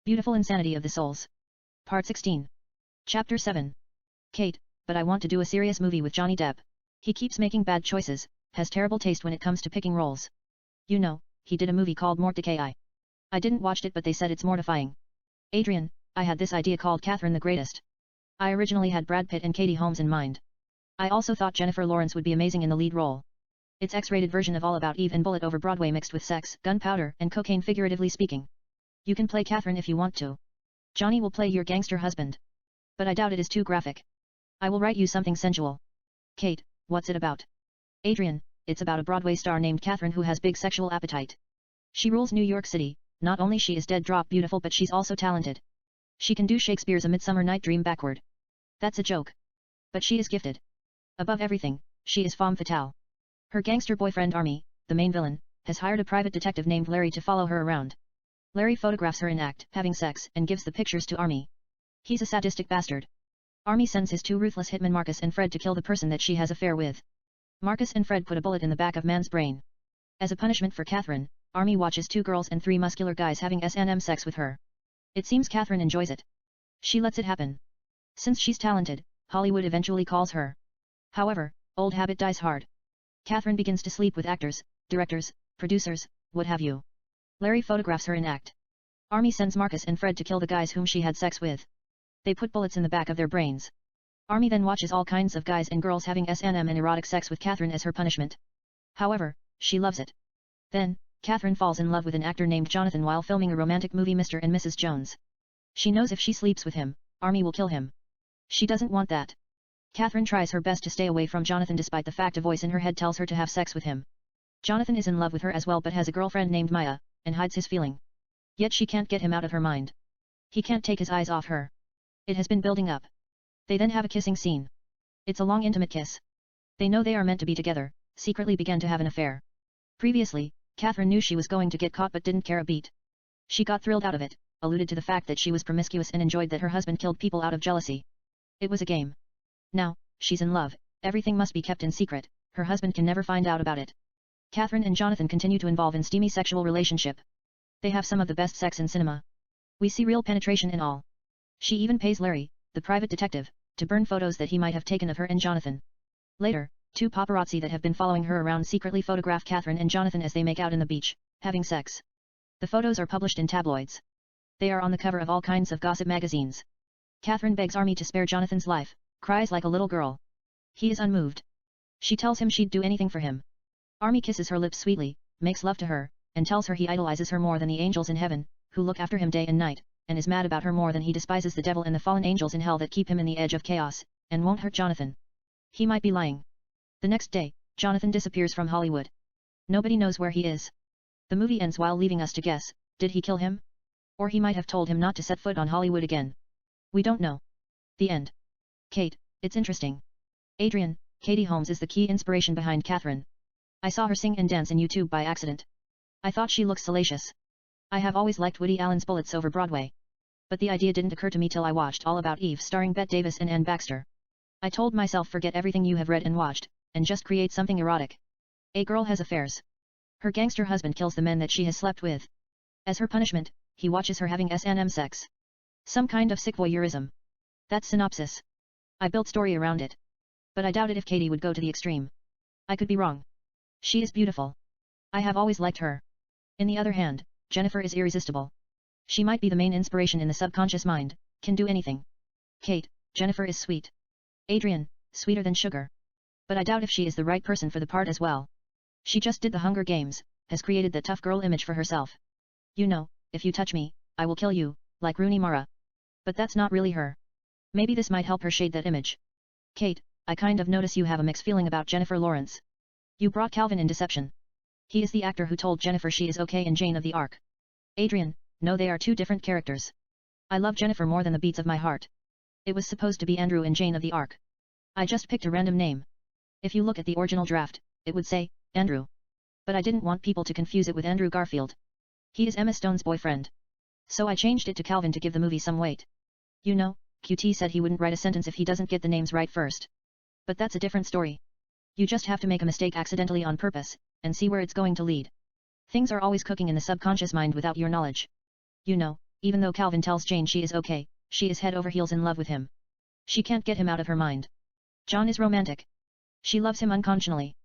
Beautiful Insanity of the Souls. Part 16. Chapter 7. Kate, but I want to do a serious movie with Johnny Depp. He keeps making bad choices, has terrible taste when it comes to picking roles. You know, he did a movie called Mortdecai. I didn't watch it but they said it's mortifying. Adrian, I had this idea called Catherine the Greatest. I originally had Brad Pitt and Katie Holmes in mind. I also thought Jennifer Lawrence would be amazing in the lead role. It's X-rated version of All About Eve and Bullet Over Broadway mixed with sex, gunpowder, and cocaine figuratively speaking. You can play Catherine if you want to. Johnny will play your gangster husband. But I doubt it is too graphic. I will write you something sensual. Kate, what's it about? Adrian, it's about a Broadway star named Catherine who has big sexual appetite. She rules New York City, not only she is dead drop beautiful but she's also talented. She can do Shakespeare's A Midsummer Night Dream backward. That's a joke. But she is gifted. Above everything, she is femme fatale. Her gangster boyfriend Army, the main villain, has hired a private detective named Larry to follow her around. Larry photographs her in act, having sex, and gives the pictures to Army. He's a sadistic bastard. Army sends his two ruthless hitmen Marcus and Fred to kill the person that she has affair with. Marcus and Fred put a bullet in the back of man's brain. As a punishment for Catherine, Army watches two girls and three muscular guys having S&M sex with her. It seems Catherine enjoys it. She lets it happen. Since she's talented, Hollywood eventually calls her. However, old habit dies hard. Catherine begins to sleep with actors, directors, producers, what have you. Larry photographs her in act. Army sends Marcus and Fred to kill the guys whom she had sex with. They put bullets in the back of their brains. Army then watches all kinds of guys and girls having S&M and erotic sex with Catherine as her punishment. However, she loves it. Then, Catherine falls in love with an actor named Jonathan while filming a romantic movie Mr. and Mrs. Jones. She knows if she sleeps with him, Army will kill him. She doesn't want that. Catherine tries her best to stay away from Jonathan despite the fact a voice in her head tells her to have sex with him. Jonathan is in love with her as well but has a girlfriend named Maya, and hides his feeling. Yet she can't get him out of her mind. He can't take his eyes off her. It has been building up. They then have a kissing scene. It's a long intimate kiss. They know they are meant to be together, secretly began to have an affair. Previously, Catherine knew she was going to get caught but didn't care a beat. She got thrilled out of it, alluded to the fact that she was promiscuous and enjoyed that her husband killed people out of jealousy. It was a game. Now, she's in love, everything must be kept in secret, her husband can never find out about it. Catherine and Jonathan continue to involve in steamy sexual relationship. They have some of the best sex in cinema. We see real penetration in all. She even pays Larry, the private detective, to burn photos that he might have taken of her and Jonathan. Later, two paparazzi that have been following her around secretly photograph Catherine and Jonathan as they make out in the beach, having sex. The photos are published in tabloids. They are on the cover of all kinds of gossip magazines. Catherine begs Army to spare Jonathan's life, cries like a little girl. He is unmoved. She tells him she'd do anything for him. Army kisses her lips sweetly, makes love to her, and tells her he idolizes her more than the angels in heaven, who look after him day and night, and is mad about her more than he despises the devil and the fallen angels in hell that keep him in the edge of chaos, and won't hurt Jonathan. He might be lying. The next day, Jonathan disappears from Hollywood. Nobody knows where he is. The movie ends while leaving us to guess, did he kill him? Or he might have told him not to set foot on Hollywood again. We don't know. The end. Kate, it's interesting. Adrian, Katie Holmes is the key inspiration behind Catherine. I saw her sing and dance in YouTube by accident. I thought she looked salacious. I have always liked Woody Allen's Bullets Over Broadway. But the idea didn't occur to me till I watched All About Eve starring Bette Davis and Anne Baxter. I told myself forget everything you have read and watched, and just create something erotic. A girl has affairs. Her gangster husband kills the men that she has slept with. As her punishment, he watches her having S&M sex. Some kind of sick voyeurism. That's synopsis. I built story around it. But I doubted if Katie would go to the extreme. I could be wrong. She is beautiful. I have always liked her. In the other hand, Jennifer is irresistible. She might be the main inspiration in the subconscious mind, can do anything. Kate, Jennifer is sweet. Adrian, sweeter than sugar. But I doubt if she is the right person for the part as well. She just did the Hunger Games, has created the tough girl image for herself. You know, if you touch me, I will kill you, like Rooney Mara. But that's not really her. Maybe this might help her shade that image. Kate, I kind of notice you have a mixed feeling about Jennifer Lawrence. You brought Calvin in deception. He is the actor who told Jennifer she is okay in Jane of the Arc. Adrian, no, they are two different characters. I love Jennifer more than the beats of my heart. It was supposed to be Andrew in Jane of the Arc. I just picked a random name. If you look at the original draft, it would say, Andrew. But I didn't want people to confuse it with Andrew Garfield. He is Emma Stone's boyfriend. So I changed it to Calvin to give the movie some weight. You know, QT said he wouldn't write a sentence if he doesn't get the names right first. But that's a different story. You just have to make a mistake accidentally on purpose, and see where it's going to lead. Things are always cooking in the subconscious mind without your knowledge. You know, even though Calvin tells Jane she is okay, she is head over heels in love with him. She can't get him out of her mind. John is romantic. She loves him unconditionally.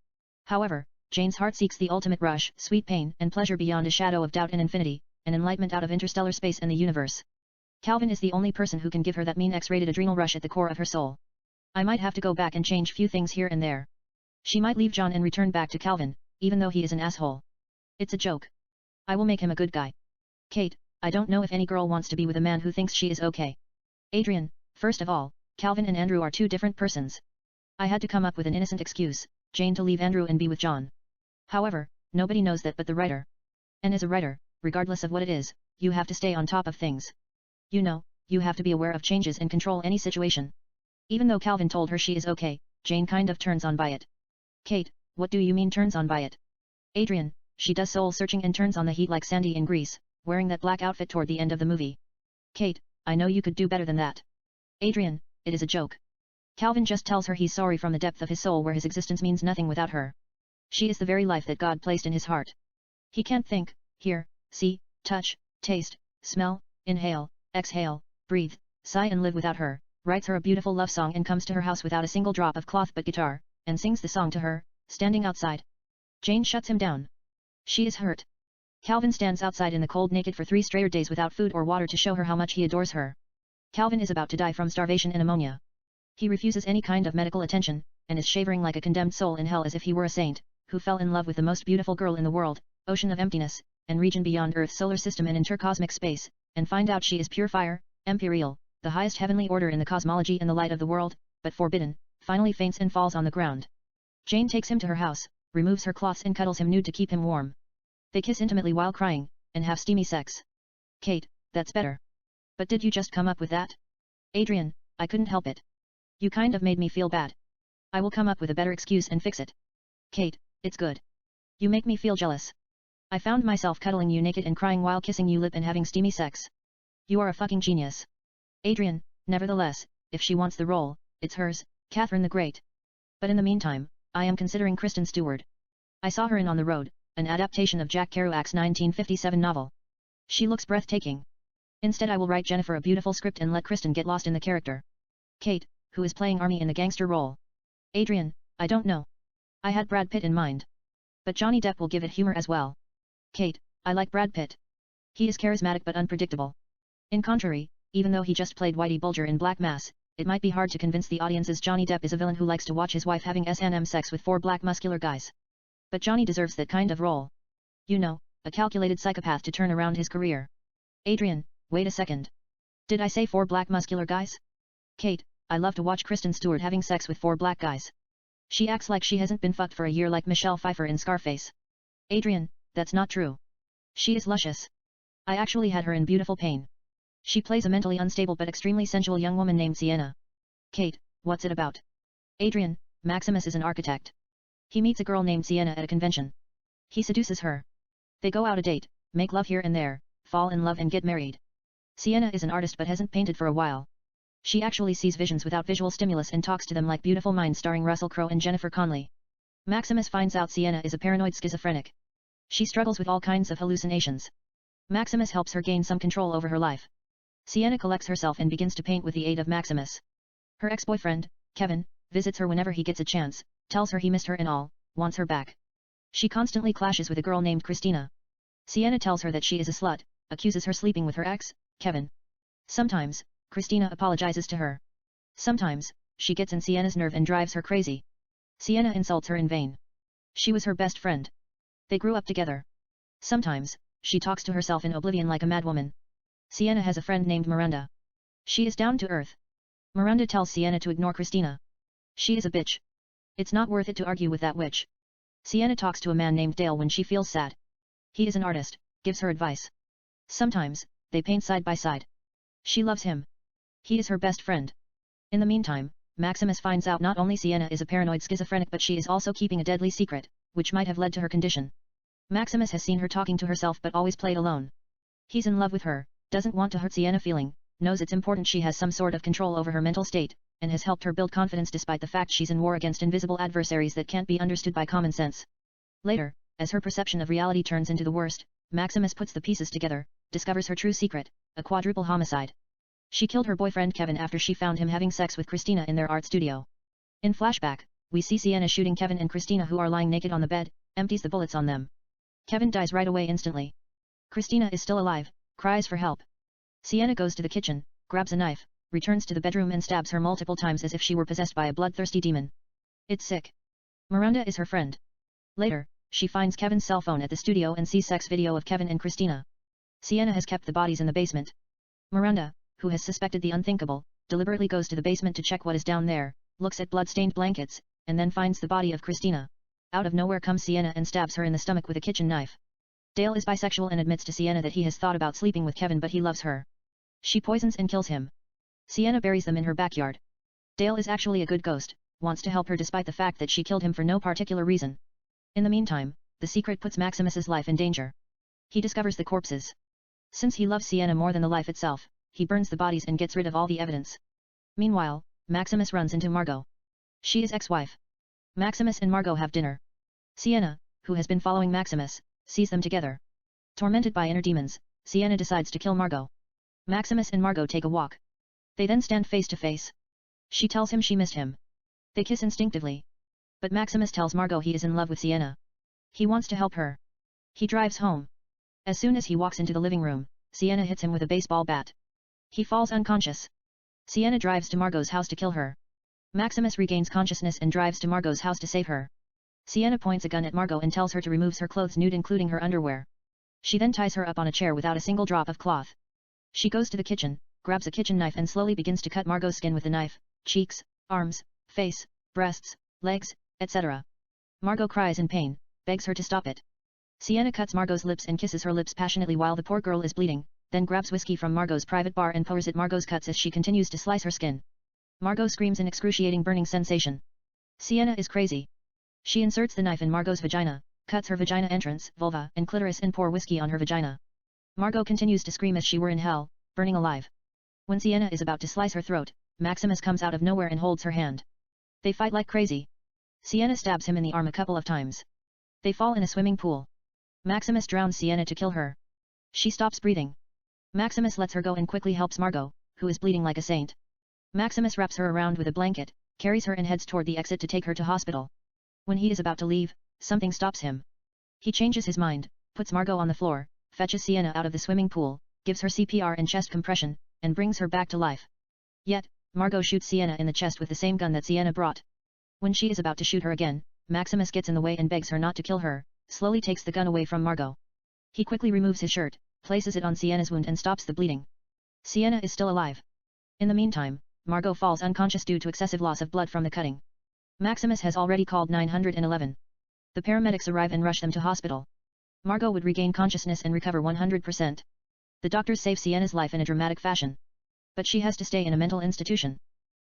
However, Jane's heart seeks the ultimate rush, sweet pain and pleasure beyond a shadow of doubt and infinity, an enlightenment out of interstellar space and the universe. Calvin is the only person who can give her that mean X-rated adrenal rush at the core of her soul. I might have to go back and change few things here and there. She might leave John and return back to Calvin, even though he is an asshole. It's a joke. I will make him a good guy. Kate, I don't know if any girl wants to be with a man who thinks she is okay. Adrian, first of all, Calvin and Andrew are two different persons. I had to come up with an innocent excuse, Jane to leave Andrew and be with John. However, nobody knows that but the writer. And as a writer, regardless of what it is, you have to stay on top of things. You know, you have to be aware of changes and control any situation. Even though Calvin told her she is okay, Jane kind of turns on by it. Kate, what do you mean turns on by it? Adrian, she does soul searching and turns on the heat like Sandy in Greece, wearing that black outfit toward the end of the movie. Kate, I know you could do better than that. Adrian, it is a joke. Calvin just tells her he's sorry from the depth of his soul where his existence means nothing without her. She is the very life that God placed in his heart. He can't think, hear, see, touch, taste, smell, inhale, exhale, breathe, sigh and live without her, writes her a beautiful love song and comes to her house without a single drop of cloth but guitar, and sings the song to her, standing outside. Jane shuts him down. She is hurt. Calvin stands outside in the cold naked for 3 straight days without food or water to show her how much he adores her. Calvin is about to die from starvation and pneumonia. He refuses any kind of medical attention, and is shivering like a condemned soul in hell as if he were a saint, who fell in love with the most beautiful girl in the world, ocean of emptiness, and region beyond Earth's solar system and intercosmic space, and find out she is pure fire, imperial, the highest heavenly order in the cosmology and the light of the world, but forbidden, finally faints and falls on the ground. Jane takes him to her house, removes her cloths and cuddles him nude to keep him warm. They kiss intimately while crying, and have steamy sex. Kate, that's better. But did you just come up with that? Adrian, I couldn't help it. You kind of made me feel bad. I will come up with a better excuse and fix it. Kate, it's good. You make me feel jealous. I found myself cuddling you naked and crying while kissing you lip and having steamy sex. You are a fucking genius. Adrian, nevertheless, if she wants the role, it's hers, Catherine the Great. But in the meantime, I am considering Kristen Stewart. I saw her in On the Road, an adaptation of Jack Kerouac's 1957 novel. She looks breathtaking. Instead I will write Jennifer a beautiful script and let Kristen get lost in the character. Kate, who is playing Army in the gangster role? Adrian, I don't know. I had Brad Pitt in mind. But Johnny Depp will give it humor as well. Kate, I like Brad Pitt. He is charismatic but unpredictable. In contrary, even though he just played Whitey Bulger in Black Mass, it might be hard to convince the audiences Johnny Depp is a villain who likes to watch his wife having S&M sex with 4 black muscular guys. But Johnny deserves that kind of role. You know, a calculated psychopath to turn around his career. Adrian, wait a second. Did I say 4 black muscular guys? Kate, I love to watch Kristen Stewart having sex with 4 black guys. She acts like she hasn't been fucked for a year like Michelle Pfeiffer in Scarface. Adrian, that's not true. She is luscious. I actually had her in Beautiful Pain. She plays a mentally unstable but extremely sensual young woman named Sienna. Kate, what's it about? Adrian, Maximus is an architect. He meets a girl named Sienna at a convention. He seduces her. They go out a date, make love here and there, fall in love and get married. Sienna is an artist but hasn't painted for a while. She actually sees visions without visual stimulus and talks to them like Beautiful Mind starring Russell Crowe and Jennifer Connelly. Maximus finds out Sienna is a paranoid schizophrenic. She struggles with all kinds of hallucinations. Maximus helps her gain some control over her life. Sienna collects herself and begins to paint with the aid of Maximus. Her ex-boyfriend, Kevin, visits her whenever he gets a chance, tells her he missed her and all, wants her back. She constantly clashes with a girl named Christina. Sienna tells her that she is a slut, accuses her sleeping with her ex, Kevin. Sometimes, Christina apologizes to her. Sometimes, she gets in Sienna's nerve and drives her crazy. Sienna insults her in vain. She was her best friend. They grew up together. Sometimes, she talks to herself in oblivion like a madwoman. Sienna has a friend named Miranda. She is down to earth. Miranda tells Sienna to ignore Christina. She is a bitch. It's not worth it to argue with that witch. Sienna talks to a man named Dale when she feels sad. He is an artist, gives her advice. Sometimes, they paint side by side. She loves him. He is her best friend. In the meantime, Maximus finds out not only Sienna is a paranoid schizophrenic but she is also keeping a deadly secret, which might have led to her condition. Maximus has seen her talking to herself but always played alone. He's in love with her, doesn't want to hurt Sienna feeling, knows it's important she has some sort of control over her mental state, and has helped her build confidence despite the fact she's in war against invisible adversaries that can't be understood by common sense. Later, as her perception of reality turns into the worst, Maximus puts the pieces together, discovers her true secret, a quadruple homicide. She killed her boyfriend Kevin after she found him having sex with Christina in their art studio. In flashback, we see Sienna shooting Kevin and Christina who are lying naked on the bed, empties the bullets on them. Kevin dies right away instantly. Christina is still alive, cries for help. Sienna goes to the kitchen, grabs a knife, returns to the bedroom and stabs her multiple times as if she were possessed by a bloodthirsty demon. It's sick. Miranda is her friend. Later, she finds Kevin's cell phone at the studio and sees sex video of Kevin and Christina. Sienna has kept the bodies in the basement. Miranda, who has suspected the unthinkable, deliberately goes to the basement to check what is down there, looks at blood-stained blankets, and then finds the body of Christina. Out of nowhere comes Sienna and stabs her in the stomach with a kitchen knife. Dale is bisexual and admits to Sienna that he has thought about sleeping with Kevin but he loves her. She poisons and kills him. Sienna buries them in her backyard. Dale is actually a good ghost, wants to help her despite the fact that she killed him for no particular reason. In the meantime, the secret puts Maximus's life in danger. He discovers the corpses. Since he loves Sienna more than the life itself, he burns the bodies and gets rid of all the evidence. Meanwhile, Maximus runs into Margot. She is ex-wife. Maximus and Margot have dinner. Sienna, who has been following Maximus, sees them together. Tormented by inner demons, Sienna decides to kill Margot. Maximus and Margot take a walk. They then stand face to face. She tells him she missed him. They kiss instinctively. But Maximus tells Margot he is in love with Sienna. He wants to help her. He drives home. As soon as he walks into the living room, Sienna hits him with a baseball bat. He falls unconscious. Sienna drives to Margot's house to kill her. Maximus regains consciousness and drives to Margot's house to save her. Sienna points a gun at Margot and tells her to remove her clothes nude including her underwear. She then ties her up on a chair without a single drop of cloth. She goes to the kitchen, grabs a kitchen knife and slowly begins to cut Margot's skin with the knife, cheeks, arms, face, breasts, legs, etc. Margot cries in pain, begs her to stop it. Sienna cuts Margot's lips and kisses her lips passionately while the poor girl is bleeding, then grabs whiskey from Margot's private bar and pours at Margot's cuts as she continues to slice her skin. Margot screams in excruciating burning sensation. Sienna is crazy. She inserts the knife in Margot's vagina, cuts her vagina entrance, vulva, and clitoris and pour whiskey on her vagina. Margot continues to scream as she were in hell, burning alive. When Sienna is about to slice her throat, Maximus comes out of nowhere and holds her hand. They fight like crazy. Sienna stabs him in the arm a couple of times. They fall in a swimming pool. Maximus drowns Sienna to kill her. She stops breathing. Maximus lets her go and quickly helps Margot, who is bleeding like a saint. Maximus wraps her around with a blanket, carries her and heads toward the exit to take her to hospital. When he is about to leave, something stops him. He changes his mind, puts Margot on the floor, fetches Sienna out of the swimming pool, gives her CPR and chest compression, and brings her back to life. Yet, Margot shoots Sienna in the chest with the same gun that Sienna brought. When she is about to shoot her again, Maximus gets in the way and begs her not to kill her, slowly takes the gun away from Margot. He quickly removes his shirt, places it on Sienna's wound and stops the bleeding. Sienna is still alive. In the meantime, Margot falls unconscious due to excessive loss of blood from the cutting. Maximus has already called 911. The paramedics arrive and rush them to hospital. Margot would regain consciousness and recover 100%. The doctors save Sienna's life in a dramatic fashion. But she has to stay in a mental institution.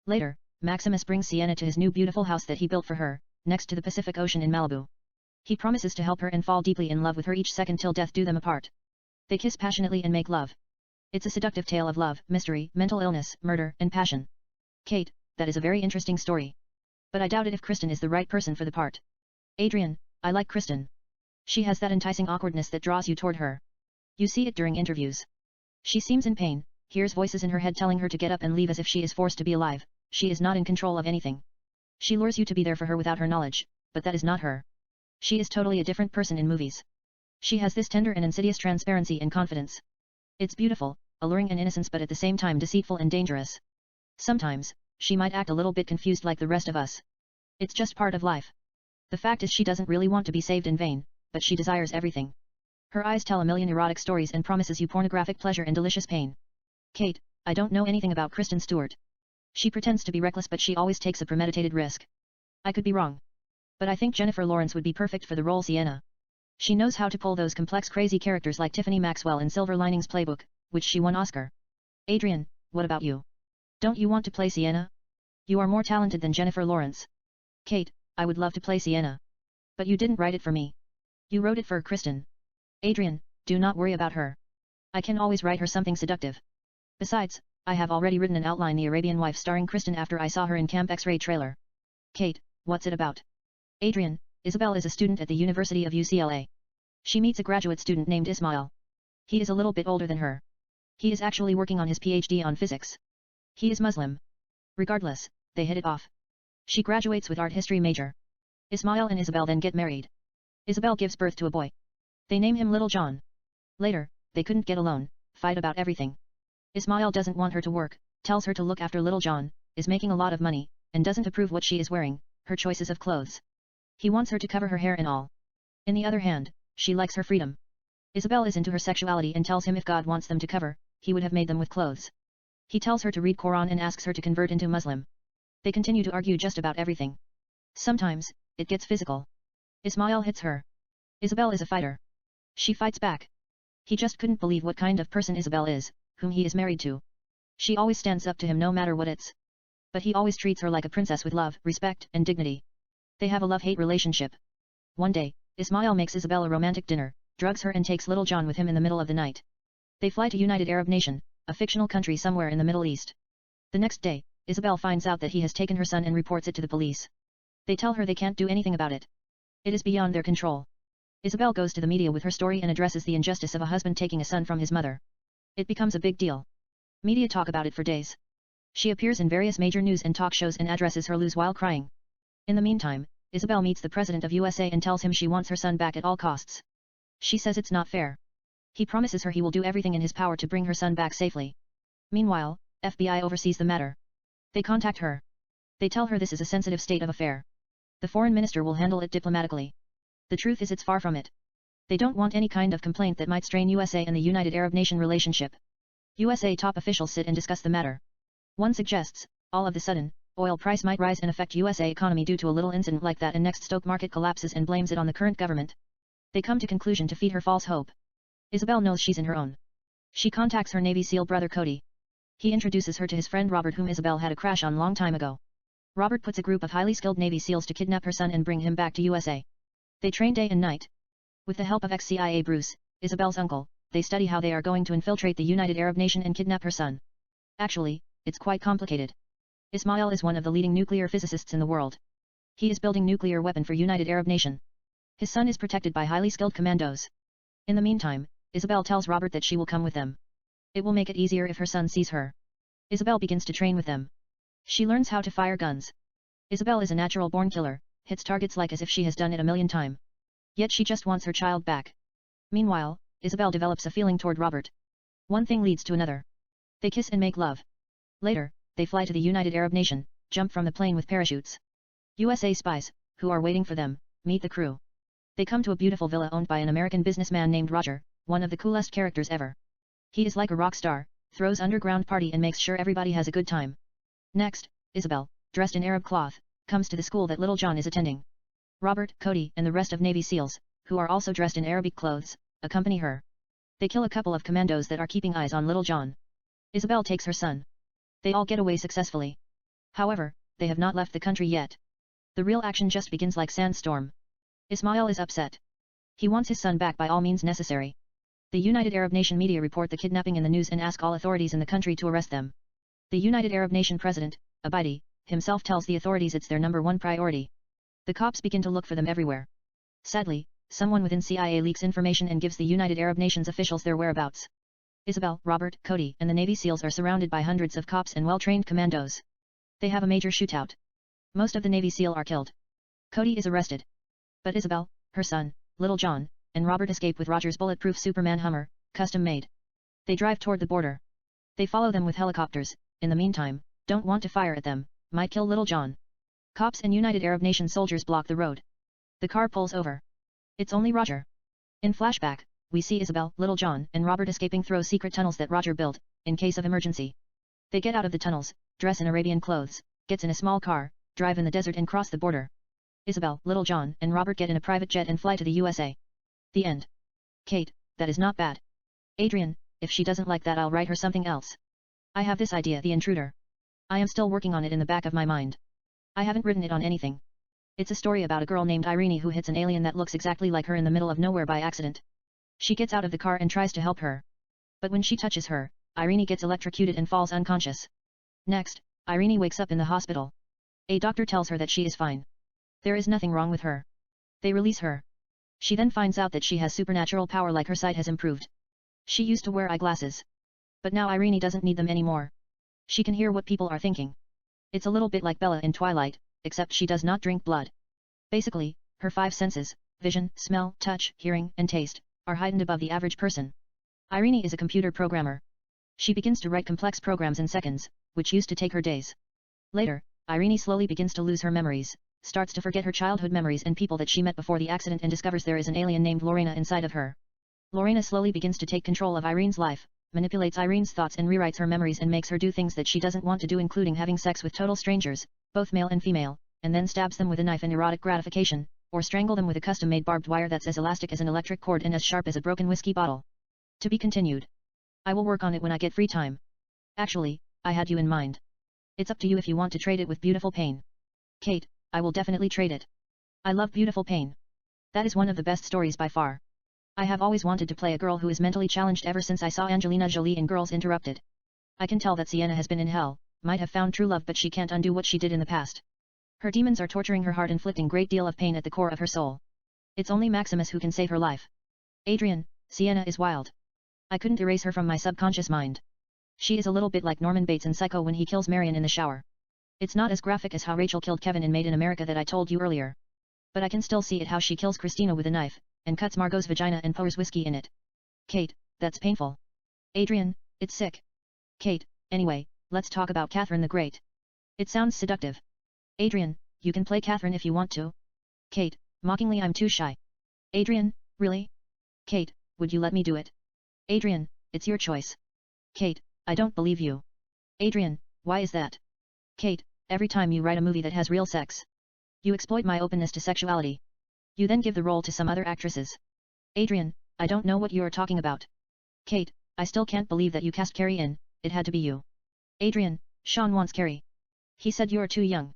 Later, Maximus brings Sienna to his new beautiful house that he built for her, next to the Pacific Ocean in Malibu. He promises to help her and fall deeply in love with her each second till death do them apart. They kiss passionately and make love. It's a seductive tale of love, mystery, mental illness, murder, and passion. Kate, that is a very interesting story. But I doubt it if Kristen is the right person for the part. Adrian, I like Kristen. She has that enticing awkwardness that draws you toward her. You see it during interviews. She seems in pain, hears voices in her head telling her to get up and leave as if she is forced to be alive. She is not in control of anything. She lures you to be there for her without her knowledge, but that is not her. She is totally a different person in movies. She has this tender and insidious transparency and confidence. It's beautiful, alluring and innocence but at the same time deceitful and dangerous. Sometimes, she might act a little bit confused like the rest of us. It's just part of life. The fact is she doesn't really want to be saved in vain, but she desires everything. Her eyes tell a million erotic stories and promises you pornographic pleasure and delicious pain. Kate, I don't know anything about Kristen Stewart. She pretends to be reckless but she always takes a premeditated risk. I could be wrong. But I think Jennifer Lawrence would be perfect for the role Sienna. She knows how to pull those complex crazy characters like Tiffany Maxwell in Silver Linings Playbook, which she won Oscar. Adrian, what about you? Don't you want to play Sienna? You are more talented than Jennifer Lawrence. Kate, I would love to play Sienna. But you didn't write it for me. You wrote it for Kristen. Adrian, do not worry about her. I can always write her something seductive. Besides, I have already written an outline The Arabian Wife starring Kristen after I saw her in Camp X-Ray trailer. Kate, what's it about? Adrian, Isabel is a student at the University of UCLA. She meets a graduate student named Ismail. He is a little bit older than her. He is actually working on his PhD on physics. He is Muslim. Regardless, they hit it off. She graduates with art history major. Ismail and Isabel then get married. Isabel gives birth to a boy. They name him Little John. Later, they couldn't get along, fight about everything. Ismail doesn't want her to work, tells her to look after Little John, is making a lot of money, and doesn't approve what she is wearing, her choices of clothes. He wants her to cover her hair and all. In the other hand, she likes her freedom. Isabel is into her sexuality and tells him if God wants them to cover, he would have made them with clothes. He tells her to read Quran and asks her to convert into Muslim. They continue to argue just about everything. Sometimes, it gets physical. Ismail hits her. Isabel is a fighter. She fights back. He just couldn't believe what kind of person Isabel is, whom he is married to. She always stands up to him no matter what it's. But he always treats her like a princess with love, respect, and dignity. They have a love-hate relationship. One day, Ismail makes Isabel a romantic dinner, drugs her and takes Little John with him in the middle of the night. They fly to United Arab Nation, a fictional country somewhere in the Middle East. The next day, Isabel finds out that he has taken her son and reports it to the police. They tell her they can't do anything about it. It is beyond their control. Isabel goes to the media with her story and addresses the injustice of a husband taking a son from his mother. It becomes a big deal. Media talk about it for days. She appears in various major news and talk shows and addresses her lose while crying. In the meantime, Isabel meets the president of USA and tells him she wants her son back at all costs. She says it's not fair. He promises her he will do everything in his power to bring her son back safely. Meanwhile, FBI oversees the matter. They contact her. They tell her this is a sensitive state of affair. The foreign minister will handle it diplomatically. The truth is it's far from it. They don't want any kind of complaint that might strain USA and the United Arab Nation relationship. USA top officials sit and discuss the matter. One suggests, all of a sudden, oil price might rise and affect USA economy due to a little incident like that and next stock market collapses and blames it on the current government. They come to conclusion to feed her false hope. Isabel knows she's in her own. She contacts her Navy SEAL brother Cody. He introduces her to his friend Robert whom Isabel had a crush on long time ago. Robert puts a group of highly skilled Navy SEALs to kidnap her son and bring him back to USA. They train day and night. With the help of ex-CIA Bruce, Isabel's uncle, they study how they are going to infiltrate the United Arab Nation and kidnap her son. Actually, it's quite complicated. Ismail is one of the leading nuclear physicists in the world. He is building nuclear weapon for United Arab Nation. His son is protected by highly skilled commandos. In the meantime, Isabel tells Robert that she will come with them. It will make it easier if her son sees her. Isabel begins to train with them. She learns how to fire guns. Isabel is a natural-born killer, hits targets like as if she has done it a million times. Yet she just wants her child back. Meanwhile, Isabel develops a feeling toward Robert. One thing leads to another. They kiss and make love. Later, they fly to the United Arab Nation, jump from the plane with parachutes. USA spies, who are waiting for them, meet the crew. They come to a beautiful villa owned by an American businessman named Roger, one of the coolest characters ever. He is like a rock star, throws underground party and makes sure everybody has a good time. Next, Isabel, dressed in Arab cloth, comes to the school that Little John is attending. Robert, Cody, and the rest of Navy SEALs, who are also dressed in Arabic clothes, accompany her. They kill a couple of commandos that are keeping eyes on Little John. Isabel takes her son. They all get away successfully. However, they have not left the country yet. The real action just begins like sandstorm. Ismail is upset. He wants his son back by all means necessary. The United Arab Nation media report the kidnapping in the news and ask all authorities in the country to arrest them. The United Arab Nation president, Abidi, himself tells the authorities it's their #1 priority. The cops begin to look for them everywhere. Sadly, someone within CIA leaks information and gives the United Arab Nations officials their whereabouts. Isabel, Robert, Cody, and the Navy SEALs are surrounded by hundreds of cops and well-trained commandos. They have a major shootout. Most of the Navy SEAL are killed. Cody is arrested. But Isabel, her son, Little John, and Robert escape with Roger's bulletproof Superman Hummer, custom-made. They drive toward the border. They follow them with helicopters, in the meantime, don't want to fire at them, might kill Little John. Cops and United Arab Nation soldiers block the road. The car pulls over. It's only Roger. In flashback, we see Isabel, Little John, and Robert escaping through secret tunnels that Roger built, in case of emergency. They get out of the tunnels, dress in Arabian clothes, gets in a small car, drive in the desert and cross the border. Isabel, Little John, and Robert get in a private jet and fly to the USA. The end. Kate, that is not bad. Adrian, if she doesn't like that I'll write her something else. I have this idea, The Intruder. I am still working on it in the back of my mind. I haven't written it on anything. It's a story about a girl named Irene who hits an alien that looks exactly like her in the middle of nowhere by accident. She gets out of the car and tries to help her. But when she touches her, Irene gets electrocuted and falls unconscious. Next, Irene wakes up in the hospital. A doctor tells her that she is fine. There is nothing wrong with her. They release her. She then finds out that she has supernatural power, like her sight has improved. She used to wear eyeglasses. But now Irene doesn't need them anymore. She can hear what people are thinking. It's a little bit like Bella in Twilight, except she does not drink blood. Basically, her 5 senses, vision, smell, touch, hearing, and taste, are heightened above the average person. Irene is a computer programmer. She begins to write complex programs in seconds, which used to take her days. Later, Irene slowly begins to lose her memories, starts to forget her childhood memories and people that she met before the accident and discovers there is an alien named Lorena inside of her. Lorena slowly begins to take control of Irene's life, manipulates Irene's thoughts and rewrites her memories and makes her do things that she doesn't want to do, including having sex with total strangers, both male and female, and then stabs them with a knife in erotic gratification, or strangle them with a custom-made barbed wire that's as elastic as an electric cord and as sharp as a broken whiskey bottle. To be continued. I will work on it when I get free time. Actually, I had you in mind. It's up to you if you want to trade it with Beautiful Pain. Kate, I will definitely trade it. I love Beautiful Pain. That is one of the best stories by far. I have always wanted to play a girl who is mentally challenged ever since I saw Angelina Jolie in Girls Interrupted. I can tell that Sienna has been in hell, might have found true love, but she can't undo what she did in the past. Her demons are torturing her heart, inflicting great deal of pain at the core of her soul. It's only Maximus who can save her life. Adrian, Sienna is wild. I couldn't erase her from my subconscious mind. She is a little bit like Norman Bates in Psycho when he kills Marion in the shower. It's not as graphic as how Rachel killed Kevin in Made in America that I told you earlier. But I can still see it how she kills Christina with a knife, and cuts Margot's vagina and pours whiskey in it. Kate, that's painful. Adrian, it's sick. Kate, anyway, let's talk about Catherine the Great. It sounds seductive. Adrian, you can play Catherine if you want to. Kate, mockingly, I'm too shy. Adrian, really? Kate, would you let me do it? Adrian, it's your choice. Kate, I don't believe you. Adrian, why is that? Kate, every time you write a movie that has real sex, you exploit my openness to sexuality. You then give the role to some other actresses. Adrian, I don't know what you are talking about. Kate, I still can't believe that you cast Carrie in, it had to be you. Adrian, Sean wants Carrie. He said you're too young.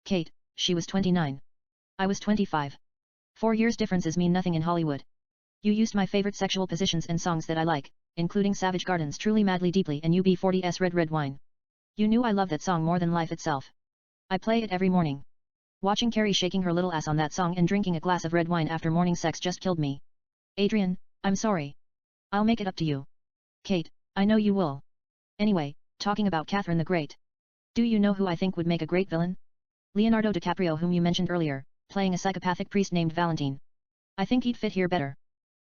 Kate, she was 29. I was 25. 4 years differences mean nothing in Hollywood. You used my favorite sexual positions and songs that I like, including Savage Garden's Truly Madly Deeply and UB40's Red Red Wine. You knew I love that song more than life itself. I play it every morning. Watching Carrie shaking her little ass on that song and drinking a glass of red wine after morning sex just killed me. Adrian, I'm sorry. I'll make it up to you. Kate, I know you will. Anyway, talking about Catherine the Great. Do you know who I think would make a great villain? Leonardo DiCaprio, whom you mentioned earlier, playing a psychopathic priest named Valentine. I think he'd fit here better.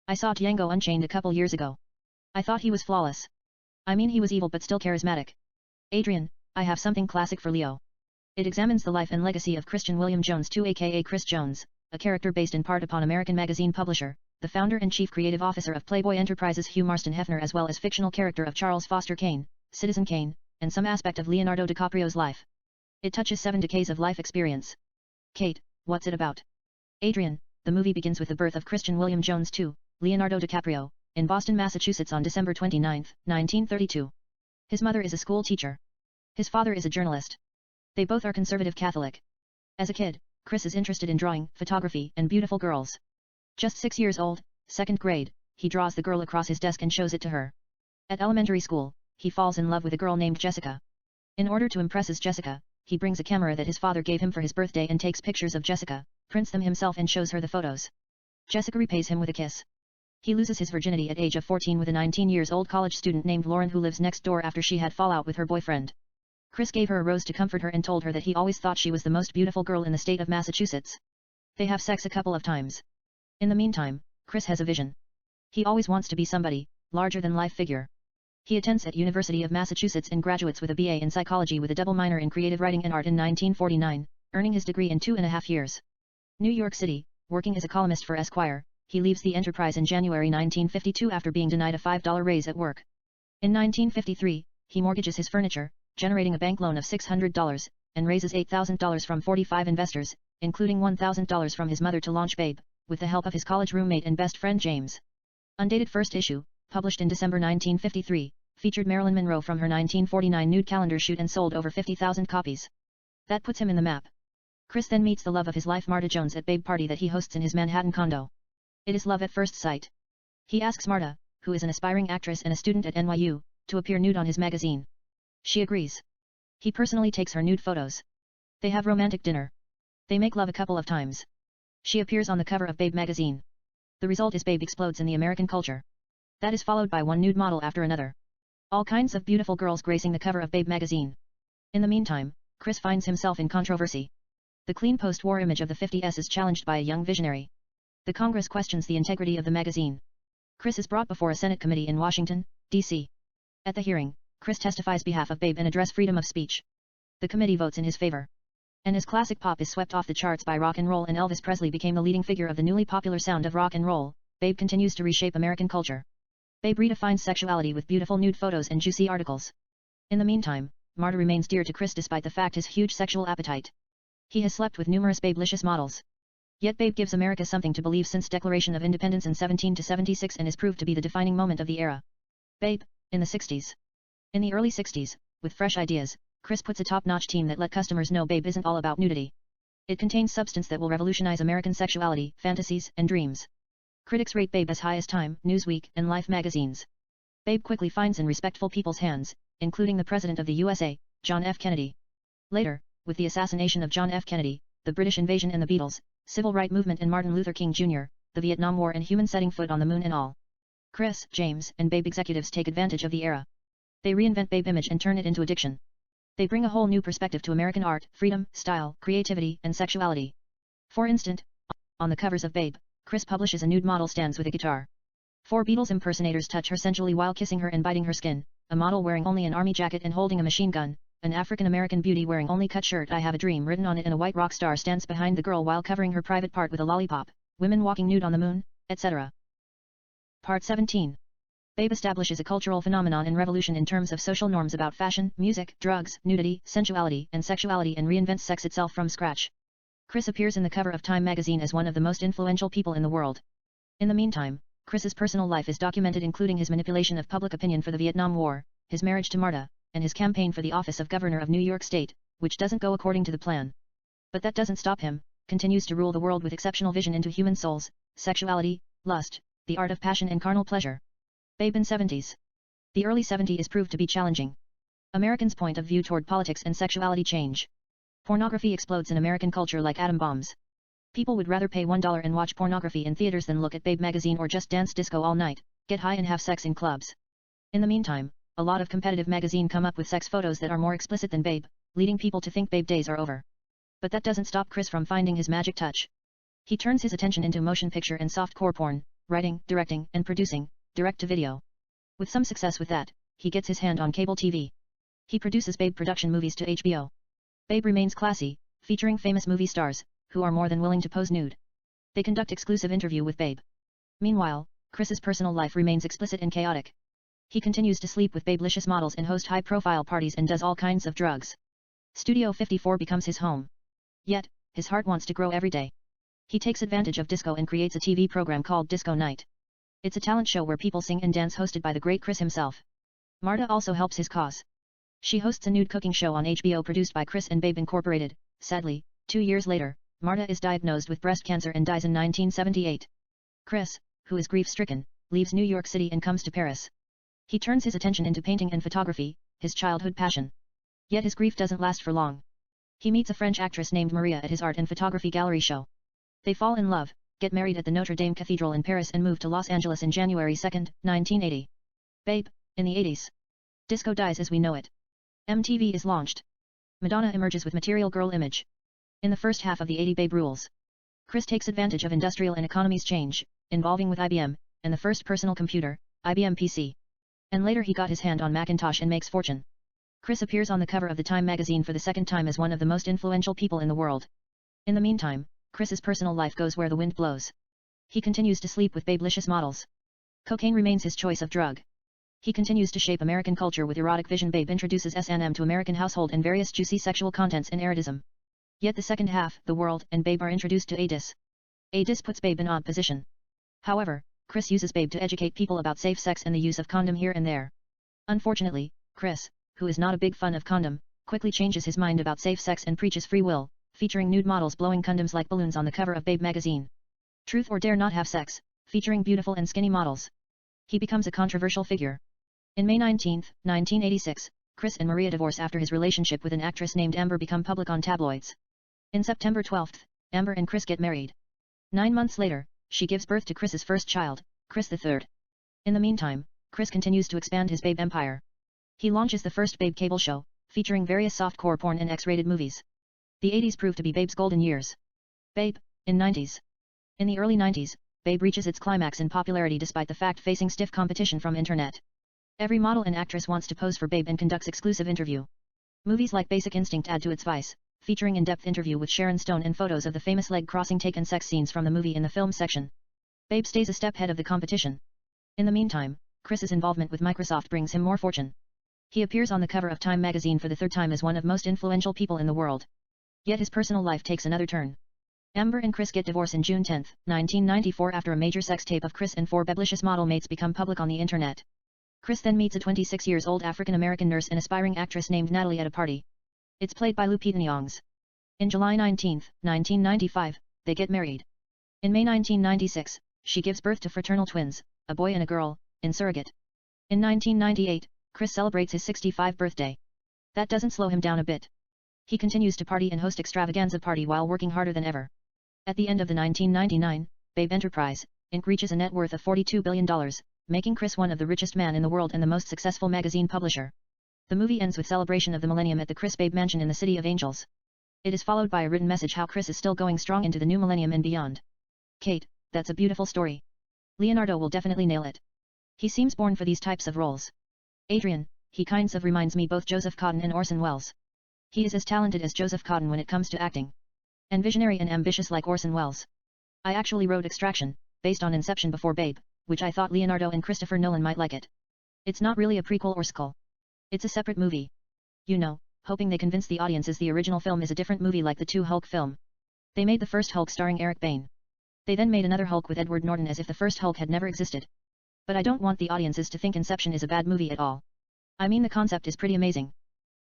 I saw Django Unchained a couple years ago. I thought he was flawless. I mean, he was evil but still charismatic. Adrian, I have something classic for Leo. It examines the life and legacy of Christian William Jones II, aka Chris Jones, a character based in part upon American magazine publisher, the founder and chief creative officer of Playboy Enterprises Hugh Marston Hefner, as well as fictional character of Charles Foster Kane, Citizen Kane, and some aspect of Leonardo DiCaprio's life. It touches 7 decades of life experience. Kate, what's it about? Adrian, the movie begins with the birth of Christian William Jones II, Leonardo DiCaprio, in Boston, Massachusetts on December 29, 1932. His mother is a school teacher. His father is a journalist. They both are conservative Catholic. As a kid, Chris is interested in drawing, photography, and beautiful girls. Just 6 years old, 2nd grade, he draws the girl across his desk and shows it to her. At elementary school, he falls in love with a girl named Jessica. In order to impress his Jessica, he brings a camera that his father gave him for his birthday and takes pictures of Jessica, prints them himself and shows her the photos. Jessica repays him with a kiss. He loses his virginity at age of 14 with a 19-years-old college student named Lauren who lives next door after she had fallout with her boyfriend. Chris gave her a rose to comfort her and told her that he always thought she was the most beautiful girl in the state of Massachusetts. They have sex a couple of times. In the meantime, Chris has a vision. He always wants to be somebody, larger-than-life figure. He attends at University of Massachusetts and graduates with a BA in psychology with a double minor in creative writing and art in 1949, earning his degree in 2.5 years. New York City, working as a columnist for Esquire, he leaves the Enterprise in January 1952 after being denied a $5 raise at work. In 1953, he mortgages his furniture, generating a bank loan of $600, and raises $8,000 from 45 investors, including $1,000 from his mother to launch Babe, with the help of his college roommate and best friend James. Undated first issue, published in December 1953, featured Marilyn Monroe from her 1949 nude calendar shoot and sold over 50,000 copies. That puts him in the map. Chris then meets the love of his life Marta Jones at Babe party that he hosts in his Manhattan condo. It is love at first sight. He asks Marta, who is an aspiring actress and a student at NYU, to appear nude on his magazine. She agrees. He personally takes her nude photos. They have romantic dinner. They make love a couple of times. She appears on the cover of Babe magazine. The result is Babe explodes in the American culture. That is followed by one nude model after another. All kinds of beautiful girls gracing the cover of Babe magazine. In the meantime, Chris finds himself in controversy. The clean post-war image of the 50s is challenged by a young visionary. The Congress questions the integrity of the magazine. Chris is brought before a Senate committee in Washington, D.C. At the hearing, Chris testifies behalf of Babe and address freedom of speech. The committee votes in his favor. And his classic pop is swept off the charts by rock and roll, and Elvis Presley became the leading figure of the newly popular sound of rock and roll. Babe continues to reshape American culture. Babe redefines sexuality with beautiful nude photos and juicy articles. In the meantime, Marta remains dear to Chris despite the fact his huge sexual appetite. He has slept with numerous Babelicious models. Yet Babe gives America something to believe since Declaration of Independence in 1776 and is proved to be the defining moment of the era. Babe, in the 60s. In the early 60s, with fresh ideas, Chris puts a top-notch team that let customers know Babe isn't all about nudity. It contains substance that will revolutionize American sexuality, fantasies, and dreams. Critics rate Babe as high as Time, Newsweek, and Life magazines. Babe quickly finds in respectful people's hands, including the President of the USA, John F. Kennedy. Later, with the assassination of John F. Kennedy, the British invasion and the Beatles, Civil Rights Movement and Martin Luther King Jr., the Vietnam War and human setting foot on the moon and all. Chris, James, and Babe executives take advantage of the era. They reinvent Babe image and turn it into addiction. They bring a whole new perspective to American art, freedom, style, creativity, and sexuality. For instance, on the covers of Babe, Chris publishes a nude model stands with a guitar. 4 Beatles impersonators touch her sensually while kissing her and biting her skin, a model wearing only an army jacket and holding a machine gun, an African-American beauty wearing only cut shirt I have a dream written on it, and a white rock star stands behind the girl while covering her private part with a lollipop, women walking nude on the moon, etc. Part 17. Babe establishes a cultural phenomenon and revolution in terms of social norms about fashion, music, drugs, nudity, sensuality, and sexuality, and reinvents sex itself from scratch. Chris appears in the cover of Time magazine as one of the most influential people in the world. In the meantime, Chris's personal life is documented, including his manipulation of public opinion for the Vietnam War, his marriage to Marta, and his campaign for the office of Governor of New York State, which doesn't go according to the plan. But that doesn't stop him, continues to rule the world with exceptional vision into human souls, sexuality, lust, the art of passion and carnal pleasure. Babe in 70s. The early 70s proved to be challenging. Americans' point of view toward politics and sexuality change. Pornography explodes in American culture like atom bombs. People would rather pay $1 and watch pornography in theaters than look at Babe magazine or just dance disco all night, get high and have sex in clubs. In the meantime, a lot of competitive magazines come up with sex photos that are more explicit than Babe, leading people to think Babe days are over. But that doesn't stop Chris from finding his magic touch. He turns his attention into motion picture and softcore porn, writing, directing, and producing, direct-to-video. With some success with that, he gets his hand on cable TV. He produces Babe production movies to HBO. Babe remains classy, featuring famous movie stars, who are more than willing to pose nude. They conduct exclusive interview with Babe. Meanwhile, Chris's personal life remains explicit and chaotic. He continues to sleep with Babelicious models and host high-profile parties and does all kinds of drugs. Studio 54 becomes his home. Yet, his heart wants to grow every day. He takes advantage of disco and creates a TV program called Disco Night. It's a talent show where people sing and dance hosted by the great Chris himself. Marta also helps his cause. She hosts a nude cooking show on HBO produced by Chris and Babe Incorporated. Sadly, 2 years later, Marta is diagnosed with breast cancer and dies in 1978. Chris, who is grief-stricken, leaves New York City and comes to Paris. He turns his attention into painting and photography, his childhood passion. Yet his grief doesn't last for long. He meets a French actress named Maria at his art and photography gallery show. They fall in love, get married at the Notre Dame Cathedral in Paris and move to Los Angeles in January 2, 1980. Babe, in the 80s. Disco dies as we know it. MTV is launched. Madonna emerges with Material Girl image. In the first half of the 80s Babe rules. Chris takes advantage of industrial and economy's change, involving with IBM, and the first personal computer, IBM PC. And later he got his hand on Macintosh and makes fortune. Chris appears on the cover of the Time magazine for the second time as one of the most influential people in the world. In the meantime, Chris's personal life goes where the wind blows. He continues to sleep with Babelicious models. Cocaine remains his choice of drug. He continues to shape American culture with erotic vision. Babe introduces S&M to American household and various juicy sexual contents and erotism. Yet the second half, the world and Babe are introduced to ADIS. ADIS puts Babe in odd position. However, Chris uses Babe to educate people about safe sex and the use of condom here and there. Unfortunately, Chris, who is not a big fan of condom, quickly changes his mind about safe sex and preaches free will, featuring nude models blowing condoms like balloons on the cover of Babe magazine. Truth or Dare Not Have Sex, featuring beautiful and skinny models. He becomes a controversial figure. In May 19, 1986, Chris and Maria divorce after his relationship with an actress named Amber become public on tabloids. In September 12, Amber and Chris get married. 9 months later, she gives birth to Chris's first child, Chris III. In the meantime, Chris continues to expand his Babe empire. He launches the first Babe cable show, featuring various softcore porn and X-rated movies. The 80s proved to be Babe's golden years. Babe, in 90s. In the early 90s, Babe reaches its climax in popularity despite the fact facing stiff competition from internet. Every model and actress wants to pose for Babe and conducts exclusive interview. Movies like Basic Instinct add to its vice, featuring in-depth interview with Sharon Stone and photos of the famous leg-crossing take and sex scenes from the movie in the film section. Babe stays a step ahead of the competition. In the meantime, Chris's involvement with Microsoft brings him more fortune. He appears on the cover of Time magazine for the third time as one of most influential people in the world. Yet his personal life takes another turn. Amber and Chris get divorced in June 10, 1994 after a major sex tape of Chris and 4 Bebelicious model mates become public on the internet. Chris then meets a 26-year-old African-American nurse and aspiring actress named Natalie at a party. It's played by Lupita Nyong'o. In July 19, 1995, they get married. In May 1996, she gives birth to fraternal twins, a boy and a girl, in surrogate. In 1998, Chris celebrates his 65th birthday. That doesn't slow him down a bit. He continues to party and host extravaganza party while working harder than ever. At the end of the 1999, Babe Enterprise, Inc. reaches a net worth of $42 billion, making Chris one of the richest men in the world and the most successful magazine publisher. The movie ends with celebration of the millennium at the Chris Babe mansion in the City of Angels. It is followed by a written message how Chris is still going strong into the new millennium and beyond. Kate, that's a beautiful story. Leonardo will definitely nail it. He seems born for these types of roles. Adrian, he kinds of reminds me both Joseph Cotten and Orson Welles. He is as talented as Joseph Cotten when it comes to acting. And visionary and ambitious like Orson Welles. I actually wrote Extraction, based on Inception before Babe, which I thought Leonardo and Christopher Nolan might like it. It's not really a prequel or sequel. It's a separate movie. You know, hoping they convince the audiences the original film is a different movie like the 2 Hulk film. They made the first Hulk starring Eric Bane. They then made another Hulk with Edward Norton as if the first Hulk had never existed. But I don't want the audiences to think Inception is a bad movie at all. I mean the concept is pretty amazing.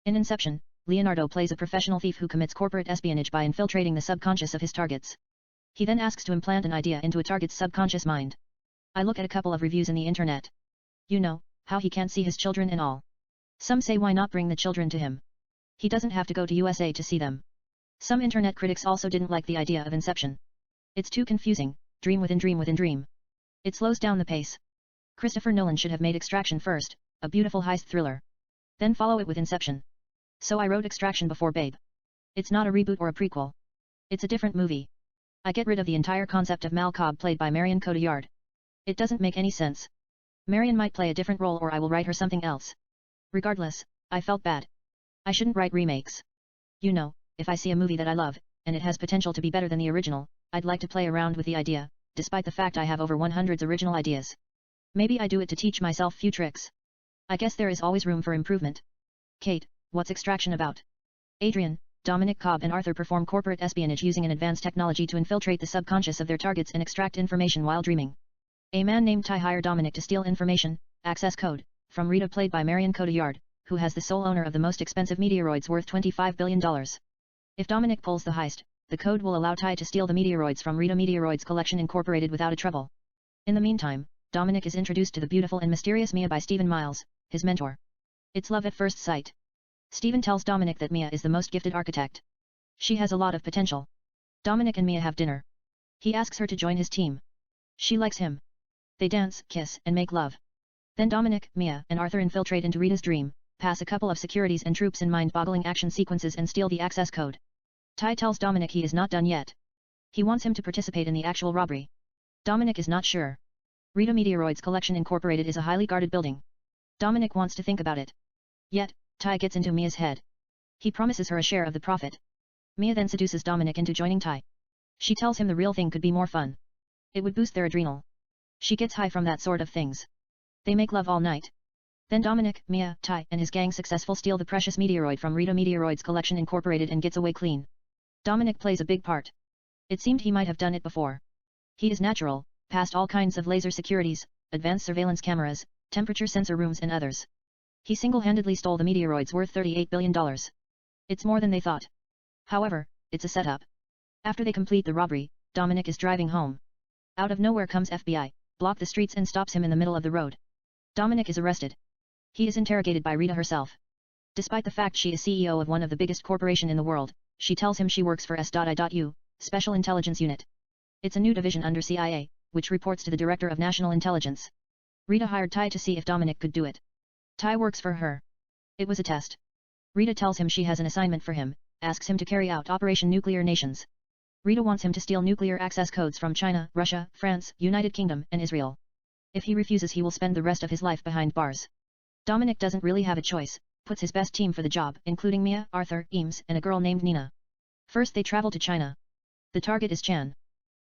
In Inception, Leonardo plays a professional thief who commits corporate espionage by infiltrating the subconscious of his targets. He then asks to implant an idea into a target's subconscious mind. I look at a couple of reviews in the internet. You know, how he can't see his children and all. Some say why not bring the children to him. He doesn't have to go to USA to see them. Some internet critics also didn't like the idea of Inception. It's too confusing, dream within dream within dream. It slows down the pace. Christopher Nolan should have made Extraction first, a beautiful heist thriller. Then follow it with Inception. So I wrote Extraction before Babe. It's not a reboot or a prequel. It's a different movie. I get rid of the entire concept of Mal Cobb played by Marion Cotillard. It doesn't make any sense. Marion might play a different role or I will write her something else. Regardless, I felt bad. I shouldn't write remakes. You know, if I see a movie that I love, and it has potential to be better than the original, I'd like to play around with the idea, despite the fact I have over 100 original ideas. Maybe I do it to teach myself few tricks. I guess there is always room for improvement. Kate, what's Extraction about? Adrian, Dominic Cobb and Arthur perform corporate espionage using an advanced technology to infiltrate the subconscious of their targets and extract information while dreaming. A man named Ty hires Dominic to steal information, access code, from Rita played by Marion Cotillard, who has the sole owner of the most expensive meteoroids worth $25 billion. If Dominic pulls the heist, the code will allow Ty to steal the meteoroids from Rita Meteoroids Collection Incorporated without a trouble. In the meantime, Dominic is introduced to the beautiful and mysterious Mia by Stephen Miles, his mentor. It's love at first sight. Stephen tells Dominic that Mia is the most gifted architect. She has a lot of potential. Dominic and Mia have dinner. He asks her to join his team. She likes him. They dance, kiss, and make love. Then Dominic, Mia, and Arthur infiltrate into Rita's dream, pass a couple of securities and troops in mind-boggling action sequences and steal the access code. Ty tells Dominic he is not done yet. He wants him to participate in the actual robbery. Dominic is not sure. Rita Meteoroids Collection Incorporated is a highly guarded building. Dominic wants to think about it. Yet, Ty gets into Mia's head. He promises her a share of the profit. Mia then seduces Dominic into joining Ty. She tells him the real thing could be more fun. It would boost their adrenal. She gets high from that sort of things. They make love all night. Then Dominic, Mia, Ty, and his gang successful steal the precious meteoroid from Rita Meteoroids Collection Incorporated and gets away clean. Dominic plays a big part. It seemed he might have done it before. He is natural, passed all kinds of laser securities, advanced surveillance cameras, temperature sensor rooms and others. He single-handedly stole the meteoroids worth $38 billion. It's more than they thought. However, it's a setup. After they complete the robbery, Dominic is driving home. Out of nowhere comes FBI, block the streets and stops him in the middle of the road. Dominic is arrested. He is interrogated by Rita herself. Despite the fact she is CEO of one of the biggest corporation in the world, she tells him she works for S.I.U, Special Intelligence Unit. It's a new division under CIA, which reports to the Director of National Intelligence. Rita hired Ty to see if Dominic could do it. Ty works for her. It was a test. Rita tells him she has an assignment for him, asks him to carry out Operation Nuclear Nations. Rita wants him to steal nuclear access codes from China, Russia, France, United Kingdom, and Israel. If he refuses, he will spend the rest of his life behind bars. Dominic doesn't really have a choice, puts his best team for the job, including Mia, Arthur, Eames, and a girl named Nina. First they travel to China. The target is Chan.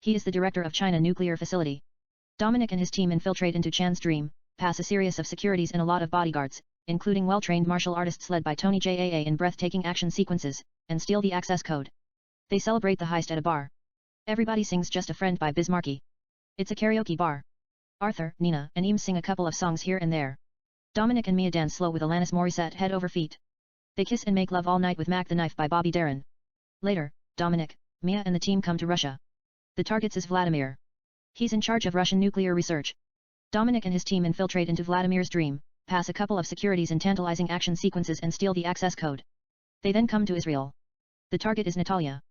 He is the director of China nuclear facility. Dominic and his team infiltrate into Chan's dream, pass a series of securities and a lot of bodyguards, including well-trained martial artists led by Tony Jaa in breathtaking action sequences, and steal the access code. They celebrate the heist at a bar. Everybody sings Just a Friend by Biz Markie. It's a karaoke bar. Arthur, Nina, and Eames sing a couple of songs here and there. Dominic and Mia dance slow with Alanis Morissette head over feet. They kiss and make love all night with Mac the Knife by Bobby Darin. Later, Dominic, Mia and the team come to Russia. The target is Vladimir. He's in charge of Russian nuclear research. Dominic and his team infiltrate into Vladimir's dream, pass a couple of securities and tantalizing action sequences and steal the access code. They then come to Israel. The target is Natalia.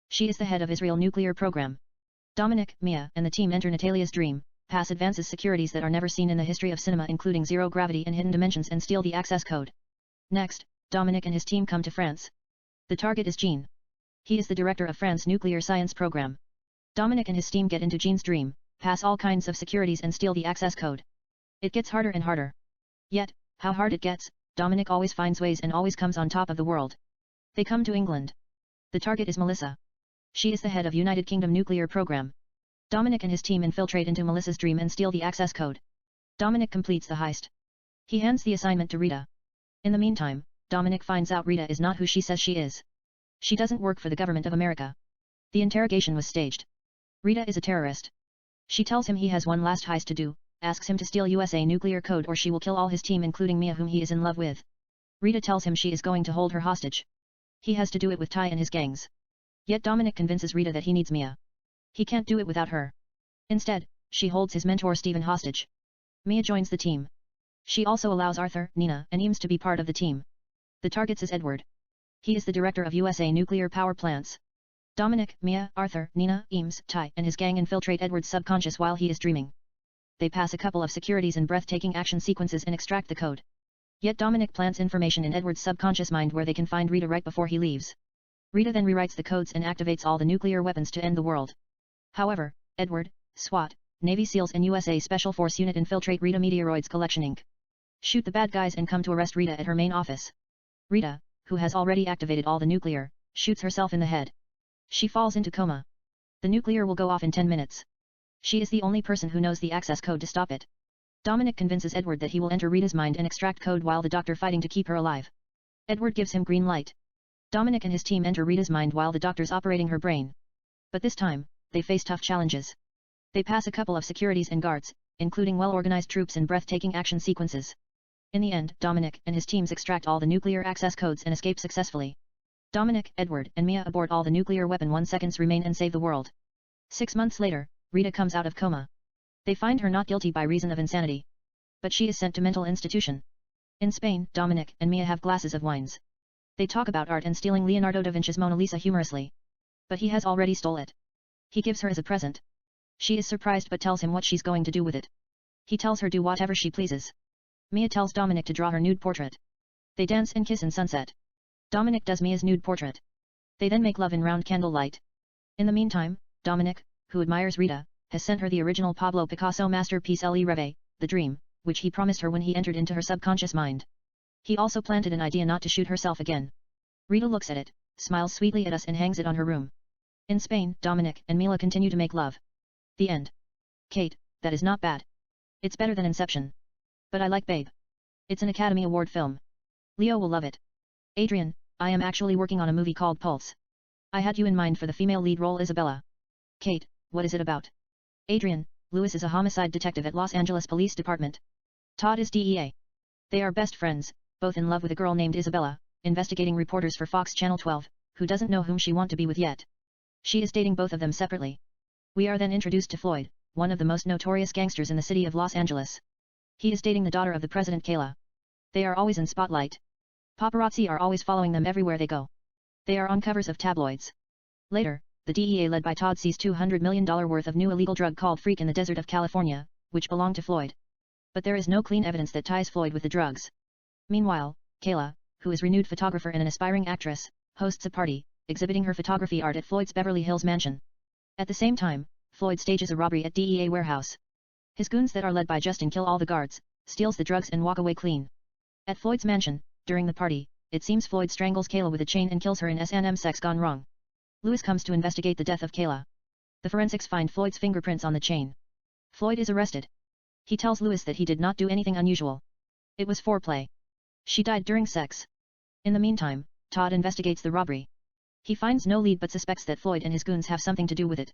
She is the head of Israel nuclear program. Dominic, Mia, and the team enter Natalia's dream, pass advances securities that are never seen in the history of cinema including zero gravity and hidden dimensions and steal the access code. Next, Dominic and his team come to France. The target is Jean. He is the director of France nuclear science program. Dominic and his team get into Jean's dream, pass all kinds of securities and steal the access code. It gets harder and harder. Yet, how hard it gets, Dominic always finds ways and always comes on top of the world. They come to England. The target is Melissa. She is the head of United Kingdom nuclear program. Dominic and his team infiltrate into Melissa's dream and steal the access code. Dominic completes the heist. He hands the assignment to Rita. In the meantime, Dominic finds out Rita is not who she says she is. She doesn't work for the government of America. The interrogation was staged. Rita is a terrorist. She tells him he has one last heist to do, asks him to steal USA nuclear code or she will kill all his team including Mia whom he is in love with. Rita tells him she is going to hold her hostage. He has to do it with Ty and his gangs. Yet Dominic convinces Rita that he needs Mia. He can't do it without her. Instead, she holds his mentor Stephen hostage. Mia joins the team. She also allows Arthur, Nina, and Eames to be part of the team. The target is Edward. He is the director of USA nuclear power plants. Dominic, Mia, Arthur, Nina, Eames, Ty, and his gang infiltrate Edward's subconscious while he is dreaming. They pass a couple of securities and breathtaking action sequences and extract the code. Yet Dominic plants information in Edward's subconscious mind where they can find Rita right before he leaves. Rita then rewrites the codes and activates all the nuclear weapons to end the world. However, Edward, SWAT, Navy SEALs and USA Special Force Unit infiltrate Rita Meteoroids Collection Inc. Shoot the bad guys and come to arrest Rita at her main office. Rita, who has already activated all the nuclear, shoots herself in the head. She falls into coma. The nuclear will go off in 10 minutes. She is the only person who knows the access code to stop it. Dominic convinces Edward that he will enter Rita's mind and extract code while the doctor fighting to keep her alive. Edward gives him green light. Dominic and his team enter Rita's mind while the doctor's operating her brain. But this time, they face tough challenges. They pass a couple of securities and guards, including well-organized troops and breathtaking action sequences. In the end, Dominic and his teams extract all the nuclear access codes and escape successfully. Dominic, Edward, and Mia abort all the nuclear weapon 1 seconds remain and save the world. 6 months later, Rita comes out of coma. They find her not guilty by reason of insanity. But she is sent to mental institution. In Spain, Dominic and Mia have glasses of wines. They talk about art and stealing Leonardo da Vinci's Mona Lisa humorously. But he has already stole it. He gives her as a present. She is surprised but tells him what she's going to do with it. He tells her do whatever she pleases. Mia tells Dominic to draw her nude portrait. They dance and kiss in sunset. Dominic does Mia's nude portrait. They then make love in round candlelight. In the meantime, Dominic, who admires Rita, has sent her the original Pablo Picasso masterpiece Le Rêve, The Dream, which he promised her when he entered into her subconscious mind. He also planted an idea not to shoot herself again. Rita looks at it, smiles sweetly at us and hangs it on her room. In Spain, Dominic and Mila continue to make love. The end. Kate, that is not bad. It's better than Inception. But I like Babe. It's an Academy Award film. Leo will love it. Adrian, I am actually working on a movie called Pulse. I had you in mind for the female lead role Isabella. Kate, what is it about? Adrian, Lewis is a homicide detective at Los Angeles Police Department. Todd is DEA. They are best friends, both in love with a girl named Isabella, investigating reporters for Fox Channel 12, who doesn't know whom she want to be with yet. She is dating both of them separately. We are then introduced to Floyd, one of the most notorious gangsters in the city of Los Angeles. He is dating the daughter of the president Kayla. They are always in spotlight. Paparazzi are always following them everywhere they go. They are on covers of tabloids. Later, the DEA led by Todd sees $200 million worth of new illegal drug called Freak in the desert of California, which belonged to Floyd. But there is no clean evidence that ties Floyd with the drugs. Meanwhile, Kayla, who is a renewed photographer and an aspiring actress, hosts a party, exhibiting her photography art at Floyd's Beverly Hills mansion. At the same time, Floyd stages a robbery at DEA warehouse. His goons that are led by Justin kill all the guards, steals the drugs and walk away clean. At Floyd's mansion, during the party, it seems Floyd strangles Kayla with a chain and kills her in S&M sex gone wrong. Lewis comes to investigate the death of Kayla. The forensics find Floyd's fingerprints on the chain. Floyd is arrested. He tells Lewis that he did not do anything unusual. It was foreplay. She died during sex. In the meantime, Todd investigates the robbery. He finds no lead but suspects that Floyd and his goons have something to do with it.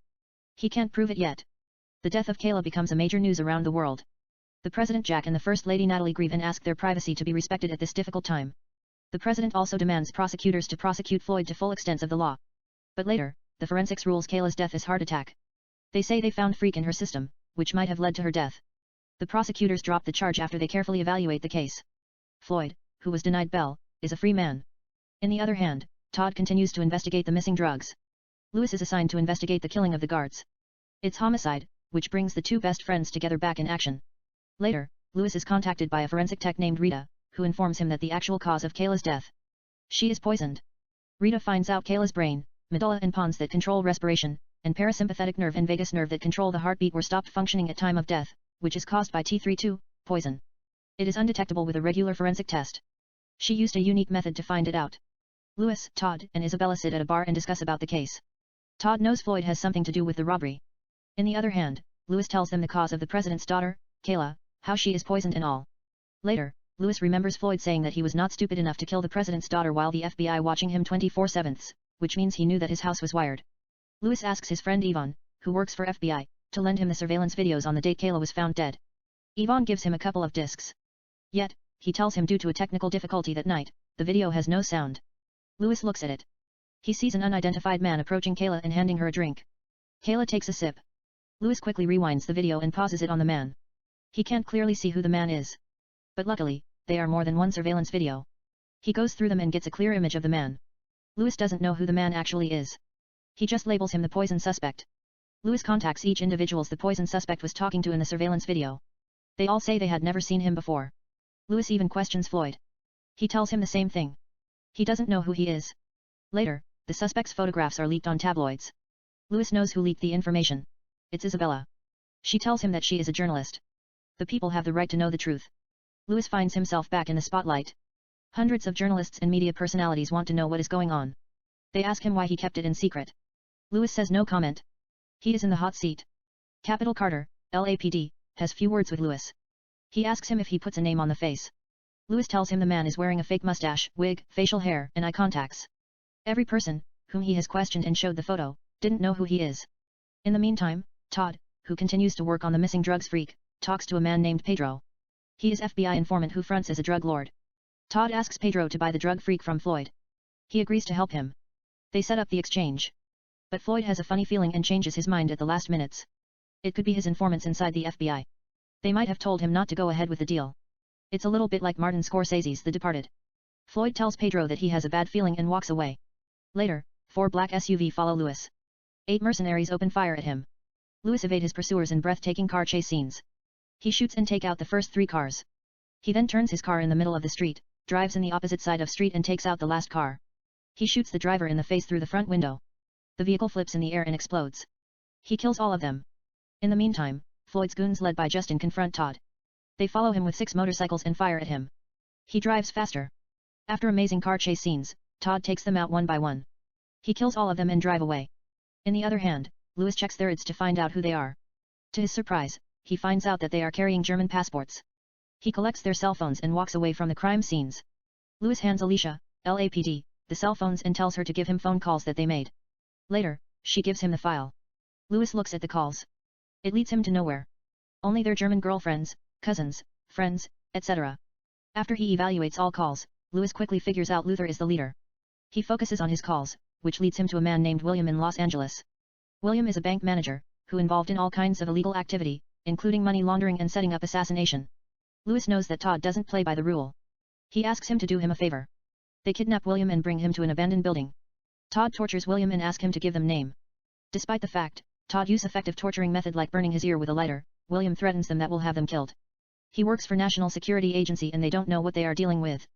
He can't prove it yet. The death of Kayla becomes a major news around the world. The President Jack and the First Lady Natalie grieve and ask their privacy to be respected at this difficult time. The President also demands prosecutors to prosecute Floyd to full extents of the law. But later, the forensics rules Kayla's death as heart attack. They say they found freak in her system, which might have led to her death. The prosecutors drop the charge after they carefully evaluate the case. Floyd, who was denied bail, is a free man. In the other hand, Todd continues to investigate the missing drugs. Lewis is assigned to investigate the killing of the guards. It's homicide, which brings the two best friends together back in action. Later, Lewis is contacted by a forensic tech named Rita, who informs him that the actual cause of Kayla's death. She is poisoned. Rita finds out Kayla's brain, medulla and pons that control respiration, and parasympathetic nerve and vagus nerve that control the heartbeat were stopped functioning at time of death, which is caused by T32, poison. It is undetectable with a regular forensic test. She used a unique method to find it out. Lewis, Todd, and Isabella sit at a bar and discuss about the case. Todd knows Floyd has something to do with the robbery. In the other hand, Lewis tells them the cause of the president's daughter, Kayla, how she is poisoned and all. Later, Lewis remembers Floyd saying that he was not stupid enough to kill the president's daughter while the FBI watching him 24/7, which means he knew that his house was wired. Lewis asks his friend Yvonne, who works for FBI, to lend him the surveillance videos on the date Kayla was found dead. Yvonne gives him a couple of discs. Yet, he tells him due to a technical difficulty that night, the video has no sound. Lewis looks at it. He sees an unidentified man approaching Kayla and handing her a drink. Kayla takes a sip. Lewis quickly rewinds the video and pauses it on the man. He can't clearly see who the man is. But luckily, they are more than one surveillance video. He goes through them and gets a clear image of the man. Lewis doesn't know who the man actually is. He just labels him the poison suspect. Lewis contacts each individuals the poison suspect was talking to in the surveillance video. They all say they had never seen him before. Lewis even questions Floyd. He tells him the same thing. He doesn't know who he is. Later, the suspect's photographs are leaked on tabloids. Lewis knows who leaked the information. It's Isabella. She tells him that she is a journalist. The people have the right to know the truth. Lewis finds himself back in the spotlight. Hundreds of journalists and media personalities want to know what is going on. They ask him why he kept it in secret. Lewis says no comment. He is in the hot seat. Capital Carter, LAPD, has few words with Lewis. He asks him if he puts a name on the face. Lewis tells him the man is wearing a fake mustache, wig, facial hair, and eye contacts. Every person, whom he has questioned and showed the photo, didn't know who he is. In the meantime, Todd, who continues to work on the missing drugs freak, talks to a man named Pedro. He is FBI informant who fronts as a drug lord. Todd asks Pedro to buy the drug freak from Floyd. He agrees to help him. They set up the exchange. But Floyd has a funny feeling and changes his mind at the last minutes. It could be his informants inside the FBI. They might have told him not to go ahead with the deal. It's a little bit like Martin Scorsese's The Departed. Floyd tells Pedro that he has a bad feeling and walks away. Later, 4 black SUV follow Lewis. 8 mercenaries open fire at him. Lewis evades his pursuers in breathtaking car chase scenes. He shoots and takes out the first 3 cars. He then turns his car in the middle of the street, drives in the opposite side of street and takes out the last car. He shoots the driver in the face through the front window. The vehicle flips in the air and explodes. He kills all of them. In the meantime, Floyd's goons led by Justin confront Todd. They follow him with 6 motorcycles and fire at him. He drives faster. After amazing car chase scenes, Todd takes them out one by one. He kills all of them and drive away. In the other hand, Lewis checks their IDs to find out who they are. To his surprise, he finds out that they are carrying German passports. He collects their cell phones and walks away from the crime scenes. Lewis hands Alicia, LAPD, the cell phones and tells her to give him phone calls that they made. Later, she gives him the file. Lewis looks at the calls. It leads him to nowhere. Only their German girlfriends, cousins, friends, etc. After he evaluates all calls, Lewis quickly figures out Luther is the leader. He focuses on his calls, which leads him to a man named William in Los Angeles. William is a bank manager, who involved in all kinds of illegal activity, including money laundering and setting up assassination. Lewis knows that Todd doesn't play by the rule. He asks him to do him a favor. They kidnap William and bring him to an abandoned building. Todd tortures William and asks him to give them name. Despite the fact, Todd uses effective torturing method like burning his ear with a lighter, William threatens them that will have them killed. He works for National Security Agency and they don't know what they are dealing with.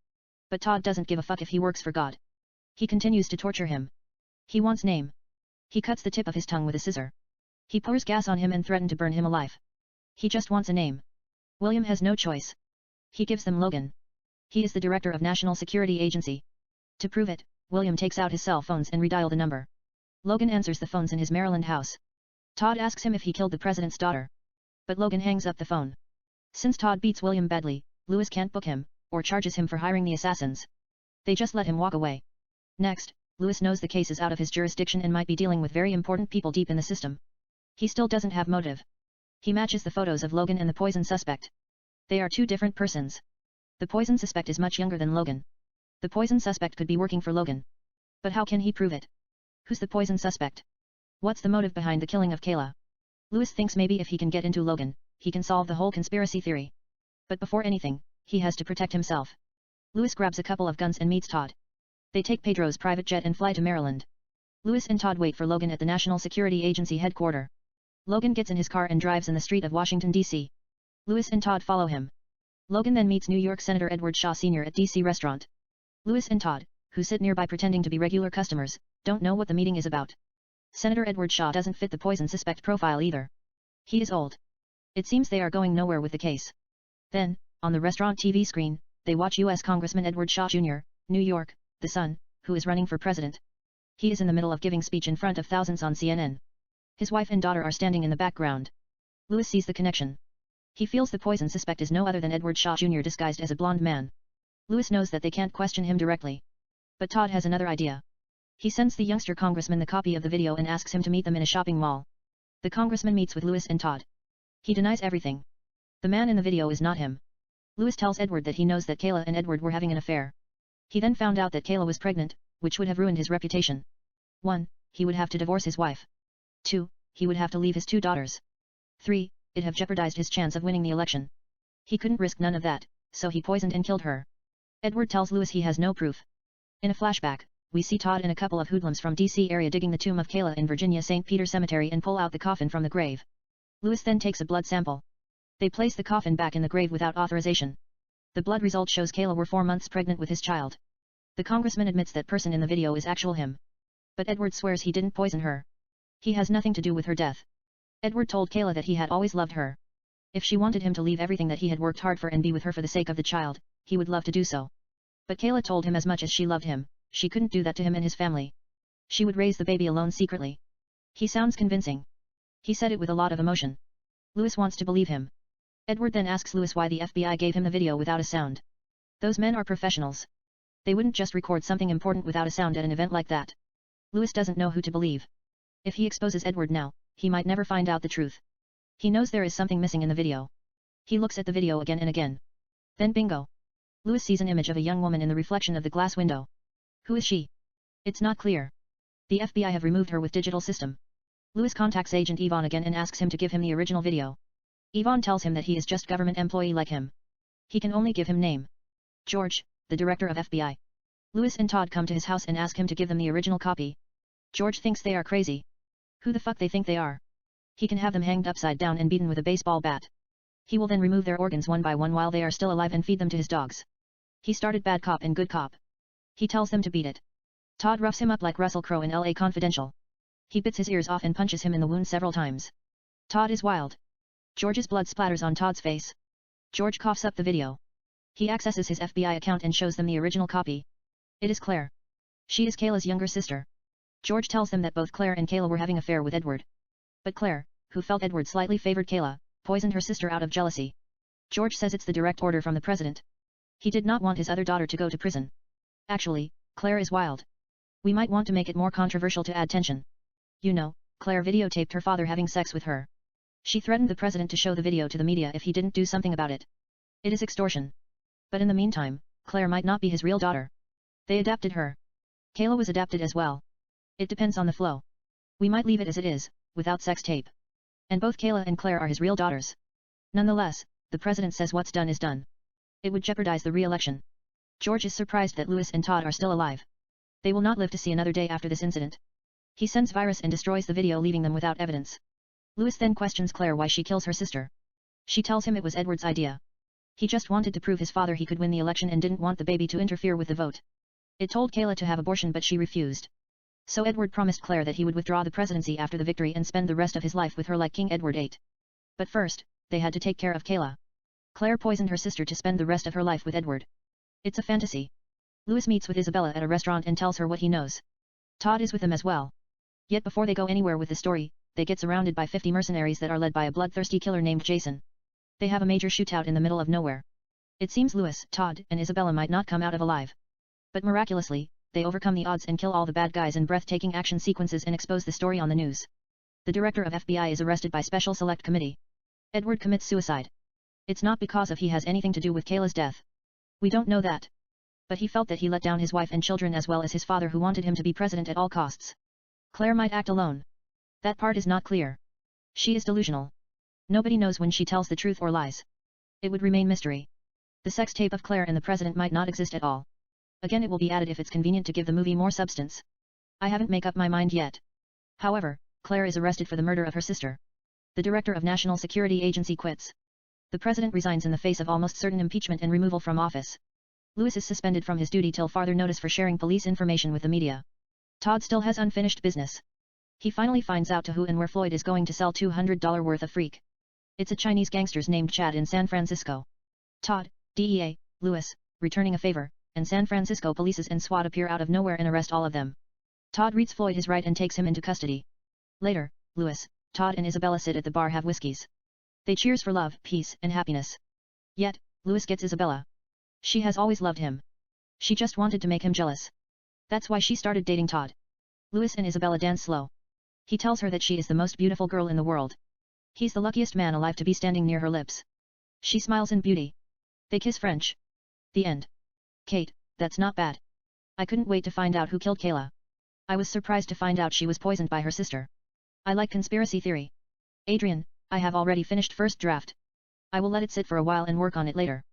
But Todd doesn't give a fuck if he works for God. He continues to torture him. He wants name. He cuts the tip of his tongue with a scissor. He pours gas on him and threatens to burn him alive. He just wants a name. William has no choice. He gives them Logan. He is the director of National Security Agency. To prove it, William takes out his cell phones and redial the number. Logan answers the phones in his Maryland house. Todd asks him if he killed the president's daughter. But Logan hangs up the phone. Since Todd beats William badly, Lewis can't book him, or charges him for hiring the assassins. They just let him walk away. Next, Lewis knows the case is out of his jurisdiction and might be dealing with very important people deep in the system. He still doesn't have motive. He matches the photos of Logan and the poison suspect. They are two different persons. The poison suspect is much younger than Logan. The poison suspect could be working for Logan. But how can he prove it? Who's the poison suspect? What's the motive behind the killing of Kayla? Lewis thinks maybe if he can get into Logan, he can solve the whole conspiracy theory. But before anything, he has to protect himself. Lewis grabs a couple of guns and meets Todd. They take Pedro's private jet and fly to Maryland. Lewis and Todd wait for Logan at the National Security Agency headquarters. Logan gets in his car and drives in the street of Washington, D.C. Lewis and Todd follow him. Logan then meets New York Senator Edward Shaw Sr. at D.C. restaurant. Lewis and Todd, who sit nearby pretending to be regular customers, don't know what the meeting is about. Senator Edward Shaw doesn't fit the poison suspect profile either. He is old. It seems they are going nowhere with the case. Then, on the restaurant TV screen, they watch U.S. Congressman Edward Shaw Jr., New York, the son, who is running for president. He is in the middle of giving speech in front of thousands on CNN. His wife and daughter are standing in the background. Lewis sees the connection. He feels the poison suspect is no other than Edward Shaw Jr. disguised as a blonde man. Lewis knows that they can't question him directly. But Todd has another idea. He sends the youngster congressman the copy of the video and asks him to meet them in a shopping mall. The congressman meets with Lewis and Todd. He denies everything. The man in the video is not him. Lewis tells Edward that he knows that Kayla and Edward were having an affair. He then found out that Kayla was pregnant, which would have ruined his reputation. 1. He would have to divorce his wife. 2. He would have to leave his 2 daughters. 3. It have jeopardized his chance of winning the election. He couldn't risk none of that, so he poisoned and killed her. Edward tells Lewis he has no proof. In a flashback, we see Todd and a couple of hoodlums from D.C. area digging the tomb of Kayla in Virginia St. Peter Cemetery and pull out the coffin from the grave. Lewis then takes a blood sample. They place the coffin back in the grave without authorization. The blood result shows Kayla were 4 months pregnant with his child. The congressman admits that person in the video is actual him. But Edward swears he didn't poison her. He has nothing to do with her death. Edward told Kayla that he had always loved her. If she wanted him to leave everything that he had worked hard for and be with her for the sake of the child, he would love to do so. But Kayla told him as much as she loved him, she couldn't do that to him and his family. She would raise the baby alone secretly. He sounds convincing. He said it with a lot of emotion. Lewis wants to believe him. Edward then asks Lewis why the FBI gave him the video without a sound. Those men are professionals. They wouldn't just record something important without a sound at an event like that. Lewis doesn't know who to believe. If he exposes Edward now, he might never find out the truth. He knows there is something missing in the video. He looks at the video again and again. Then bingo. Lewis sees an image of a young woman in the reflection of the glass window. Who is she? It's not clear. The FBI have removed her with digital system. Lewis contacts Agent Yvonne again and asks him to give him the original video. Yvonne tells him that he is just government employee like him. He can only give him name. George, the director of FBI. Lewis and Todd come to his house and ask him to give them the original copy. George thinks they are crazy. Who the fuck they think they are? He can have them hanged upside down and beaten with a baseball bat. He will then remove their organs one by one while they are still alive and feed them to his dogs. He started bad cop and good cop. He tells them to beat it. Todd roughs him up like Russell Crowe in L.A. Confidential. He bits his ears off and punches him in the wound several times. Todd is wild. George's blood splatters on Todd's face. George coughs up the video. He accesses his FBI account and shows them the original copy. It is Claire. She is Kayla's younger sister. George tells them that both Claire and Kayla were having an affair with Edward. But Claire, who felt Edward slightly favored Kayla, poisoned her sister out of jealousy. George says it's the direct order from the president. He did not want his other daughter to go to prison. Actually, Claire is wild. We might want to make it more controversial to add tension. You know, Claire videotaped her father having sex with her. She threatened the president to show the video to the media if he didn't do something about it. It is extortion. But in the meantime, Claire might not be his real daughter. They adapted her. Kayla was adapted as well. It depends on the flow. We might leave it as it is, without sex tape. And both Kayla and Claire are his real daughters. Nonetheless, the president says what's done is done. It would jeopardize the re-election. George is surprised that Lewis and Todd are still alive. They will not live to see another day after this incident. He sends virus and destroys the video, leaving them without evidence. Lewis then questions Claire why she kills her sister. She tells him it was Edward's idea. He just wanted to prove his father he could win the election and didn't want the baby to interfere with the vote. It told Kayla to have abortion but she refused. So Edward promised Claire that he would withdraw the presidency after the victory and spend the rest of his life with her like King Edward VIII. But first, they had to take care of Kayla. Claire poisoned her sister to spend the rest of her life with Edward. It's a fantasy. Louis meets with Isabella at a restaurant and tells her what he knows. Todd is with them as well. Yet before they go anywhere with the story, they get surrounded by 50 mercenaries that are led by a bloodthirsty killer named Jason. They have a major shootout in the middle of nowhere. It seems Louis, Todd, and Isabella might not come out of alive. But miraculously, they overcome the odds and kill all the bad guys in breathtaking action sequences and expose the story on the news. The director of FBI is arrested by Special Select Committee. Edward commits suicide. It's not because he has anything to do with Kayla's death. We don't know that. But he felt that he let down his wife and children as well as his father who wanted him to be president at all costs. Claire might act alone. That part is not clear. She is delusional. Nobody knows when she tells the truth or lies. It would remain mystery. The sex tape of Claire and the president might not exist at all. Again, it will be added if it's convenient to give the movie more substance. I haven't made up my mind yet. However, Claire is arrested for the murder of her sister. The director of National Security Agency quits. The president resigns in the face of almost certain impeachment and removal from office. Louis is suspended from his duty till farther notice for sharing police information with the media. Todd still has unfinished business. He finally finds out to who and where Floyd is going to sell $200 worth of freak. It's a Chinese gangsters named Chad in San Francisco. Todd, DEA, Louis, returning a favor, and San Francisco police and SWAT appear out of nowhere and arrest all of them. Todd reads Floyd his right and takes him into custody. Later, Louis, Todd and Isabella sit at the bar have whiskeys. They cheers for love, peace, and happiness. Yet, Louis gets Isabella. She has always loved him. She just wanted to make him jealous. That's why she started dating Todd. Louis and Isabella dance slow. He tells her that she is the most beautiful girl in the world. He's the luckiest man alive to be standing near her lips. She smiles in beauty. They kiss French. The end. Kate, that's not bad. I couldn't wait to find out who killed Kayla. I was surprised to find out she was poisoned by her sister. I like conspiracy theory. Adrian, I have already finished first draft. I will let it sit for a while and work on it later.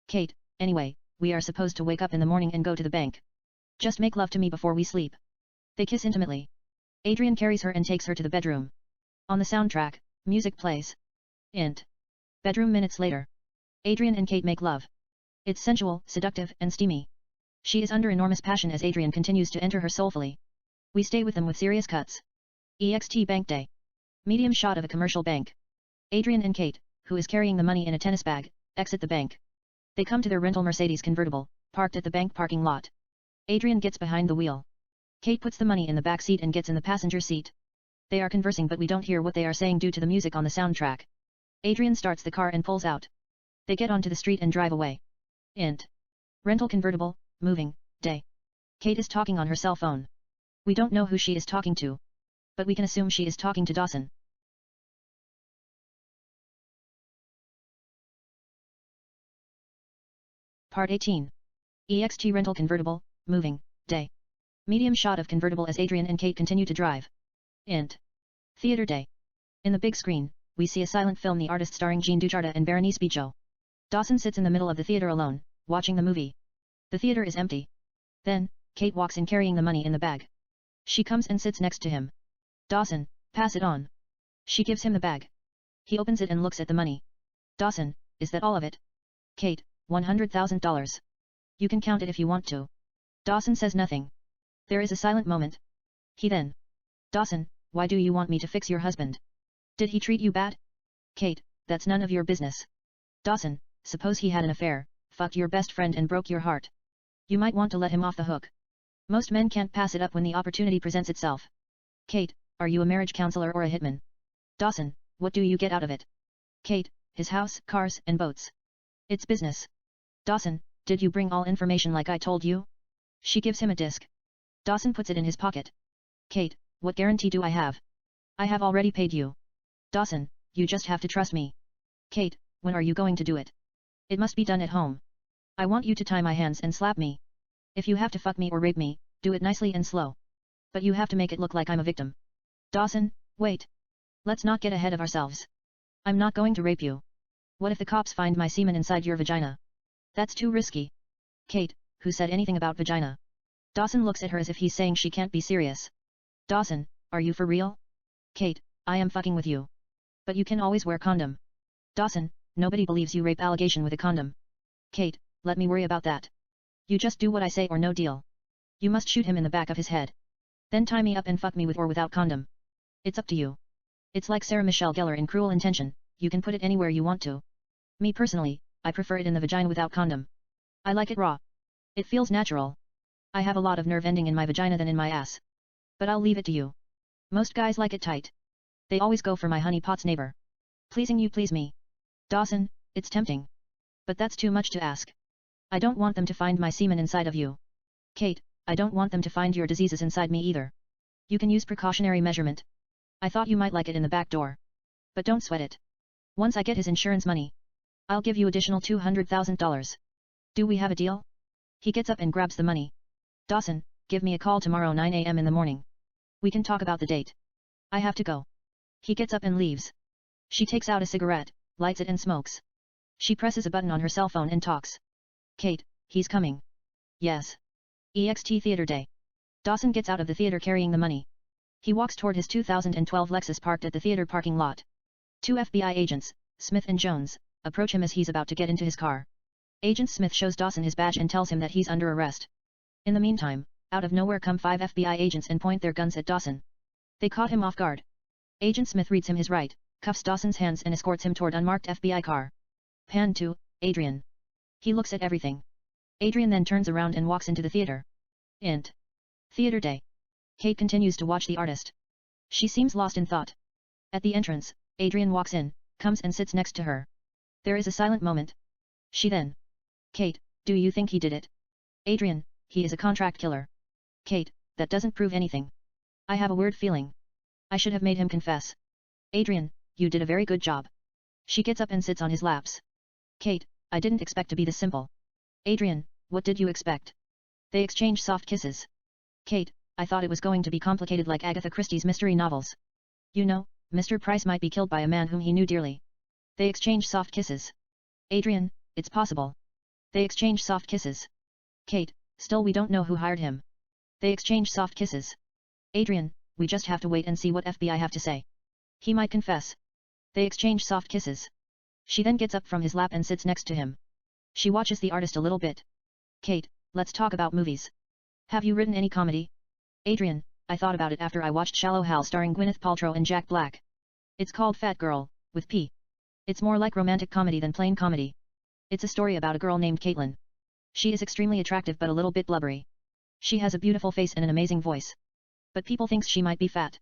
Kate, anyway, we are supposed to wake up in the morning and go to the bank. Just make love to me before we sleep. They kiss intimately. Adrian carries her and takes her to the bedroom. On the soundtrack, music plays. Int. Bedroom minutes later. Adrian and Kate make love. It's sensual, seductive, and steamy. She is under enormous passion as Adrian continues to enter her soulfully. We stay with them with serious cuts. EXT Bank Day. Medium shot of a commercial bank. Adrian and Kate, who is carrying the money in a tennis bag, exit the bank. They come to their rental Mercedes convertible, parked at the bank parking lot. Adrian gets behind the wheel. Kate puts the money in the back seat and gets in the passenger seat. They are conversing but we don't hear what they are saying due to the music on the soundtrack. Adrian starts the car and pulls out. They get onto the street and drive away. Int. Rental convertible, moving, day. Kate is talking on her cell phone. We don't know who she is talking to. But we can assume she is talking to Dawson. Part 18. EXT rental convertible, moving, day. Medium shot of convertible as Adrian and Kate continue to drive. Int. Theater day. In the big screen, we see a silent film The Artist starring Jean Dujardin and Berenice Bejo. Dawson sits in the middle of the theater alone, watching the movie. The theater is empty. Then, Kate walks in carrying the money in the bag. She comes and sits next to him. Dawson, pass it on. She gives him the bag. He opens it and looks at the money. Dawson, is that all of it? Kate, $100,000. You can count it if you want to. Dawson says nothing. There is a silent moment. He then. Dawson, why do you want me to fix your husband? Did he treat you bad? Kate, that's none of your business. Dawson, suppose he had an affair, fucked your best friend and broke your heart. You might want to let him off the hook. Most men can't pass it up when the opportunity presents itself. Kate, are you a marriage counselor or a hitman? Dawson, what do you get out of it? Kate, his house, cars, and boats. It's business. Dawson, did you bring all information like I told you? She gives him a disc. Dawson puts it in his pocket. Kate, what guarantee do I have? I have already paid you. Dawson, you just have to trust me. Kate, when are you going to do it? It must be done at home. I want you to tie my hands and slap me. If you have to fuck me or rape me, do it nicely and slow. But you have to make it look like I'm a victim. Dawson, wait. Let's not get ahead of ourselves. I'm not going to rape you. What if the cops find my semen inside your vagina? That's too risky. Kate, who said anything about vagina? Dawson looks at her as if he's saying she can't be serious. Dawson, are you for real? Kate, I am fucking with you. But you can always wear condom. Dawson, nobody believes you rape allegation with a condom. Kate, let me worry about that. You just do what I say or no deal. You must shoot him in the back of his head. Then tie me up and fuck me with or without condom. It's up to you. It's like Sarah Michelle Gellar in Cruel Intention, you can put it anywhere you want to. Me personally, I prefer it in the vagina without condom. I like it raw. It feels natural. I have a lot of nerve ending in my vagina than in my ass. But I'll leave it to you. Most guys like it tight. They always go for my honey pot's neighbor. Pleasing you please me. Dawson, it's tempting. But that's too much to ask. I don't want them to find my semen inside of you. Kate, I don't want them to find your diseases inside me either. You can use precautionary measurement. I thought you might like it in the back door. But don't sweat it. Once I get his insurance money, I'll give you additional $200,000. Do we have a deal? He gets up and grabs the money. Dawson, give me a call tomorrow 9 a.m. in the morning. We can talk about the date. I have to go. He gets up and leaves. She takes out a cigarette, lights it and smokes. She presses a button on her cell phone and talks. Kate, he's coming. Yes. EXT Theater Day. Dawson gets out of the theater carrying the money. He walks toward his 2012 Lexus parked at the theater parking lot. Two FBI agents, Smith and Jones, approach him as he's about to get into his car. Agent Smith shows Dawson his badge and tells him that he's under arrest. In the meantime, out of nowhere come 5 FBI agents and point their guns at Dawson. They caught him off guard. Agent Smith reads him his right, cuffs Dawson's hands and escorts him toward unmarked FBI car. Pan to Adrian. He looks at everything. Adrian then turns around and walks into the theater. Int. Theater Day. Kate continues to watch the artist. She seems lost in thought. At the entrance, Adrian walks in, comes and sits next to her. There is a silent moment. She then. Kate, do you think he did it? Adrian, he is a contract killer. Kate, that doesn't prove anything. I have a weird feeling. I should have made him confess. Adrian, you did a very good job. She gets up and sits on his laps. Kate, I didn't expect to be this simple. Adrian, what did you expect? They exchange soft kisses. Kate, I thought it was going to be complicated like Agatha Christie's mystery novels. You know, Mr. Price might be killed by a man whom he knew dearly. They exchange soft kisses. Adrian, it's possible. They exchange soft kisses. Kate, still we don't know who hired him. They exchange soft kisses. Adrian, we just have to wait and see what FBI have to say. He might confess. They exchange soft kisses. She then gets up from his lap and sits next to him. She watches the artist a little bit. Kate, let's talk about movies. Have you written any comedy? Adrian, I thought about it after I watched Shallow Hal starring Gwyneth Paltrow and Jack Black. It's called Fat Girl, with P. It's more like romantic comedy than plain comedy. It's a story about a girl named Caitlin. She is extremely attractive but a little bit blubbery. She has a beautiful face and an amazing voice. But people thinks she might be fat.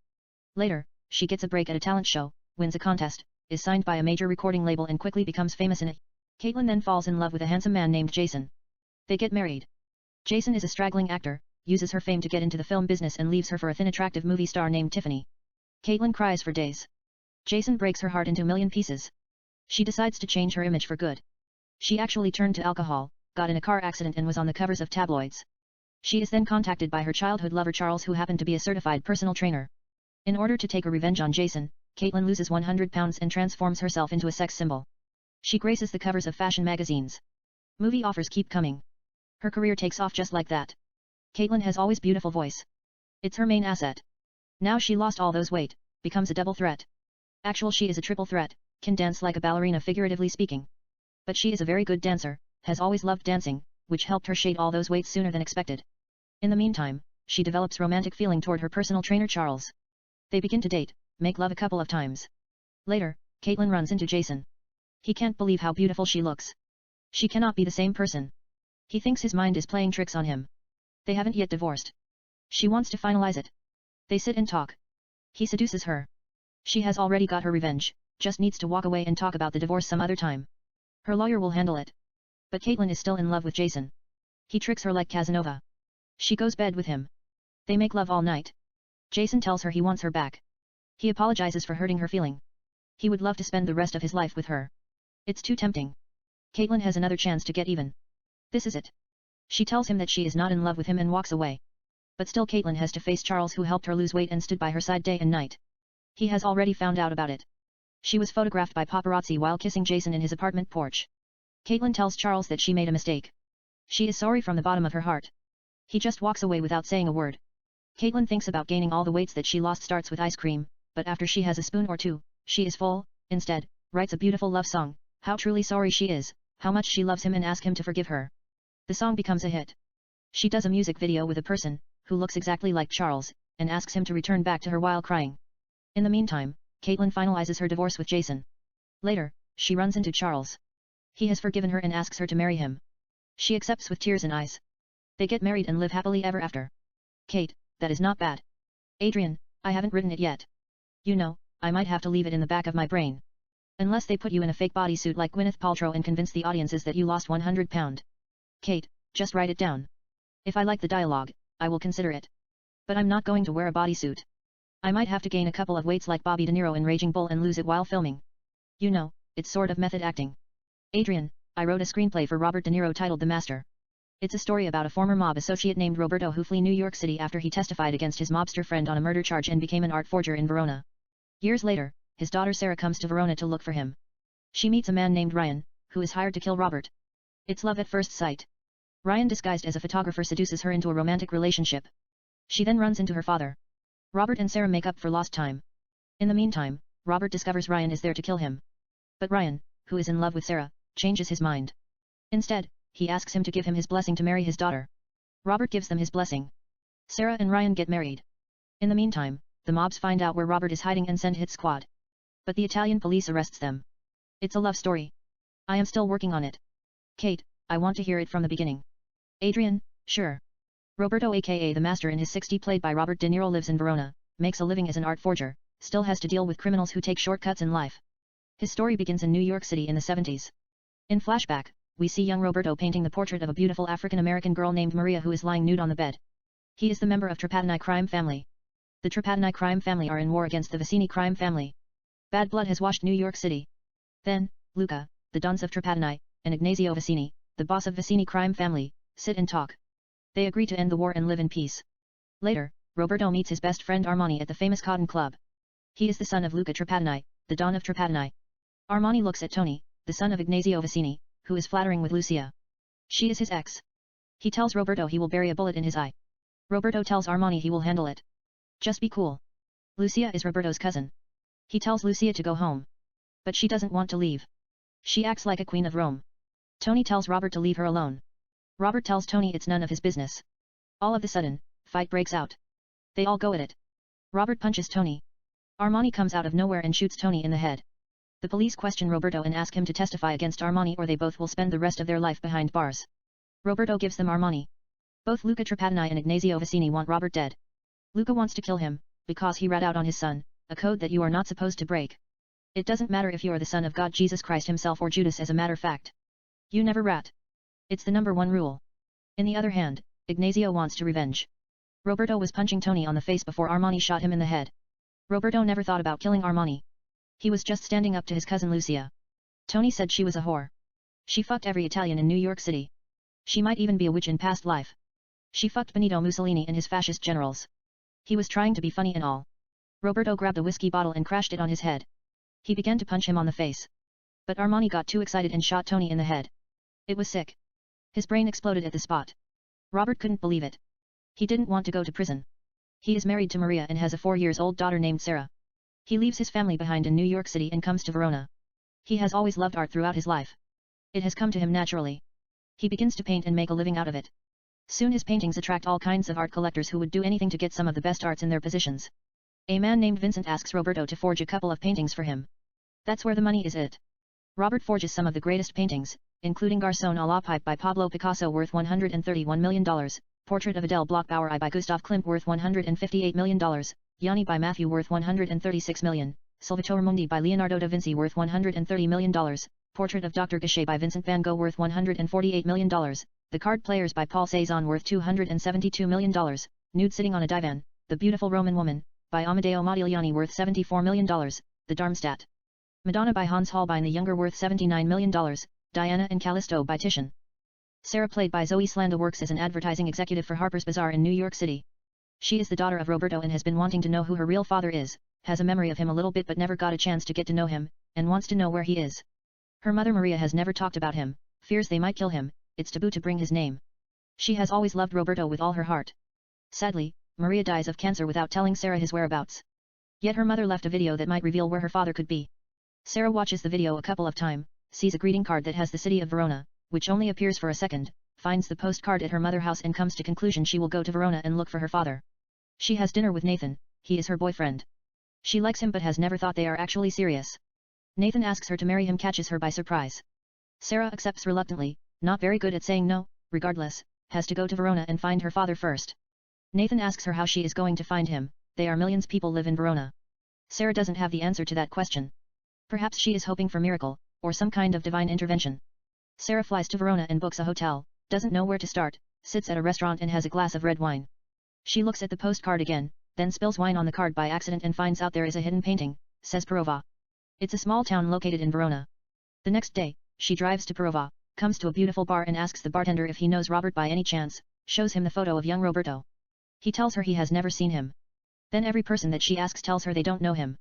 Later, she gets a break at a talent show, wins a contest, is signed by a major recording label and quickly becomes famous in it. Caitlin then falls in love with a handsome man named Jason. They get married. Jason is a straggling actor, uses her fame to get into the film business and leaves her for a thin attractive movie star named Tiffany. Caitlin cries for days. Jason breaks her heart into a million pieces. She decides to change her image for good. She actually turned to alcohol, got in a car accident and was on the covers of tabloids. She is then contacted by her childhood lover Charles who happened to be a certified personal trainer. In order to take a revenge on Jason, Caitlin loses 100 pounds and transforms herself into a sex symbol. She graces the covers of fashion magazines. Movie offers keep coming. Her career takes off just like that. Caitlin has always beautiful voice. It's her main asset. Now she lost all those weight, becomes a double threat. Actual she is a triple threat, can dance like a ballerina figuratively speaking. But she is a very good dancer, has always loved dancing, which helped her shade all those weights sooner than expected. In the meantime, she develops romantic feeling toward her personal trainer Charles. They begin to date, make love a couple of times. Later, Caitlin runs into Jason. He can't believe how beautiful she looks. She cannot be the same person. He thinks his mind is playing tricks on him. They haven't yet divorced. She wants to finalize it. They sit and talk. He seduces her. She has already got her revenge, just needs to walk away and talk about the divorce some other time. Her lawyer will handle it. But Caitlin is still in love with Jason. He tricks her like Casanova. She goes bed with him. They make love all night. Jason tells her he wants her back. He apologizes for hurting her feeling. He would love to spend the rest of his life with her. It's too tempting. Caitlin has another chance to get even. This is it. She tells him that she is not in love with him and walks away. But still Caitlin has to face Charles who helped her lose weight and stood by her side day and night. He has already found out about it. She was photographed by paparazzi while kissing Jason in his apartment porch. Caitlin tells Charles that she made a mistake. She is sorry from the bottom of her heart. He just walks away without saying a word. Caitlin thinks about gaining all the weights that she lost starts with ice cream, but after she has a spoon or two, she is full, instead, writes a beautiful love song, how truly sorry she is, how much she loves him and asks him to forgive her. The song becomes a hit. She does a music video with a person, who looks exactly like Charles, and asks him to return back to her while crying. In the meantime, Caitlin finalizes her divorce with Jason. Later, she runs into Charles. He has forgiven her and asks her to marry him. She accepts with tears in eyes. They get married and live happily ever after. Kate, that is not bad. Adrian, I haven't written it yet. You know, I might have to leave it in the back of my brain. Unless they put you in a fake bodysuit like Gwyneth Paltrow and convince the audiences that you lost 100 pounds. Kate, just write it down. If I like the dialogue, I will consider it. But I'm not going to wear a bodysuit. I might have to gain a couple of weights like Bobby De Niro in Raging Bull and lose it while filming. You know, it's sort of method acting. Adrian, I wrote a screenplay for Robert De Niro titled The Master. It's a story about a former mob associate named Roberto who fled New York City after he testified against his mobster friend on a murder charge and became an art forger in Verona. Years later, his daughter Sarah comes to Verona to look for him. She meets a man named Ryan, who is hired to kill Robert. It's love at first sight. Ryan, disguised as a photographer, seduces her into a romantic relationship. She then runs into her father. Robert and Sarah make up for lost time. In the meantime, Robert discovers Ryan is there to kill him. But Ryan, who is in love with Sarah, changes his mind. Instead, he asks him to give him his blessing to marry his daughter. Robert gives them his blessing. Sarah and Ryan get married. In the meantime, the mobs find out where Robert is hiding and send hit squad. But the Italian police arrests them. It's a love story. I am still working on it. Kate, I want to hear it from the beginning. Adrian, sure. Roberto aka the Master in his 60s played by Robert De Niro lives in Verona, makes a living as an art forger, still has to deal with criminals who take shortcuts in life. His story begins in New York City in the 70s. In flashback, we see young Roberto painting the portrait of a beautiful African-American girl named Maria who is lying nude on the bed. He is the member of Trapattoni crime family. The Trapattoni crime family are in war against the Vicini crime family. Bad blood has washed New York City. Then, Luca, the dons of Trapattoni, and Ignazio Vicini, the boss of Vicini crime family, sit and talk. They agree to end the war and live in peace. Later, Roberto meets his best friend Armani at the famous Cotton Club. He is the son of Luca Trapattoni, the don of Trapattoni. Armani looks at Tony, the son of Ignazio Vicini, who is flattering with Lucia. She is his ex. He tells Roberto he will bury a bullet in his eye. Roberto tells Armani he will handle it. Just be cool. Lucia is Roberto's cousin. He tells Lucia to go home. But she doesn't want to leave. She acts like a queen of Rome. Tony tells Robert to leave her alone. Robert tells Tony it's none of his business. All of a sudden, fight breaks out. They all go at it. Robert punches Tony. Armani comes out of nowhere and shoots Tony in the head. The police question Roberto and ask him to testify against Armani or they both will spend the rest of their life behind bars. Roberto gives them Armani. Both Luca Trapattoni and Ignazio Vicini want Robert dead. Luca wants to kill him, because he rat out on his son, a code that you are not supposed to break. It doesn't matter if you are the son of God Jesus Christ himself or Judas as a matter of fact. You never rat. It's the #1 rule. In the other hand, Ignazio wants to revenge. Roberto was punching Tony on the face before Armani shot him in the head. Roberto never thought about killing Armani. He was just standing up to his cousin Lucia. Tony said she was a whore. She fucked every Italian in New York City. She might even be a witch in past life. She fucked Benito Mussolini and his fascist generals. He was trying to be funny and all. Roberto grabbed a whiskey bottle and crashed it on his head. He began to punch him on the face. But Armani got too excited and shot Tony in the head. It was sick. His brain exploded at the spot. Robert couldn't believe it. He didn't want to go to prison. He is married to Maria and has a 4-year-old daughter named Sarah. He leaves his family behind in New York City and comes to Verona. He has always loved art throughout his life. It has come to him naturally. He begins to paint and make a living out of it. Soon his paintings attract all kinds of art collectors who would do anything to get some of the best arts in their possessions. A man named Vincent asks Roberto to forge a couple of paintings for him. That's where the money is at. Robert forges some of the greatest paintings, including Garçon à la Pipe by Pablo Picasso worth $131 million, Portrait of Adele Bloch-Bauer I by Gustav Klimt worth $158 million, Gianni by Matthew worth $136 million, Salvatore Mundi by Leonardo da Vinci worth $130 million, Portrait of Dr. Gachet by Vincent van Gogh worth $148 million, The Card Players by Paul Cézanne worth $272 million, Nude Sitting on a Divan, The Beautiful Roman Woman, by Amedeo Modigliani worth $74 million, The Darmstadt Madonna by Hans Holbein the Younger worth $79 million, Diana and Callisto by Titian. Sarah, played by Zoe Saldana, works as an advertising executive for Harper's Bazaar in New York City. She is the daughter of Roberto and has been wanting to know who her real father is, has a memory of him a little bit but never got a chance to get to know him, and wants to know where he is. Her mother Maria has never talked about him, fears they might kill him, it's taboo to bring his name. She has always loved Roberto with all her heart. Sadly, Maria dies of cancer without telling Sarah his whereabouts. Yet her mother left a video that might reveal where her father could be. Sarah watches the video a couple of times, sees a greeting card that has the city of Verona, which only appears for a second, finds the postcard at her mother's house and comes to conclusion she will go to Verona and look for her father. She has dinner with Nathan, he is her boyfriend. She likes him but has never thought they are actually serious. Nathan asks her to marry him, catches her by surprise. Sarah accepts reluctantly, not very good at saying no, regardless, has to go to Verona and find her father first. Nathan asks her how she is going to find him, they are millions people live in Verona. Sarah doesn't have the answer to that question. Perhaps she is hoping for miracle, or some kind of divine intervention. Sarah flies to Verona and books a hotel, doesn't know where to start, sits at a restaurant and has a glass of red wine. She looks at the postcard again, then spills wine on the card by accident and finds out there is a hidden painting, says Parova. It's a small town located in Verona. The next day, she drives to Parova, comes to a beautiful bar and asks the bartender if he knows Robert by any chance, shows him the photo of young Roberto. He tells her he has never seen him. Then every person that she asks tells her they don't know him.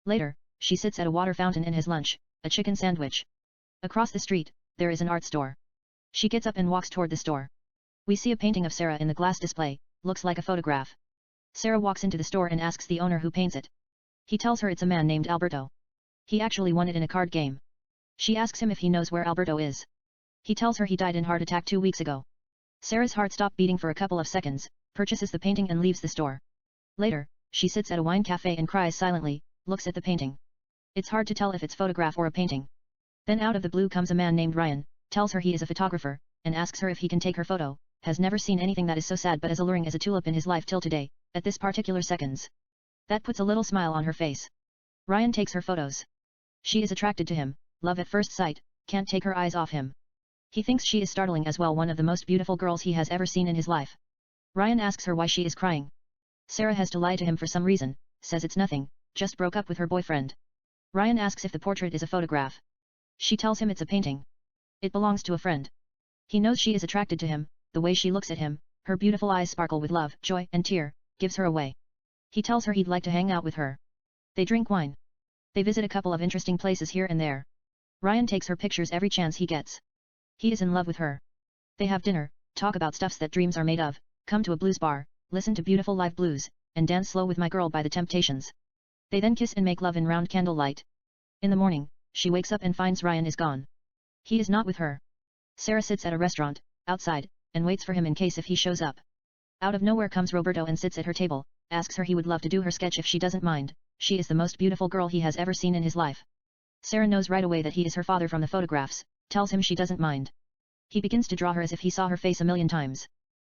Later, she sits at a water fountain and has lunch, a chicken sandwich. Across the street, there is an art store. She gets up and walks toward the store. We see a painting of Sarah in the glass display, looks like a photograph. Sarah walks into the store and asks the owner who paints it. He tells her it's a man named Alberto. He actually won it in a card game. She asks him if he knows where Alberto is. He tells her he died in heart attack 2 weeks ago. Sarah's heart stopped beating for a couple of seconds, purchases the painting and leaves the store. Later, she sits at a wine cafe and cries silently, looks at the painting. It's hard to tell if it's photograph or a painting. Then out of the blue comes a man named Ryan, tells her he is a photographer, and asks her if he can take her photo, has never seen anything that is so sad but as alluring as a tulip in his life till today, at this particular seconds. That puts a little smile on her face. Ryan takes her photos. She is attracted to him, love at first sight, can't take her eyes off him. He thinks she is startling as well, one of the most beautiful girls he has ever seen in his life. Ryan asks her why she is crying. Sarah has to lie to him for some reason, says it's nothing, just broke up with her boyfriend. Ryan asks if the portrait is a photograph. She tells him it's a painting. It belongs to a friend. He knows she is attracted to him, the way she looks at him, her beautiful eyes sparkle with love, joy and tear, gives her away. He tells her he'd like to hang out with her. They drink wine. They visit a couple of interesting places here and there. Ryan takes her pictures every chance he gets. He is in love with her. They have dinner, talk about stuffs that dreams are made of, come to a blues bar, listen to beautiful live blues, and dance slow with My Girl by the Temptations. They then kiss and make love in round candlelight. In the morning, she wakes up and finds Ryan is gone. He is not with her. Sarah sits at a restaurant, outside, and waits for him in case if he shows up. Out of nowhere comes Roberto and sits at her table, asks her he would love to do her sketch if she doesn't mind, she is the most beautiful girl he has ever seen in his life. Sarah knows right away that he is her father from the photographs, tells him she doesn't mind. He begins to draw her as if he saw her face a million times.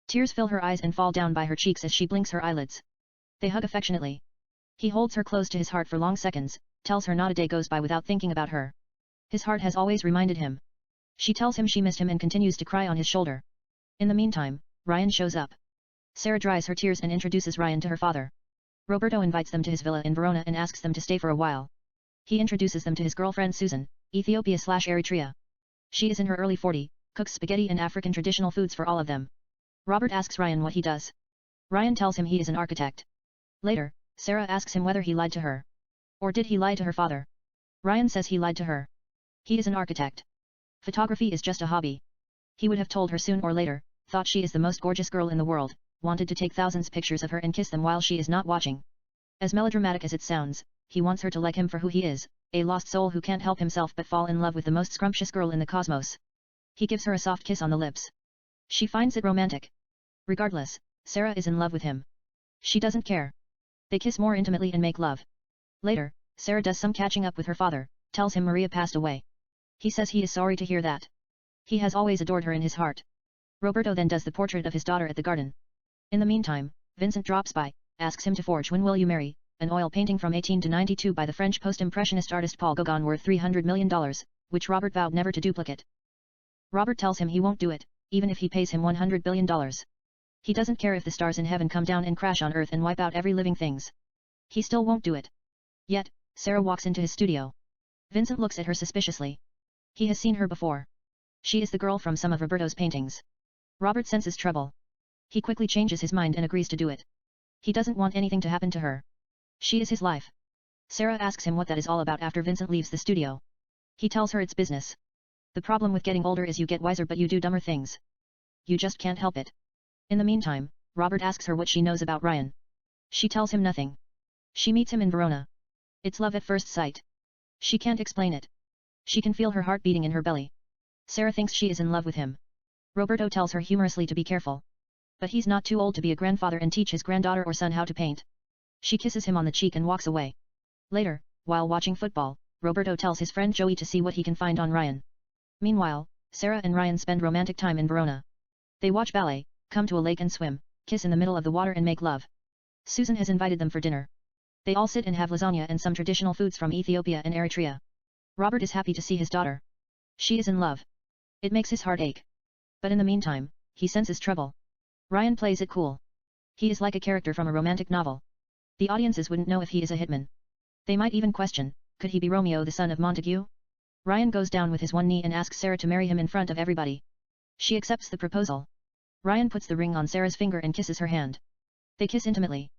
Tears fill her eyes and fall down by her cheeks as she blinks her eyelids. They hug affectionately. He holds her close to his heart for long seconds, tells her not a day goes by without thinking about her. His heart has always reminded him. She tells him she missed him and continues to cry on his shoulder. In the meantime, Ryan shows up. Sarah dries her tears and introduces Ryan to her father. Roberto invites them to his villa in Verona and asks them to stay for a while. He introduces them to his girlfriend Susan, Ethiopia/Eritrea. She is in her early 40s, cooks spaghetti and African traditional foods for all of them. Robert asks Ryan what he does. Ryan tells him he is an architect. Later, Sarah asks him whether he lied to her. Or did he lie to her father? Ryan says he lied to her. He is an architect. Photography is just a hobby. He would have told her soon or later, thought she is the most gorgeous girl in the world, wanted to take thousands pictures of her and kiss them while she is not watching. As melodramatic as it sounds, he wants her to like him for who he is, a lost soul who can't help himself but fall in love with the most scrumptious girl in the cosmos. He gives her a soft kiss on the lips. She finds it romantic. Regardless, Sarah is in love with him. She doesn't care. They kiss more intimately and make love. Later, Sarah does some catching up with her father, tells him Maria passed away. He says he is sorry to hear that. He has always adored her in his heart. Roberto then does the portrait of his daughter at the garden. In the meantime, Vincent drops by, asks him to forge When Will You Marry, an oil painting from 1892 by the French post-impressionist artist Paul Gauguin worth $300 million, which Robert vowed never to duplicate. Robert tells him he won't do it, even if he pays him $100 billion. He doesn't care if the stars in heaven come down and crash on earth and wipe out every living things. He still won't do it. Yet, Sarah walks into his studio. Vincent looks at her suspiciously. He has seen her before. She is the girl from some of Roberto's paintings. Robert senses trouble. He quickly changes his mind and agrees to do it. He doesn't want anything to happen to her. She is his life. Sarah asks him what that is all about after Vincent leaves the studio. He tells her it's business. The problem with getting older is you get wiser but you do dumber things. You just can't help it. In the meantime, Robert asks her what she knows about Ryan. She tells him nothing. She meets him in Verona. It's love at first sight. She can't explain it. She can feel her heart beating in her belly. Sarah thinks she is in love with him. Roberto tells her humorously to be careful. But he's not too old to be a grandfather and teach his granddaughter or son how to paint. She kisses him on the cheek and walks away. Later, while watching football, Roberto tells his friend Joey to see what he can find on Ryan. Meanwhile, Sarah and Ryan spend romantic time in Verona. They watch ballet, come to a lake and swim, kiss in the middle of the water and make love. Susan has invited them for dinner. They all sit and have lasagna and some traditional foods from Ethiopia and Eritrea. Robert is happy to see his daughter. She is in love. It makes his heart ache. But in the meantime, he senses trouble. Ryan plays it cool. He is like a character from a romantic novel. The audiences wouldn't know if he is a hitman. They might even question, could he be Romeo the son of Montague? Ryan goes down with his one knee and asks Sarah to marry him in front of everybody. She accepts the proposal. Ryan puts the ring on Sarah's finger and kisses her hand. They kiss intimately.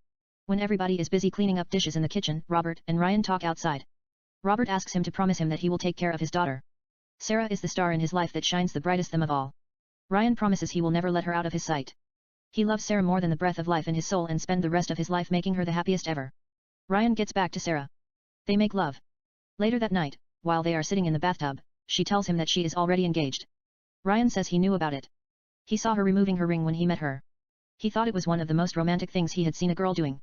When everybody is busy cleaning up dishes in the kitchen, Robert and Ryan talk outside. Robert asks him to promise him that he will take care of his daughter. Sarah is the star in his life that shines the brightest them of all. Ryan promises he will never let her out of his sight. He loves Sarah more than the breath of life in his soul and spend the rest of his life making her the happiest ever. Ryan gets back to Sarah. They make love. Later that night, while they are sitting in the bathtub, she tells him that she is already engaged. Ryan says he knew about it. He saw her removing her ring when he met her. He thought it was one of the most romantic things he had seen a girl doing.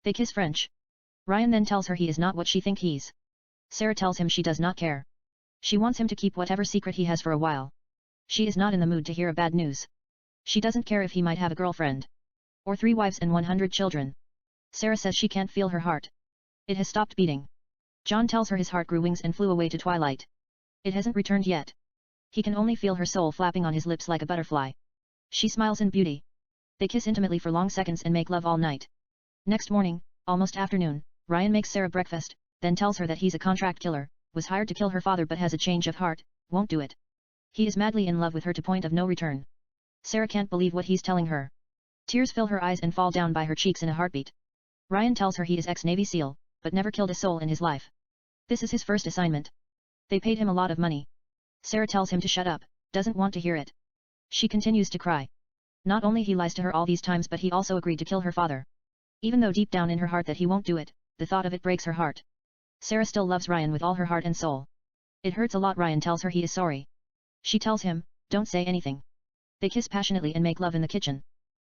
They kiss French. Ryan then tells her he is not what she think he's. Sarah tells him she does not care. She wants him to keep whatever secret he has for a while. She is not in the mood to hear a bad news. She doesn't care if he might have a girlfriend. Or 3 wives and 100 children. Sarah says she can't feel her heart. It has stopped beating. John tells her his heart grew wings and flew away to twilight. It hasn't returned yet. He can only feel her soul flapping on his lips like a butterfly. She smiles in beauty. They kiss intimately for long seconds and make love all night. Next morning, almost afternoon, Ryan makes Sarah breakfast, then tells her that he's a contract killer, was hired to kill her father but has a change of heart, won't do it. He is madly in love with her to point of no return. Sarah can't believe what he's telling her. Tears fill her eyes and fall down by her cheeks in a heartbeat. Ryan tells her he is ex-Navy SEAL, but never killed a soul in his life. This is his first assignment. They paid him a lot of money. Sarah tells him to shut up, doesn't want to hear it. She continues to cry. Not only he lies to her all these times but he also agreed to kill her father. Even though deep down in her heart that he won't do it, the thought of it breaks her heart. Sarah still loves Ryan with all her heart and soul. It hurts a lot. Ryan tells her he is sorry. She tells him, don't say anything. They kiss passionately and make love in the kitchen.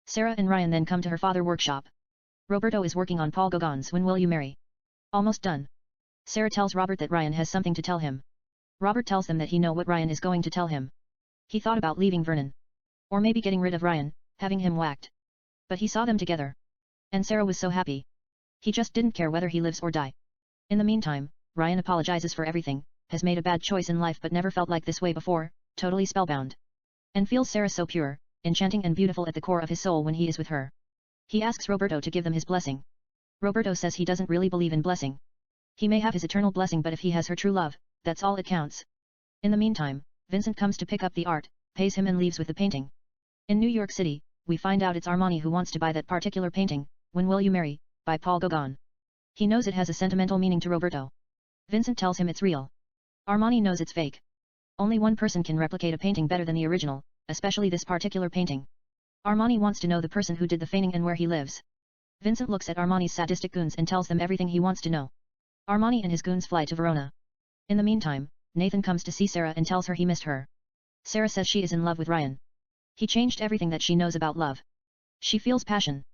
Sarah and Ryan then come to her father workshop. Roberto is working on Paul Gauguin's When Will You Marry? Almost done. Sarah tells Robert that Ryan has something to tell him. Robert tells them that he know what Ryan is going to tell him. He thought about leaving Vernon. Or maybe getting rid of Ryan, having him whacked. But he saw them together. And Sarah was so happy. He just didn't care whether he lives or die. In the meantime, Ryan apologizes for everything, has made a bad choice in life but never felt like this way before, totally spellbound. And feels Sarah so pure, enchanting and beautiful at the core of his soul when he is with her. He asks Roberto to give them his blessing. Roberto says he doesn't really believe in blessing. He may have his eternal blessing but if he has her true love, that's all it counts. In the meantime, Vincent comes to pick up the art, pays him and leaves with the painting. In New York City, we find out it's Armani who wants to buy that particular painting, When Will You Marry, by Paul Gauguin. He knows it has a sentimental meaning to Roberto. Vincent tells him it's real. Armani knows it's fake. Only one person can replicate a painting better than the original, especially this particular painting. Armani wants to know the person who did the painting and where he lives. Vincent looks at Armani's sadistic goons and tells them everything he wants to know. Armani and his goons fly to Verona. In the meantime, Nathan comes to see Sarah and tells her he missed her. Sarah says she is in love with Ryan. He changed everything that she knows about love. She feels passion.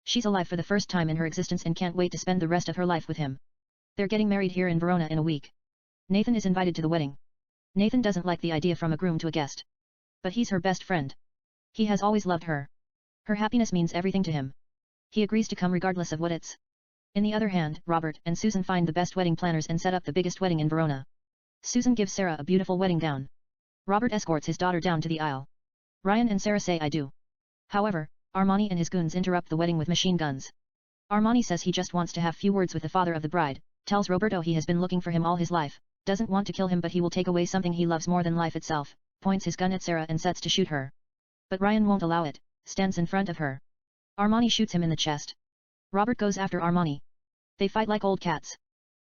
She's alive for the first time in her existence and can't wait to spend the rest of her life with him. They're getting married here in Verona in a week. Nathan is invited to the wedding. Nathan doesn't like the idea from a groom to a guest. But he's her best friend. He has always loved her. Her happiness means everything to him. He agrees to come regardless of what it's. In the other hand, Robert and Susan find the best wedding planners and set up the biggest wedding in Verona. Susan gives Sarah a beautiful wedding gown. Robert escorts his daughter down to the aisle. Ryan and Sarah say I do. However, Armani and his goons interrupt the wedding with machine guns. Armani says he just wants to have few words with the father of the bride, tells Roberto he has been looking for him all his life, doesn't want to kill him but he will take away something he loves more than life itself, points his gun at Sarah and sets to shoot her. But Ryan won't allow it, stands in front of her. Armani shoots him in the chest. Robert goes after Armani. They fight like old cats.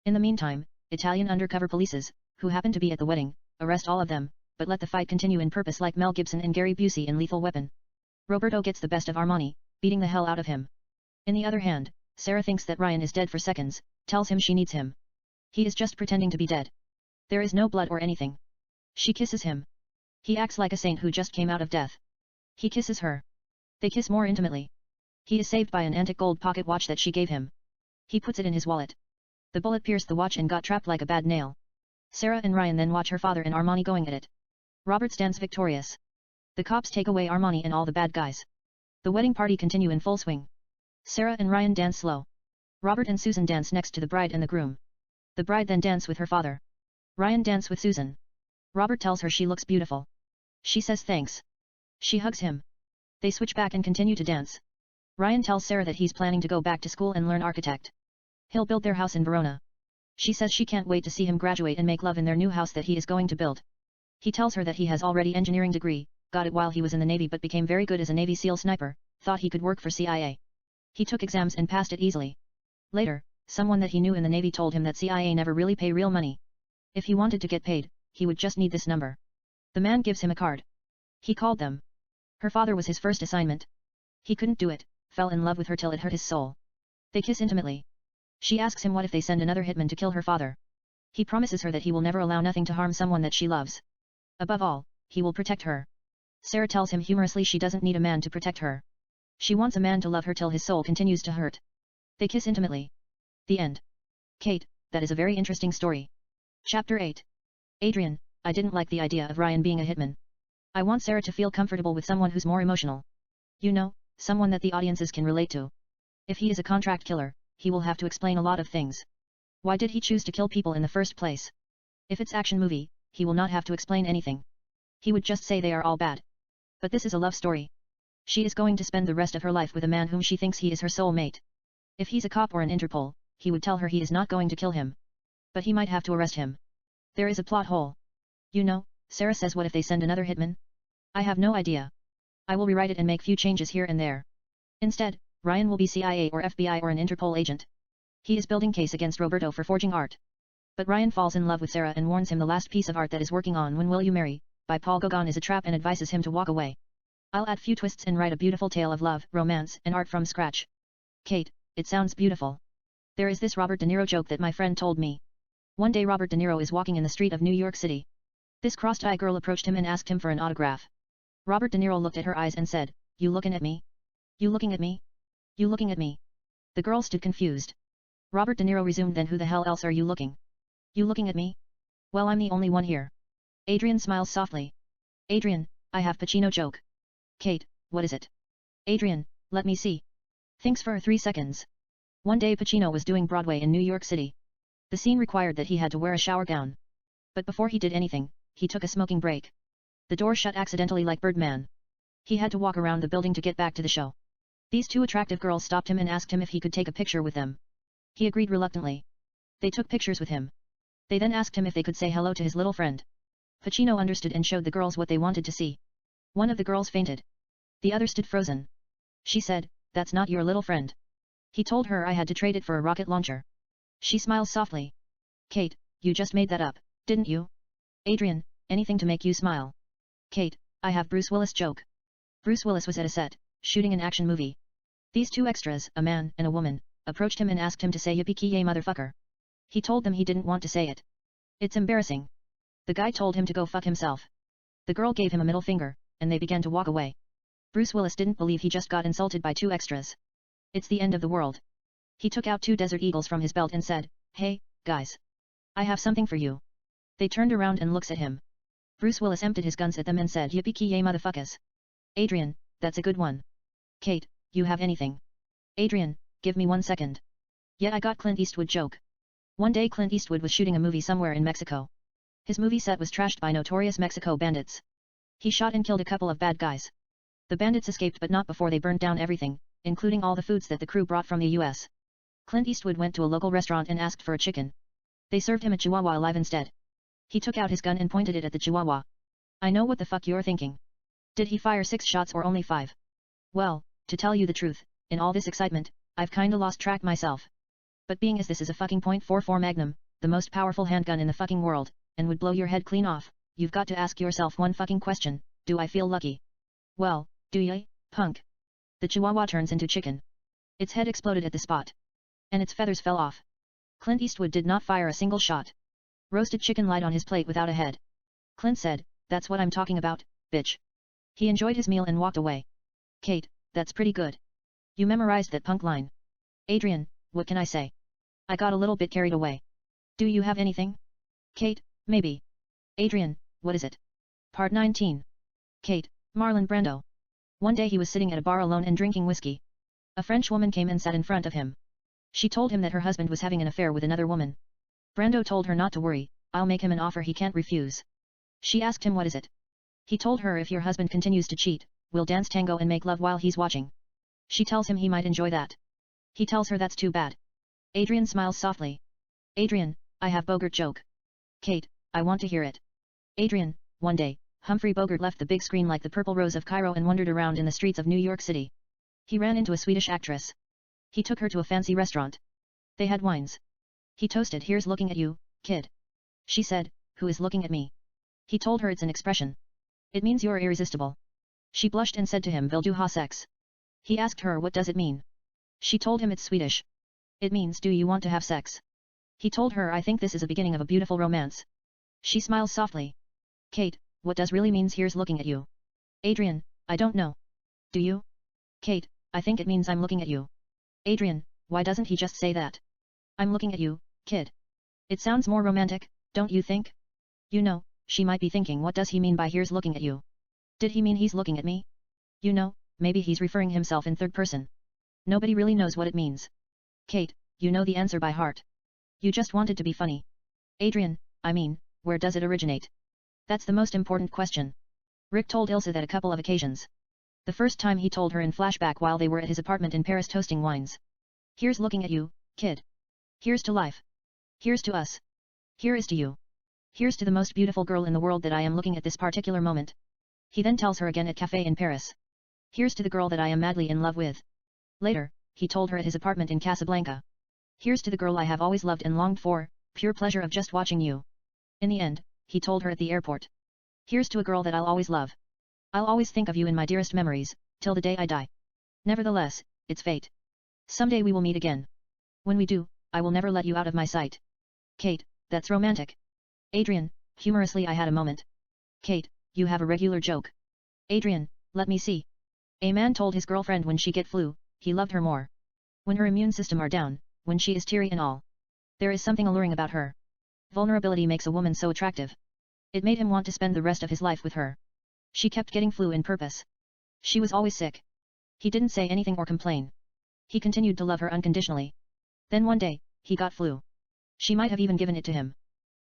In the meantime, Italian undercover polices, who happen to be at the wedding, arrest all of them, but let the fight continue in purpose like Mel Gibson and Gary Busey in Lethal Weapon. Roberto gets the best of Armani, beating the hell out of him. In the other hand, Sarah thinks that Ryan is dead for seconds, tells him she needs him. He is just pretending to be dead. There is no blood or anything. She kisses him. He acts like a saint who just came out of death. He kisses her. They kiss more intimately. He is saved by an antique gold pocket watch that she gave him. He puts it in his wallet. The bullet pierced the watch and got trapped like a bad nail. Sarah and Ryan then watch her father and Armani going at it. Robert stands victorious. The cops take away Armani and all the bad guys. The wedding party continue in full swing. Sarah and Ryan dance slow. Robert and Susan dance next to the bride and the groom. The bride then dance with her father. Ryan dance with Susan. Robert tells her she looks beautiful. She says thanks. She hugs him. They switch back and continue to dance. Ryan tells Sarah that he's planning to go back to school and learn architect. He'll build their house in Verona. She says she can't wait to see him graduate and make love in their new house that he is going to build. He tells her that he has already engineering degree, got it while he was in the Navy but became very good as a Navy SEAL sniper, thought he could work for CIA. He took exams and passed it easily. Later, someone that he knew in the Navy told him that CIA never really pay real money. If he wanted to get paid, he would just need this number. The man gives him a card. He called them. Her father was his first assignment. He couldn't do it, fell in love with her till it hurt his soul. They kiss intimately. She asks him what if they send another hitman to kill her father. He promises her that he will never allow nothing to harm someone that she loves. Above all, he will protect her. Sarah tells him humorously she doesn't need a man to protect her. She wants a man to love her till his soul continues to hurt. They kiss intimately. The end. Kate, that is a very interesting story. Chapter 8. Adrian, I didn't like the idea of Ryan being a hitman. I want Sarah to feel comfortable with someone who's more emotional. You know, someone that the audiences can relate to. If he is a contract killer, he will have to explain a lot of things. Why did he choose to kill people in the first place? If it's action movie, he will not have to explain anything. He would just say they are all bad. But this is a love story. She is going to spend the rest of her life with a man whom she thinks he is her soul mate. If he's a cop or an Interpol, he would tell her he is not going to kill him. But he might have to arrest him. There is a plot hole. You know, Sarah says what if they send another hitman? I have no idea. I will rewrite it and make few changes here and there. Instead, Ryan will be CIA or FBI or an Interpol agent. He is building case against Roberto for forging art. But Ryan falls in love with Sarah and warns him the last piece of art that is working on When Will You Marry, by Paul Gauguin is a trap and advises him to walk away. I'll add few twists and write a beautiful tale of love, romance, and art from scratch. Kate, it sounds beautiful. There is this Robert De Niro joke that my friend told me. One day Robert De Niro is walking in the street of New York City. This crossed-eyed girl approached him and asked him for an autograph. Robert De Niro looked at her eyes and said, "You looking at me? You looking at me? You looking at me?" The girl stood confused. Robert De Niro resumed, "Then who the hell else are you looking? You looking at me? Well, I'm the only one here." Adrian smiles softly. "Adrian, I have Pacino joke." "Kate, what is it?" "Adrian, let me see." Thinks for 3 seconds. One day Pacino was doing Broadway in New York City. The scene required that he had to wear a shower gown. But before he did anything, he took a smoking break. The door shut accidentally like Birdman. He had to walk around the building to get back to the show. These two attractive girls stopped him and asked him if he could take a picture with them. He agreed reluctantly. They took pictures with him. They then asked him if they could say hello to his little friend. Pacino understood and showed the girls what they wanted to see. One of the girls fainted. The other stood frozen. She said, "That's not your little friend." He told her I had to trade it for a rocket launcher. She smiles softly. "Kate, you just made that up, didn't you?" "Adrian, anything to make you smile." "Kate, I have Bruce Willis joke." Bruce Willis was at a set, shooting an action movie. These two extras, a man and a woman, approached him and asked him to say yippee-ki-yay motherfucker. He told them he didn't want to say it. It's embarrassing. The guy told him to go fuck himself. The girl gave him a middle finger, and they began to walk away. Bruce Willis didn't believe he just got insulted by two extras. It's the end of the world. He took out 2 Desert Eagles from his belt and said, "Hey, guys. I have something for you." They turned around and looked at him. Bruce Willis emptied his guns at them and said, "Yippee-ki-yay motherfuckers." "Adrian, that's a good one." "Kate, you have anything?" "Adrian, give me 1 second. Yeah, I got Clint Eastwood joke." One day Clint Eastwood was shooting a movie somewhere in Mexico. His movie set was trashed by notorious Mexico bandits. He shot and killed a couple of bad guys. The bandits escaped but not before they burned down everything, including all the foods that the crew brought from the US. Clint Eastwood went to a local restaurant and asked for a chicken. They served him a chihuahua alive instead. He took out his gun and pointed it at the chihuahua. I know what the fuck you're thinking. Did he fire 6 shots or only 5? Well, to tell you the truth, in all this excitement, I've kinda lost track myself. But being as this is a fucking .44 Magnum, the most powerful handgun in the fucking world, and would blow your head clean off, you've got to ask yourself one fucking question, do I feel lucky? Well, do ya, punk? The chihuahua turns into chicken. Its head exploded at the spot. And its feathers fell off. Clint Eastwood did not fire a single shot. Roasted chicken lied on his plate without a head. Clint said, "That's what I'm talking about, bitch." He enjoyed his meal and walked away. "Kate, that's pretty good. You memorized that punk line." "Adrian, what can I say? I got a little bit carried away." "Do you have anything?" "Kate, maybe." "Adrian, what is it?" Part 19. Kate, Marlon Brando. One day he was sitting at a bar alone and drinking whiskey. A French woman came and sat in front of him. She told him that her husband was having an affair with another woman. Brando told her not to worry, "I'll make him an offer he can't refuse." She asked him what is it. He told her if your husband continues to cheat, we'll dance tango and make love while he's watching. She tells him he might enjoy that. He tells her that's too bad. Adrian smiles softly. "Adrian, I have Bogart joke." "Kate, I want to hear it." Adrian, one day, Humphrey Bogart left the big screen like the Purple Rose of Cairo and wandered around in the streets of New York City. He ran into a Swedish actress. He took her to a fancy restaurant. They had wines. He toasted, "Here's looking at you, kid." She said, "Who is looking at me?" He told her it's an expression. It means you're irresistible. She blushed and said to him, "Vill du ha sex?" He asked her, "What does it mean?" She told him it's Swedish. It means, "Do you want to have sex?" He told her, "I think this is a beginning of a beautiful romance." She smiles softly. "Kate, what does really means here's looking at you?" Adrian, "I don't know. Do you?" Kate, "I think it means I'm looking at you." Adrian, "Why doesn't he just say that? I'm looking at you, kid." It sounds more romantic, don't you think? You know, she might be thinking, what does he mean by here's looking at you? Did he mean he's looking at me? You know, maybe he's referring himself in third person. Nobody really knows what it means. Kate, you know the answer by heart. You just wanted to be funny. Adrian, I mean, where does it originate? That's the most important question. Rick told Ilse that a couple of occasions. The first time he told her in flashback while they were at his apartment in Paris toasting wines. Here's looking at you, kid. Here's to life. Here's to us. Here is to you. Here's to the most beautiful girl in the world that I am looking at this particular moment. He then tells her again at cafe in Paris. Here's to the girl that I am madly in love with. Later, he told her at his apartment in Casablanca. Here's to the girl I have always loved and longed for, pure pleasure of just watching you. In the end, he told her at the airport. Here's to a girl that I'll always love. I'll always think of you in my dearest memories, till the day I die. Nevertheless, it's fate. Someday we will meet again. When we do, I will never let you out of my sight. Kate, that's romantic. Adrian, humorously, I had a moment. Kate, you have a regular joke. Adrian, let me see. A man told his girlfriend when she get flu, he loved her more. When her immune system are down, when she is teary and all. There is something alluring about her. Vulnerability makes a woman so attractive. It made him want to spend the rest of his life with her. She kept getting flu in purpose. She was always sick. He didn't say anything or complain. He continued to love her unconditionally. Then one day, he got flu. She might have even given it to him.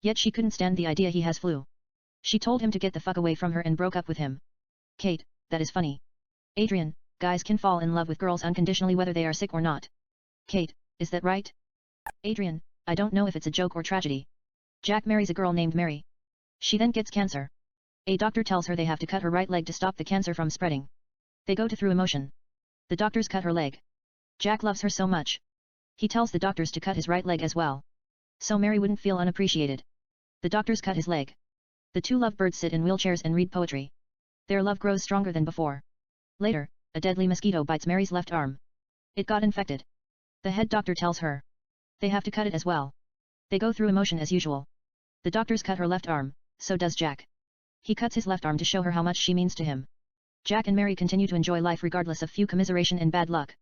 Yet she couldn't stand the idea he has flu. She told him to get the fuck away from her and broke up with him. Kate, that is funny. Adrian, guys can fall in love with girls unconditionally whether they are sick or not. Kate, is that right? Adrian, I don't know if it's a joke or tragedy. Jack marries a girl named Mary. She then gets cancer. A doctor tells her they have to cut her right leg to stop the cancer from spreading. They go to through emotion. The doctors cut her leg. Jack loves her so much. He tells the doctors to cut his right leg as well. So Mary wouldn't feel unappreciated. The doctors cut his leg. The two lovebirds sit in wheelchairs and read poetry. Their love grows stronger than before. Later, a deadly mosquito bites Mary's left arm. It got infected. The head doctor tells her. They have to cut it as well. They go through emotion as usual. The doctors cut her left arm, so does Jack. He cuts his left arm to show her how much she means to him. Jack and Mary continue to enjoy life regardless of few commiseration and bad luck.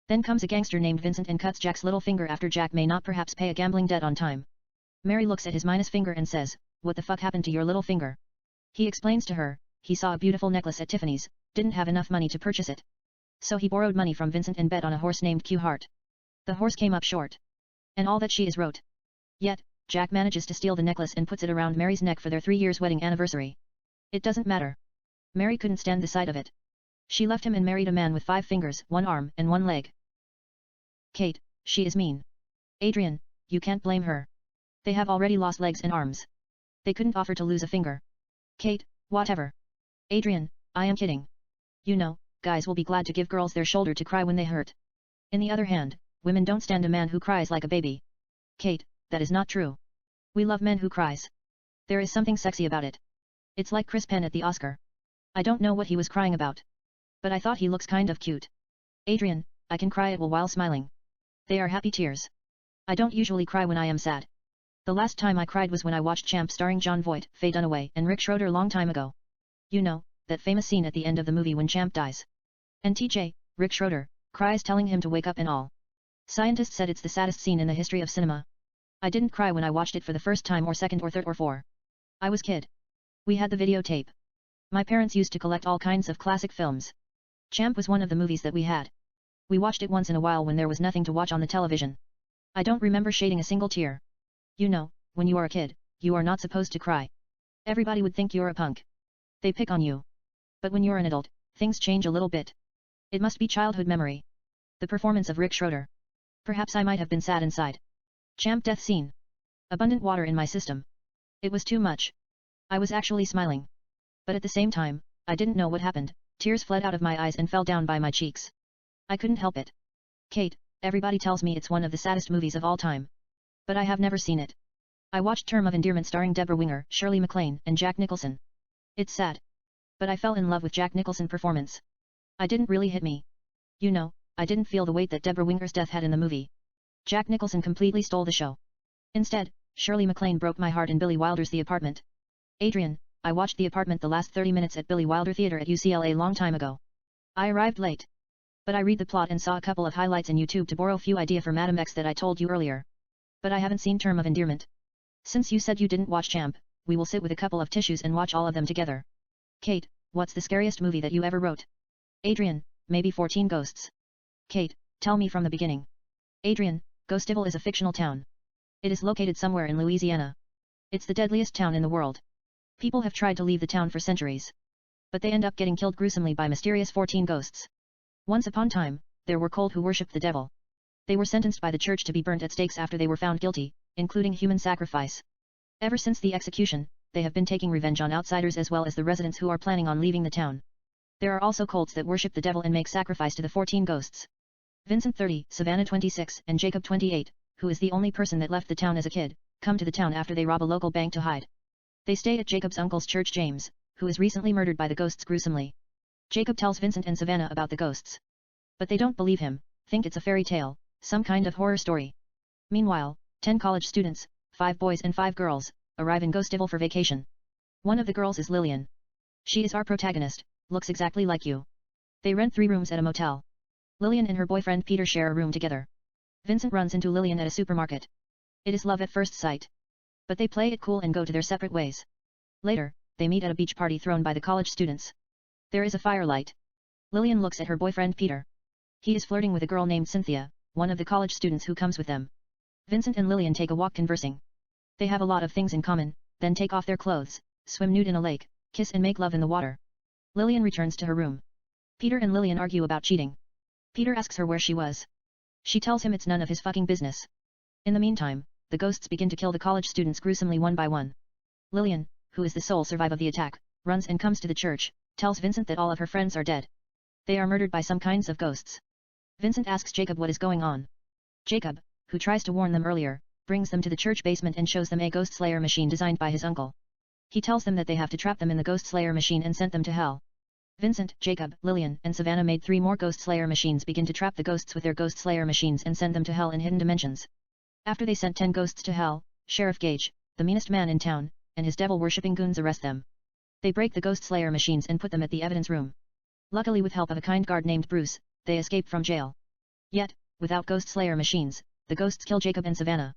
Then comes a gangster named Vincent and cuts Jack's little finger after Jack may not perhaps pay a gambling debt on time. Mary looks at his minus finger and says, "What the fuck happened to your little finger?" He explains to her, he saw a beautiful necklace at Tiffany's, didn't have enough money to purchase it. So he borrowed money from Vincent and bet on a horse named Q Heart. The horse came up short. And all that she is wrote. Yet, Jack manages to steal the necklace and puts it around Mary's neck for their 3 years wedding anniversary. It doesn't matter. Mary couldn't stand the sight of it. She left him and married a man with 5 fingers, 1 arm, and 1 leg. Kate, she is mean. Adrian, you can't blame her. They have already lost legs and arms. They couldn't offer to lose a finger. Kate, whatever. Adrian, I am kidding. You know, guys will be glad to give girls their shoulder to cry when they hurt. In the other hand, women don't stand a man who cries like a baby. Kate, that is not true. We love men who cries. There is something sexy about it. It's like Chris Penn at the Oscar. I don't know what he was crying about. But I thought he looks kind of cute. Adrian, I can cry at will while smiling. They are happy tears. I don't usually cry when I am sad. The last time I cried was when I watched Champ starring Jon Voight, Faye Dunaway, and Rick Schroder long time ago. You know, that famous scene at the end of the movie when Champ dies. And TJ, Rick Schroder, cries telling him to wake up and all. Scientists said it's the saddest scene in the history of cinema. I didn't cry when I watched it for the first time or second or third or four. I was kid. We had the videotape. My parents used to collect all kinds of classic films. Champ was one of the movies that we had. We watched it once in a while when there was nothing to watch on the television. I don't remember shedding a single tear. You know, when you are a kid, you are not supposed to cry. Everybody would think you're a punk. They pick on you. But when you're an adult, things change a little bit. It must be childhood memory. The performance of Rick Schroder. Perhaps I might have been sad inside. Champ death scene. Abundant water in my system. It was too much. I was actually smiling. But at the same time, I didn't know what happened, tears fled out of my eyes and fell down by my cheeks. I couldn't help it. Kate, everybody tells me it's one of the saddest movies of all time. But I have never seen it. I watched Term of Endearment starring Deborah Winger, Shirley MacLaine, and Jack Nicholson. It's sad. But I fell in love with Jack Nicholson's performance. I didn't really hit me. You know, I didn't feel the weight that Deborah Winger's death had in the movie. Jack Nicholson completely stole the show. Instead, Shirley MacLaine broke my heart in Billy Wilder's The Apartment. Adrian, I watched The Apartment the last 30 minutes at Billy Wilder Theatre at UCLA long time ago. I arrived late. But I read the plot and saw a couple of highlights in YouTube to borrow few idea for Madam X that I told you earlier. But I haven't seen Term of Endearment. Since you said you didn't watch Champ, we will sit with a couple of tissues and watch all of them together. Kate, what's the scariest movie that you ever wrote? Adrian, maybe 14 Ghosts. Kate, tell me from the beginning. Adrian, Ghostiville is a fictional town. It is located somewhere in Louisiana. It's the deadliest town in the world. People have tried to leave the town for centuries. But they end up getting killed gruesomely by mysterious 14 ghosts. Once upon a time, there were cold who worshipped the devil. They were sentenced by the church to be burnt at stakes after they were found guilty, including human sacrifice. Ever since the execution, they have been taking revenge on outsiders as well as the residents who are planning on leaving the town. There are also cults that worship the devil and make sacrifice to the 14 ghosts. Vincent 30, Savannah 26, and Jacob 28, who is the only person that left the town as a kid, come to the town after they rob a local bank to hide. They stay at Jacob's uncle's church James, who is recently murdered by the ghosts gruesomely. Jacob tells Vincent and Savannah about the ghosts. But they don't believe him, think it's a fairy tale, some kind of horror story. Meanwhile, 10 college students, 5 boys and 5 girls, arrive in Ghostiville for vacation. One of the girls is Lillian. She is our protagonist, looks exactly like you. They rent 3 rooms at a motel. Lillian and her boyfriend Peter share a room together. Vincent runs into Lillian at a supermarket. It is love at first sight. But they play it cool and go to their separate ways. Later, they meet at a beach party thrown by the college students. There is a firelight. Lillian looks at her boyfriend Peter. He is flirting with a girl named Cynthia, one of the college students who comes with them. Vincent and Lillian take a walk conversing. They have a lot of things in common, then take off their clothes, swim nude in a lake, kiss and make love in the water. Lillian returns to her room. Peter and Lillian argue about cheating. Peter asks her where she was. She tells him it's none of his fucking business. In the meantime, the ghosts begin to kill the college students gruesomely one by one. Lillian, who is the sole survivor of the attack, runs and comes to the church, tells Vincent that all of her friends are dead. They are murdered by some kinds of ghosts. Vincent asks Jacob what is going on. Jacob, who tries to warn them earlier, brings them to the church basement and shows them a ghost slayer machine designed by his uncle. He tells them that they have to trap them in the ghost slayer machine and send them to hell. Vincent, Jacob, Lillian, and Savannah made 3 more ghost slayer machines begin to trap the ghosts with their ghost slayer machines and send them to hell in hidden dimensions. After they sent 10 ghosts to hell, Sheriff Gage, the meanest man in town, and his devil-worshipping goons arrest them. They break the ghost slayer machines and put them at the evidence room. Luckily with help of a kind guard named Bruce, they escape from jail. Yet, without ghost slayer machines, the ghosts kill Jacob and Savannah.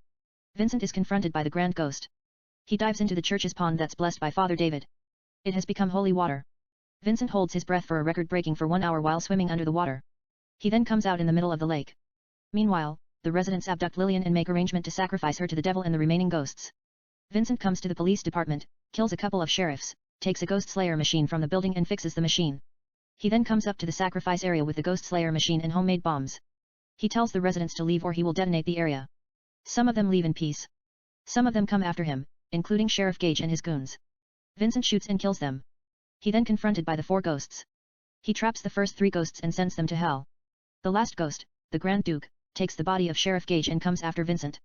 Vincent is confronted by the Grand Ghost. He dives into the church's pond that's blessed by Father David. It has become holy water. Vincent holds his breath for a record breaking for 1 hour while swimming under the water. He then comes out in the middle of the lake. Meanwhile, the residents abduct Lillian and make arrangement to sacrifice her to the devil and the remaining ghosts. Vincent comes to the police department, kills a couple of sheriffs, takes a ghost slayer machine from the building and fixes the machine. He then comes up to the sacrifice area with the ghost slayer machine and homemade bombs. He tells the residents to leave or he will detonate the area. Some of them leave in peace. Some of them come after him, including Sheriff Gage and his goons. Vincent shoots and kills them. He then confronted by the 4 ghosts. He traps the first 3 ghosts and sends them to hell. The last ghost, the Grand Duke, takes the body of Sheriff Gage and comes after Vincent.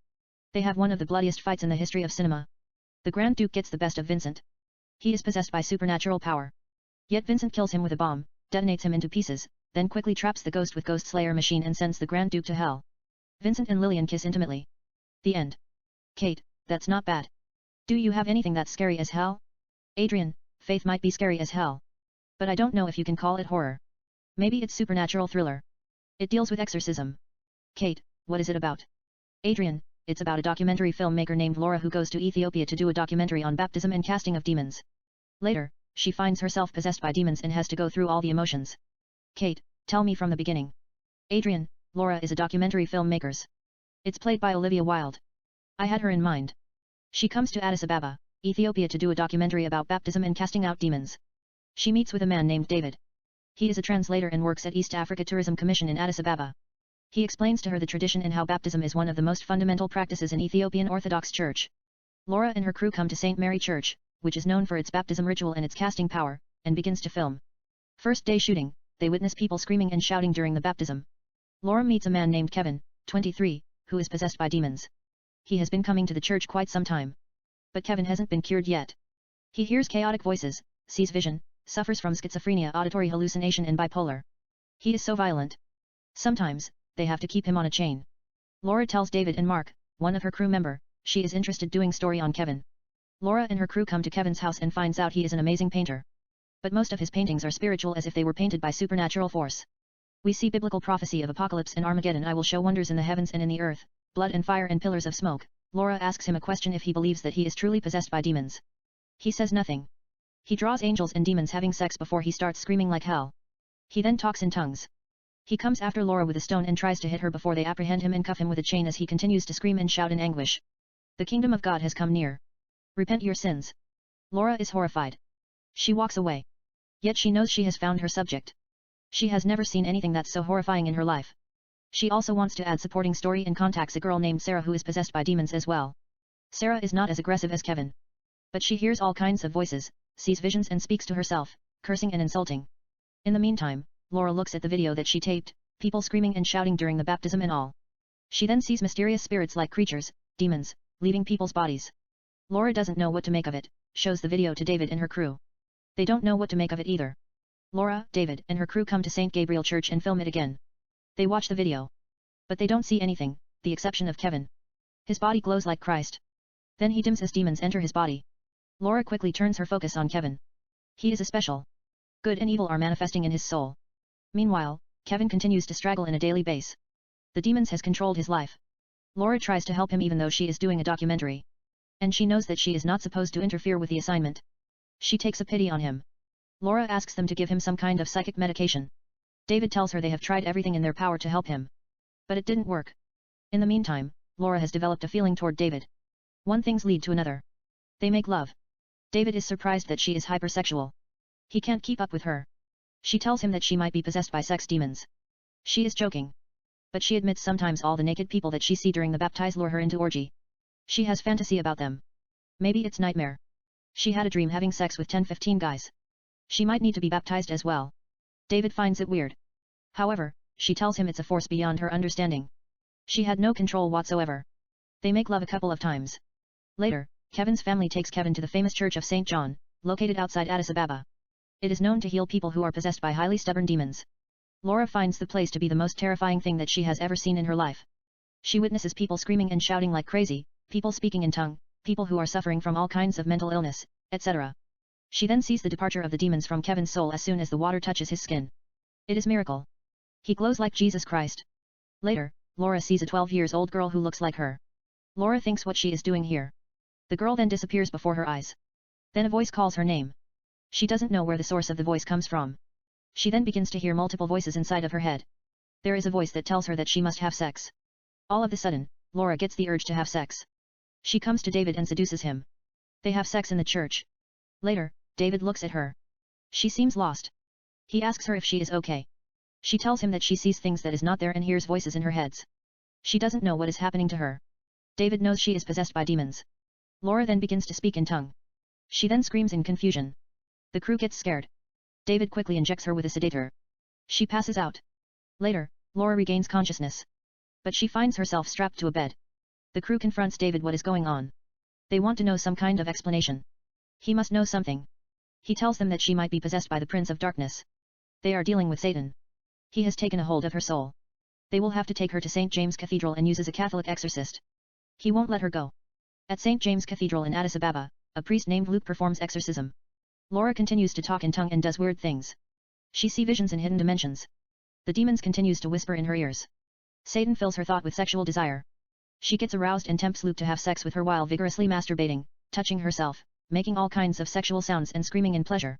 They have one of the bloodiest fights in the history of cinema. The Grand Duke gets the best of Vincent. He is possessed by supernatural power. Yet Vincent kills him with a bomb, detonates him into pieces, then quickly traps the ghost with Ghost Slayer machine and sends the Grand Duke to hell. Vincent and Lillian kiss intimately. The end. Kate, That's not bad. Do you have anything that's scary as hell? Adrian, Faith might be scary as hell. But I don't know if you can call it horror. Maybe it's supernatural thriller. It deals with exorcism. Kate, what is it about? Adrian, it's about a documentary filmmaker named Laura who goes to Ethiopia to do a documentary on baptism and casting of demons. Later, she finds herself possessed by demons and has to go through all the emotions. Kate, tell me from the beginning. Adrian, Laura is a documentary filmmaker. It's played by Olivia Wilde. I had her in mind. She comes to Addis Ababa, Ethiopia to do a documentary about baptism and casting out demons. She meets with a man named David. He is a translator and works at East Africa Tourism Commission in Addis Ababa. He explains to her the tradition and how baptism is one of the most fundamental practices in Ethiopian Orthodox Church. Laura and her crew come to St. Mary Church, which is known for its baptism ritual and its casting power, and begins to film. First day shooting, they witness people screaming and shouting during the baptism. Laura meets a man named Kevin, 23, who is possessed by demons. He has been coming to the church quite some time. But Kevin hasn't been cured yet. He hears chaotic voices, sees vision, suffers from schizophrenia, auditory hallucination and bipolar. He is so violent. Sometimes, they have to keep him on a chain. Laura tells David and Mark, one of her crew member, she is interested doing story on Kevin. Laura and her crew come to Kevin's house and finds out he is an amazing painter. But most of his paintings are spiritual as if they were painted by supernatural force. We see biblical prophecy of apocalypse and Armageddon. I will show wonders in the heavens and in the earth, blood and fire and pillars of smoke. Laura asks him a question if he believes that he is truly possessed by demons. He says nothing. He draws angels and demons having sex before he starts screaming like hell. He then talks in tongues. He comes after Laura with a stone and tries to hit her before they apprehend him and cuff him with a chain as he continues to scream and shout in anguish. The kingdom of God has come near. Repent your sins. Laura is horrified. She walks away. Yet she knows she has found her subject. She has never seen anything that's so horrifying in her life. She also wants to add supporting story and contacts a girl named Sarah who is possessed by demons as well. Sarah is not as aggressive as Kevin. But she hears all kinds of voices, sees visions and speaks to herself, cursing and insulting. In the meantime, Laura looks at the video that she taped, people screaming and shouting during the baptism and all. She then sees mysterious spirits like creatures, demons, leaving people's bodies. Laura doesn't know what to make of it, shows the video to David and her crew. They don't know what to make of it either. Laura, David and her crew come to St. Gabriel Church and film it again. They watch the video. But they don't see anything, the exception of Kevin. His body glows like Christ. Then he dims as demons enter his body. Laura quickly turns her focus on Kevin. He is a special. Good and evil are manifesting in his soul. Meanwhile, Kevin continues to struggle in a daily base. The demons has controlled his life. Laura tries to help him even though she is doing a documentary. And she knows that she is not supposed to interfere with the assignment. She takes a pity on him. Laura asks them to give him some kind of psychic medication. David tells her they have tried everything in their power to help him. But it didn't work. In the meantime, Laura has developed a feeling toward David. One things lead to another. They make love. David is surprised that she is hypersexual. He can't keep up with her. She tells him that she might be possessed by sex demons. She is joking. But she admits sometimes all the naked people that she see during the baptize lure her into orgy. She has fantasy about them. Maybe it's nightmare. She had a dream having sex with 10-15 guys. She might need to be baptized as well. David finds it weird. However, she tells him it's a force beyond her understanding. She had no control whatsoever. They make love a couple of times. Later, Kevin's family takes Kevin to the famous Church of St. John, located outside Addis Ababa. It is known to heal people who are possessed by highly stubborn demons. Laura finds the place to be the most terrifying thing that she has ever seen in her life. She witnesses people screaming and shouting like crazy, people speaking in tongue, people who are suffering from all kinds of mental illness, etc. She then sees the departure of the demons from Kevin's soul as soon as the water touches his skin. It is miracle. He glows like Jesus Christ. Later, Laura sees a 12-year-old girl who looks like her. Laura thinks what she is doing here. The girl then disappears before her eyes. Then a voice calls her name. She doesn't know where the source of the voice comes from. She then begins to hear multiple voices inside of her head. There is a voice that tells her that she must have sex. All of a sudden, Laura gets the urge to have sex. She comes to David and seduces him. They have sex in the church. Later, David looks at her. She seems lost. He asks her if she is okay. She tells him that she sees things that is not there and hears voices in her heads. She doesn't know what is happening to her. David knows she is possessed by demons. Laura then begins to speak in tongue. She then screams in confusion. The crew gets scared. David quickly injects her with a sedator. She passes out. Later, Laura regains consciousness. But she finds herself strapped to a bed. The crew confronts David what is going on. They want to know some kind of explanation. He must know something. He tells them that she might be possessed by the Prince of Darkness. They are dealing with Satan. He has taken a hold of her soul. They will have to take her to St. James Cathedral and use as a Catholic exorcist. He won't let her go. At St. James Cathedral in Addis Ababa, a priest named Luke performs exorcism. Laura continues to talk in tongue and does weird things. She sees visions in hidden dimensions. The demons continues to whisper in her ears. Satan fills her thought with sexual desire. She gets aroused and tempts Luke to have sex with her while vigorously masturbating, touching herself, making all kinds of sexual sounds and screaming in pleasure.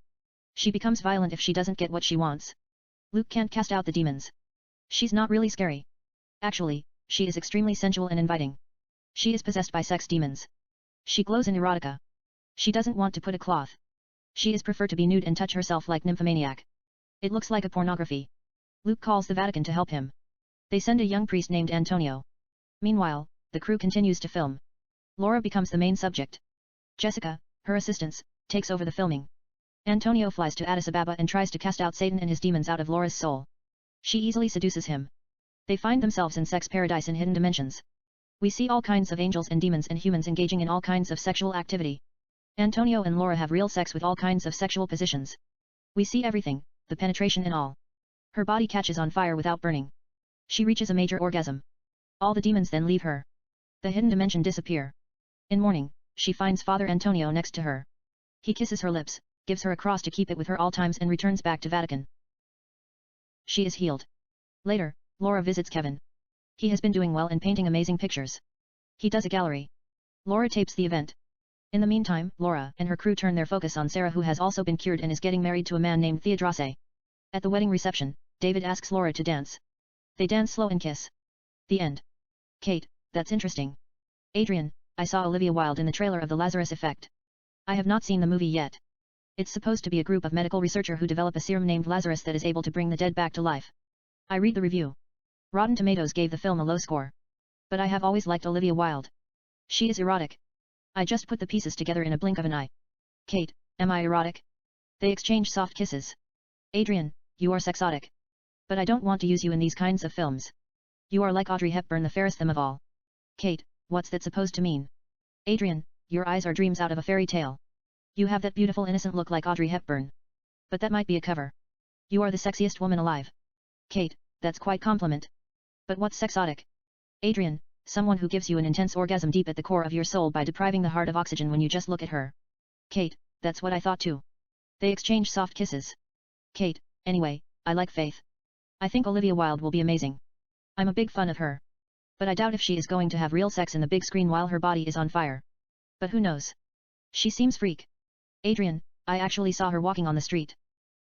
She becomes violent if she doesn't get what she wants. Luke can't cast out the demons. She's not really scary. Actually, she is extremely sensual and inviting. She is possessed by sex demons. She glows in erotica. She doesn't want to put a cloth. She is preferred to be nude and touch herself like nymphomaniac. It looks like a pornography. Luke calls the Vatican to help him. They send a young priest named Antonio. Meanwhile, the crew continues to film. Laura becomes the main subject. Jessica, her assistant, takes over the filming. Antonio flies to Addis Ababa and tries to cast out Satan and his demons out of Laura's soul. She easily seduces him. They find themselves in sex paradise in hidden dimensions. We see all kinds of angels and demons and humans engaging in all kinds of sexual activity. Antonio and Laura have real sex with all kinds of sexual positions. We see everything, the penetration and all. Her body catches on fire without burning. She reaches a major orgasm. All the demons then leave her. The hidden dimension disappear. In morning, she finds Father Antonio next to her. He kisses her lips, gives her a cross to keep it with her all times and returns back to Vatican. She is healed. Later, Laura visits Kevin. He has been doing well and painting amazing pictures. He does a gallery. Laura tapes the event. In the meantime, Laura and her crew turn their focus on Sarah, who has also been cured and is getting married to a man named Theodrase. At the wedding reception, David asks Laura to dance. They dance slow and kiss. The end. Kate, that's interesting. Adrian, I saw Olivia Wilde in the trailer of The Lazarus Effect. I have not seen the movie yet. It's supposed to be a group of medical researchers who develop a serum named Lazarus that is able to bring the dead back to life. I read the review. Rotten Tomatoes gave the film a low score. But I have always liked Olivia Wilde. She is erotic. I just put the pieces together in a blink of an eye. Kate, am I erotic? They exchange soft kisses. Adrian, you are sexotic. But I don't want to use you in these kinds of films. You are like Audrey Hepburn, the fairest them of all. Kate, what's that supposed to mean? Adrian, your eyes are dreams out of a fairy tale. You have that beautiful innocent look like Audrey Hepburn. But that might be a cover. You are the sexiest woman alive. Kate, that's quite compliment. But what's sexotic? Adrian, someone who gives you an intense orgasm deep at the core of your soul by depriving the heart of oxygen when you just look at her. Kate, that's what I thought too. They exchange soft kisses. Kate, anyway, I like Faith. I think Olivia Wilde will be amazing. I'm a big fan of her. But I doubt if she is going to have real sex in the big screen while her body is on fire. But who knows? She seems freak. Adrian, I actually saw her walking on the street.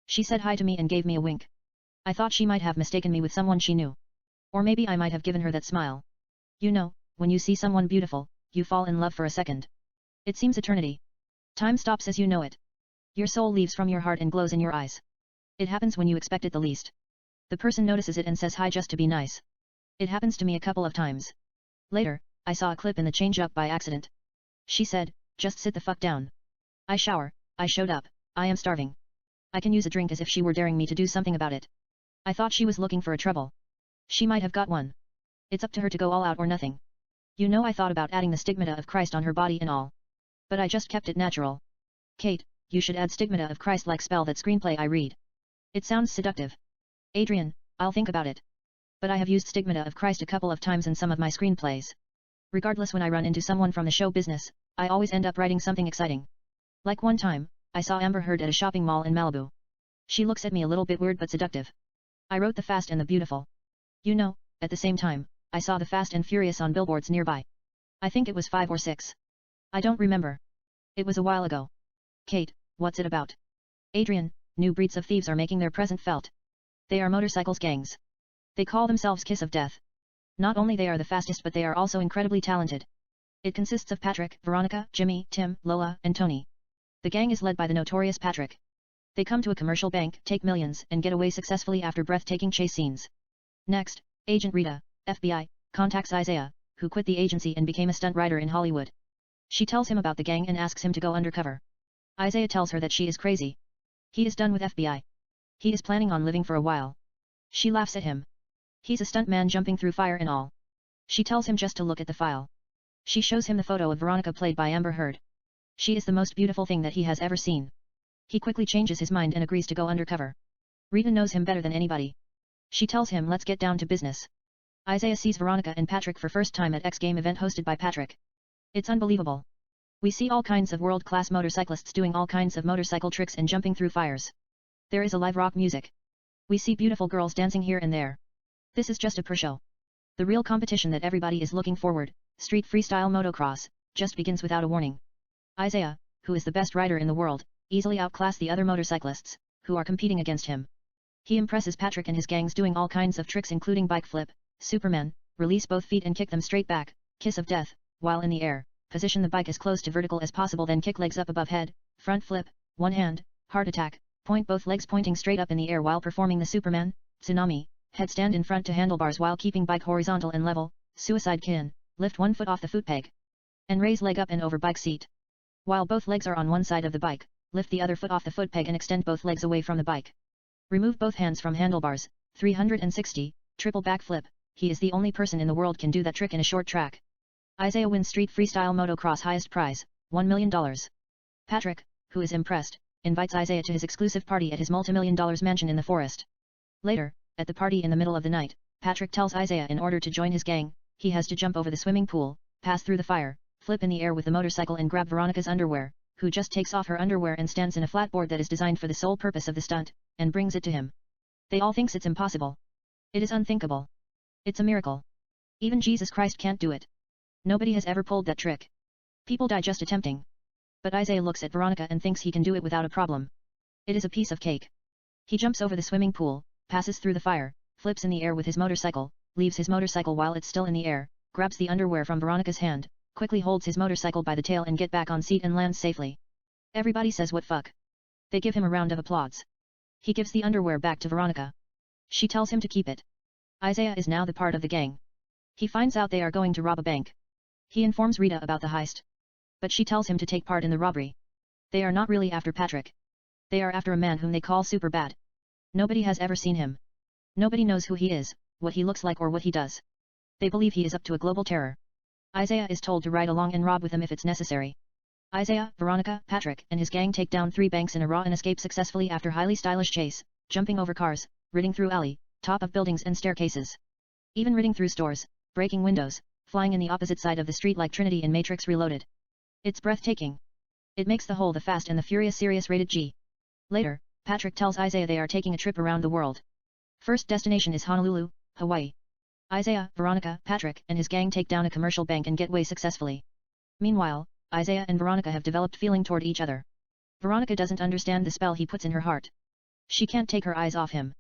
She said hi to me and gave me a wink. I thought she might have mistaken me with someone she knew. Or maybe I might have given her that smile. You know, when you see someone beautiful, you fall in love for a second. It seems eternity. Time stops as you know it. Your soul leaves from your heart and glows in your eyes. It happens when you expect it the least. The person notices it and says hi just to be nice. It happens to me a couple of times. Later, I saw a clip in the change-up by accident. She said, just sit the fuck down. I shower, I showed up, I am starving. I can use a drink, as if she were daring me to do something about it. I thought she was looking for a trouble. She might have got one. It's up to her to go all out or nothing. You know, I thought about adding the stigmata of Christ on her body and all. But I just kept it natural. Kate, you should add stigmata of Christ like spell that screenplay I read. It sounds seductive. Adrian, I'll think about it. But I have used stigmata of Christ a couple of times in some of my screenplays. Regardless, when I run into someone from the show business, I always end up writing something exciting. Like one time, I saw Amber Heard at a shopping mall in Malibu. She looks at me a little bit weird but seductive. I wrote The Fast and the Beautiful. You know, at the same time, I saw The Fast and Furious on billboards nearby. I think it was 5 or 6. I don't remember. It was a while ago. Kate, what's it about? Adrian, new breeds of thieves are making their presence felt. They are motorcycles gangs. They call themselves Kiss of Death. Not only they are the fastest, but they are also incredibly talented. It consists of Patrick, Veronica, Jimmy, Tim, Lola, and Tony. The gang is led by the notorious Patrick. They come to a commercial bank, take millions, and get away successfully after breathtaking chase scenes. Next, Agent Rita, FBI, contacts Isaiah, who quit the agency and became a stunt writer in Hollywood. She tells him about the gang and asks him to go undercover. Isaiah tells her that she is crazy. He is done with FBI. He is planning on living for a while. She laughs at him. He's a stuntman jumping through fire and all. She tells him just to look at the file. She shows him the photo of Veronica, played by Amber Heard. She is the most beautiful thing that he has ever seen. He quickly changes his mind and agrees to go undercover. Rita knows him better than anybody. She tells him, let's get down to business. Isaiah sees Veronica and Patrick for first time at X Game event hosted by Patrick. It's unbelievable. We see all kinds of world-class motorcyclists doing all kinds of motorcycle tricks and jumping through fires. There is a live rock music. We see beautiful girls dancing here and there. This is just a pre-show. The real competition that everybody is looking forward, street freestyle motocross, just begins without a warning. Isaiah, who is the best rider in the world, easily outclassed the other motorcyclists, who are competing against him. He impresses Patrick and his gangs doing all kinds of tricks including bike flip, Superman, release both feet and kick them straight back, kiss of death, while in the air, position the bike as close to vertical as possible then kick legs up above head, front flip, one hand, heart attack, point both legs pointing straight up in the air while performing the Superman, tsunami, headstand in front to handlebars while keeping bike horizontal and level, suicide kin, lift one foot off the foot peg. And raise leg up and over bike seat. While both legs are on one side of the bike, lift the other foot off the foot peg and extend both legs away from the bike. Remove both hands from handlebars, 360, triple back flip. He is the only person in the world can do that trick in a short track. Isaiah wins street freestyle motocross highest prize, $1 million. Patrick, who is impressed, invites Isaiah to his exclusive party at his multi-million-dollar mansion in the forest. Later, at the party in the middle of the night, Patrick tells Isaiah in order to join his gang, he has to jump over the swimming pool, pass through the fire, flip in the air with the motorcycle and grab Veronica's underwear, who just takes off her underwear and stands in a flatboard that is designed for the sole purpose of the stunt, and brings it to him. They all thinks it's impossible. It is unthinkable. It's a miracle. Even Jesus Christ can't do it. Nobody has ever pulled that trick. People die just attempting. But Isaiah looks at Veronica and thinks he can do it without a problem. It is a piece of cake. He jumps over the swimming pool, passes through the fire, flips in the air with his motorcycle, leaves his motorcycle while it's still in the air, grabs the underwear from Veronica's hand, quickly holds his motorcycle by the tail and get back on seat and lands safely. Everybody says what fuck. They give him a round of applause. He gives the underwear back to Veronica. She tells him to keep it. Isaiah is now the part of the gang. He finds out they are going to rob a bank. He informs Rita about the heist. But she tells him to take part in the robbery. They are not really after Patrick. They are after a man whom they call Superbad. Nobody has ever seen him. Nobody knows who he is, what he looks like or what he does. They believe he is up to a global terror. Isaiah is told to ride along and rob with him if it's necessary. Isaiah, Veronica, Patrick, and his gang take down 3 banks in a row and escape successfully after highly stylish chase, jumping over cars, ridding through alley, top of buildings and staircases. Even ridding through stores, breaking windows, flying in the opposite side of the street like Trinity in Matrix Reloaded. It's breathtaking. It makes the whole The Fast and the Furious series rated G. Later, Patrick tells Isaiah they are taking a trip around the world. First destination is Honolulu, Hawaii. Isaiah, Veronica, Patrick, and his gang take down a commercial bank and get away successfully. Meanwhile, Isaiah and Veronica have developed feeling toward each other. Veronica doesn't understand the spell he puts in her heart. She can't take her eyes off him.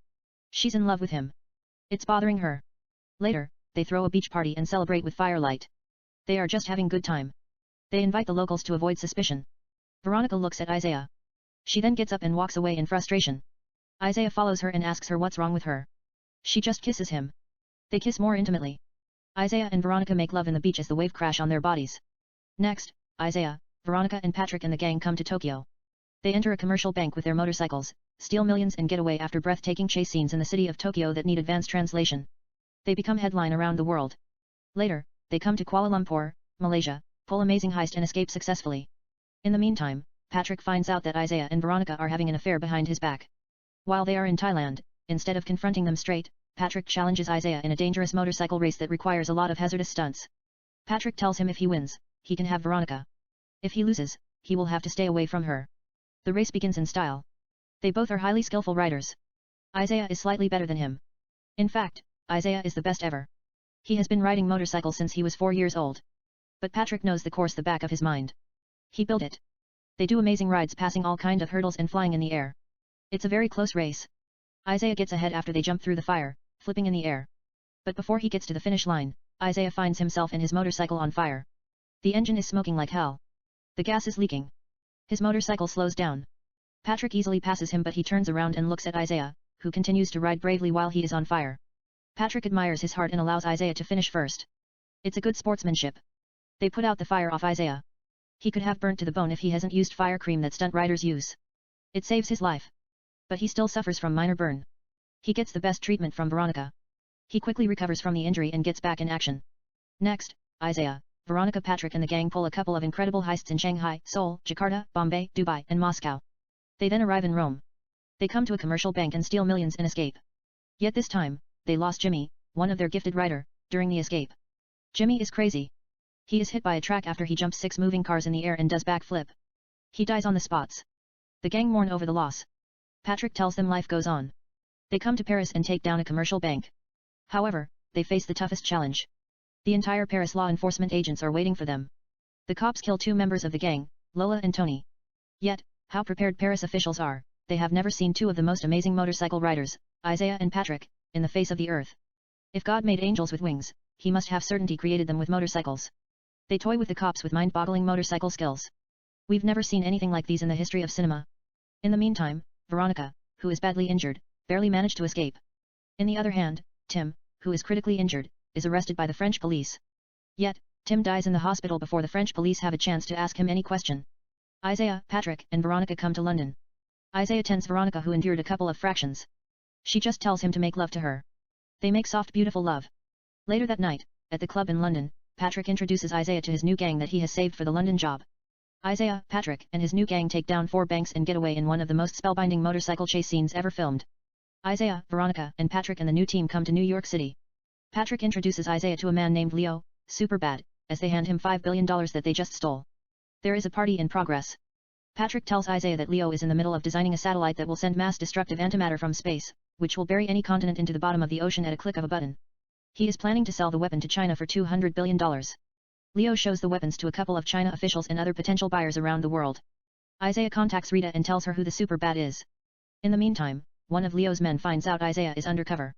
She's in love with him. It's bothering her. Later, they throw a beach party and celebrate with firelight. They are just having good time. They invite the locals to avoid suspicion. Veronica looks at Isaiah. She then gets up and walks away in frustration. Isaiah follows her and asks her what's wrong with her. She just kisses him. They kiss more intimately. Isaiah and Veronica make love in the beach as the wave crash on their bodies. Next, Isaiah, Veronica and Patrick and the gang come to Tokyo. They enter a commercial bank with their motorcycles, steal millions and get away after breathtaking chase scenes in the city of Tokyo that need advanced translation. They become headline around the world. Later, they come to Kuala Lumpur, Malaysia, pull amazing heist and escape successfully. In the meantime, Patrick finds out that Isaiah and Veronica are having an affair behind his back. While they are in Thailand, instead of confronting them straight, Patrick challenges Isaiah in a dangerous motorcycle race that requires a lot of hazardous stunts. Patrick tells him if he wins, he can have Veronica. If he loses, he will have to stay away from her. The race begins in style. They both are highly skillful riders. Isaiah is slightly better than him. In fact, Isaiah is the best ever. He has been riding motorcycles since he was 4 years old. But Patrick knows the course the back of his mind. He built it. They do amazing rides passing all kind of hurdles and flying in the air. It's a very close race. Isaiah gets ahead after they jump through the fire, flipping in the air. But before he gets to the finish line, Isaiah finds himself and his motorcycle on fire. The engine is smoking like hell. The gas is leaking. His motorcycle slows down. Patrick easily passes him but he turns around and looks at Isaiah, who continues to ride bravely while he is on fire. Patrick admires his heart and allows Isaiah to finish first. It's a good sportsmanship. They put out the fire off Isaiah. He could have burnt to the bone if he hasn't used fire cream that stunt riders use. It saves his life. But he still suffers from minor burn. He gets the best treatment from Veronica. He quickly recovers from the injury and gets back in action. Next, Isaiah, Veronica, Patrick and the gang pull a couple of incredible heists in Shanghai, Seoul, Jakarta, Bombay, Dubai and Moscow. They then arrive in Rome. They come to a commercial bank and steal millions and escape. Yet this time, they lost Jimmy, one of their gifted rider, during the escape. Jimmy is crazy. He is hit by a track after he jumps 6 moving cars in the air and does backflip. He dies on the spots. The gang mourn over the loss. Patrick tells them life goes on. They come to Paris and take down a commercial bank. However, they face the toughest challenge. The entire Paris law enforcement agents are waiting for them. The cops kill 2 members of the gang, Lola and Tony. Yet, how prepared Paris officials are, they have never seen 2 of the most amazing motorcycle riders, Isaiah and Patrick, in the face of the earth. If God made angels with wings, he must have certainty created them with motorcycles. They toy with the cops with mind-boggling motorcycle skills. We've never seen anything like these in the history of cinema. In the meantime, Veronica, who is badly injured, barely managed to escape. In the other hand, Tim, who is critically injured, is arrested by the French police. Yet, Tim dies in the hospital before the French police have a chance to ask him any question. Isaiah, Patrick, and Veronica come to London. Isaiah tends Veronica, who endured a couple of fractions. She just tells him to make love to her. They make soft, beautiful love. Later that night, at the club in London, Patrick introduces Isaiah to his new gang that he has saved for the London job. Isaiah, Patrick, and his new gang take down 4 banks and get away in one of the most spellbinding motorcycle chase scenes ever filmed. Isaiah, Veronica, and Patrick and the new team come to New York City. Patrick introduces Isaiah to a man named Leo, Superbad, as they hand him $5 billion that they just stole. There is a party in progress. Patrick tells Isaiah that Leo is in the middle of designing a satellite that will send mass-destructive antimatter from space, which will bury any continent into the bottom of the ocean at a click of a button. He is planning to sell the weapon to China for $200 billion. Leo shows the weapons to a couple of China officials and other potential buyers around the world. Isaiah contacts Rita and tells her who the Superbad is. In the meantime, one of Leo's men finds out Isaiah is undercover.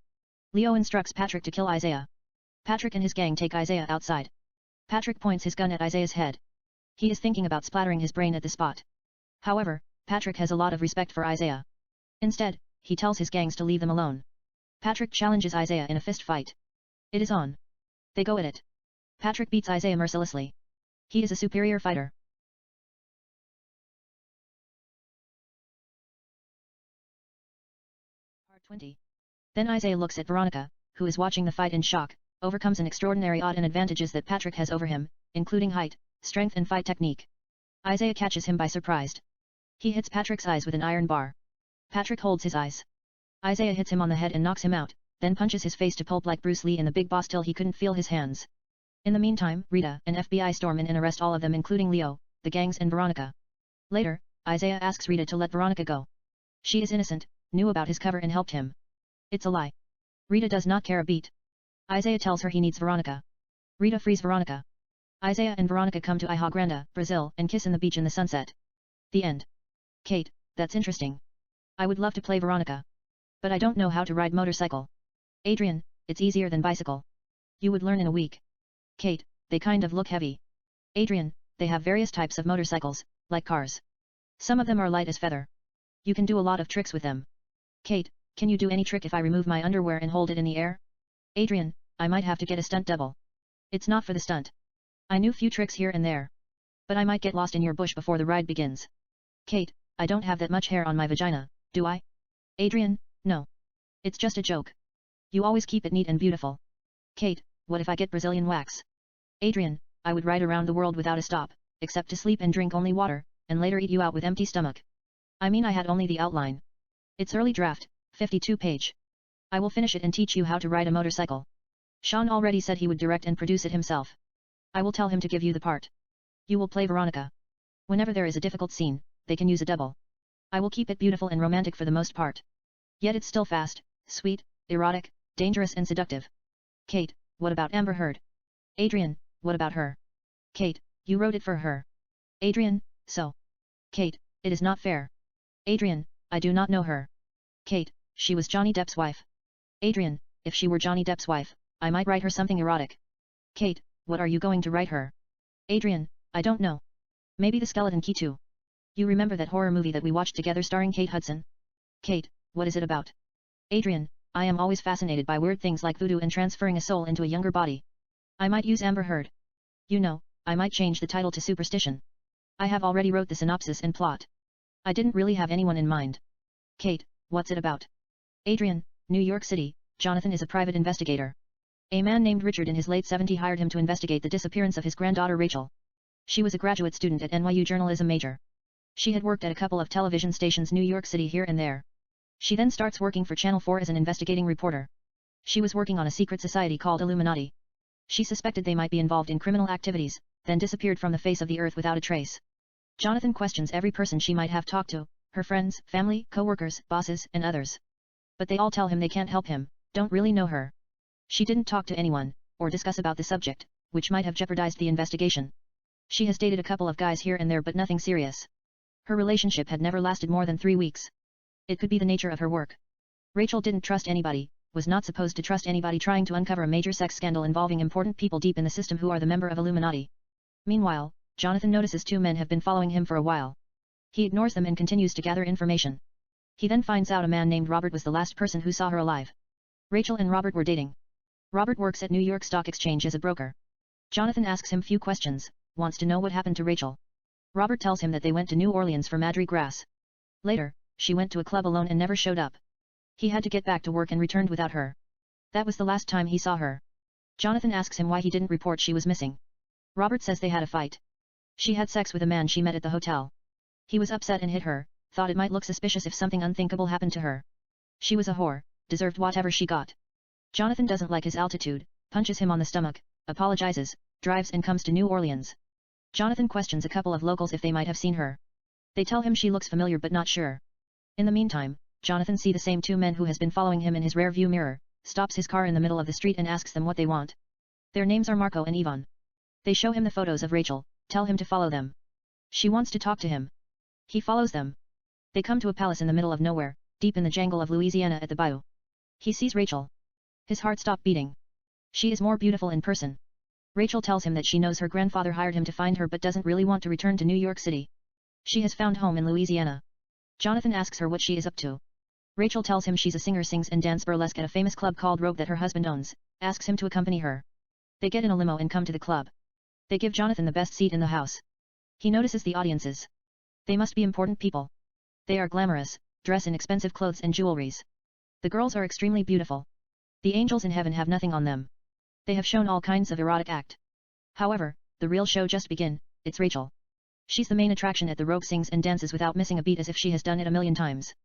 Leo instructs Patrick to kill Isaiah. Patrick and his gang take Isaiah outside. Patrick points his gun at Isaiah's head. He is thinking about splattering his brain at the spot. However, Patrick has a lot of respect for Isaiah. Instead, he tells his gangs to leave them alone. Patrick challenges Isaiah in a fist fight. It is on. They go at it. Patrick beats Isaiah mercilessly. He is a superior fighter. Part 20. Then Isaiah looks at Veronica, who is watching the fight in shock, overcomes an extraordinary odd and advantages that Patrick has over him, including height, strength and fight technique. Isaiah catches him by surprise. He hits Patrick's eyes with an iron bar. Patrick holds his eyes. Isaiah hits him on the head and knocks him out, then punches his face to pulp like Bruce Lee in The Big Boss till he couldn't feel his hands. In the meantime, Rita and FBI storm in and arrest all of them including Leo, the gangs and Veronica. Later, Isaiah asks Rita to let Veronica go. She is innocent, knew about his cover and helped him. It's a lie. Rita does not care a beat. Isaiah tells her he needs Veronica. Rita frees Veronica. Isaiah and Veronica come to Ilha Grande, Brazil, and kiss in the beach in the sunset. The end. Kate, that's interesting. I would love to play Veronica. But I don't know how to ride motorcycle. Adrian, it's easier than bicycle. You would learn in a week. Kate, they kind of look heavy. Adrian, they have various types of motorcycles, like cars. Some of them are light as feather. You can do a lot of tricks with them. Kate, can you do any trick if I remove my underwear and hold it in the air? Adrian, I might have to get a stunt double. It's not for the stunt. I knew few tricks here and there. But I might get lost in your bush before the ride begins. Kate, I don't have that much hair on my vagina, do I? Adrian, no. It's just a joke. You always keep it neat and beautiful. Kate, what if I get Brazilian wax? Adrian, I would ride around the world without a stop, except to sleep and drink only water, and later eat you out with empty stomach. I mean I had only the outline. It's early draft, 52 page. I will finish it and teach you how to ride a motorcycle. Sean already said he would direct and produce it himself. I will tell him to give you the part. You will play Veronica. Whenever there is a difficult scene, they can use a double. I will keep it beautiful and romantic for the most part. Yet it's still fast, sweet, erotic, dangerous and seductive. Kate, what about Amber Heard? Adrian, what about her? Kate, you wrote it for her. Adrian, so. Kate, it is not fair. Adrian, I do not know her. Kate, she was Johnny Depp's wife. Adrian, if she were Johnny Depp's wife, I might write her something erotic. Kate, what are you going to write her? Adrian, I don't know. Maybe the Skeleton Key too. You remember that horror movie that we watched together starring Kate Hudson? Kate, what is it about? Adrian, I am always fascinated by weird things like voodoo and transferring a soul into a younger body. I might use Amber Heard. You know, I might change the title to Superstition. I have already wrote the synopsis and plot. I didn't really have anyone in mind. Kate, what's it about? Adrian, New York City, Jonathan is a private investigator. A man named Richard in his late 70s hired him to investigate the disappearance of his granddaughter Rachel. She was a graduate student at NYU journalism major. She had worked at a couple of television stations New York City here and there. She then starts working for Channel 4 as an investigating reporter. She was working on a secret society called Illuminati. She suspected they might be involved in criminal activities, then disappeared from the face of the earth without a trace. Jonathan questions every person she might have talked to, her friends, family, co-workers, bosses, and others. But they all tell him they can't help him, don't really know her. She didn't talk to anyone, or discuss about the subject, which might have jeopardized the investigation. She has dated a couple of guys here and there but nothing serious. Her relationship had never lasted more than 3 weeks. It could be the nature of her work. Rachel didn't trust anybody, was not supposed to trust anybody trying to uncover a major sex scandal involving important people deep in the system who are the member of Illuminati. Meanwhile, Jonathan notices 2 men have been following him for a while. He ignores them and continues to gather information. He then finds out a man named Robert was the last person who saw her alive. Rachel and Robert were dating. Robert works at New York Stock Exchange as a broker. Jonathan asks him few questions, wants to know what happened to Rachel. Robert tells him that they went to New Orleans for Mardi Gras. Later, she went to a club alone and never showed up. He had to get back to work and returned without her. That was the last time he saw her. Jonathan asks him why he didn't report she was missing. Robert says they had a fight. She had sex with a man she met at the hotel. He was upset and hit her, thought it might look suspicious if something unthinkable happened to her. She was a whore, deserved whatever she got. Jonathan doesn't like his altitude, punches him on the stomach, apologizes, drives and comes to New Orleans. Jonathan questions a couple of locals if they might have seen her. They tell him she looks familiar but not sure. In the meantime, Jonathan sees the same 2 men who has been following him in his rear view mirror, stops his car in the middle of the street and asks them what they want. Their names are Marco and Yvonne. They show him the photos of Rachel, tell him to follow them. She wants to talk to him. He follows them. They come to a palace in the middle of nowhere, deep in the jungle of Louisiana at the bayou. He sees Rachel. His heart stopped beating. She is more beautiful in person. Rachel tells him that she knows her grandfather hired him to find her but doesn't really want to return to New York City. She has found home in Louisiana. Jonathan asks her what she is up to. Rachel tells him she's a singer, sings and dances burlesque at a famous club called Rogue that her husband owns, asks him to accompany her. They get in a limo and come to the club. They give Jonathan the best seat in the house. He notices the audiences. They must be important people. They are glamorous, dress in expensive clothes and jewelries. The girls are extremely beautiful. The angels in heaven have nothing on them. They have shown all kinds of erotic act. However, the real show just begin, it's Rachel. She's the main attraction at the Rogue, sings and dances without missing a beat as if she has done it a million times.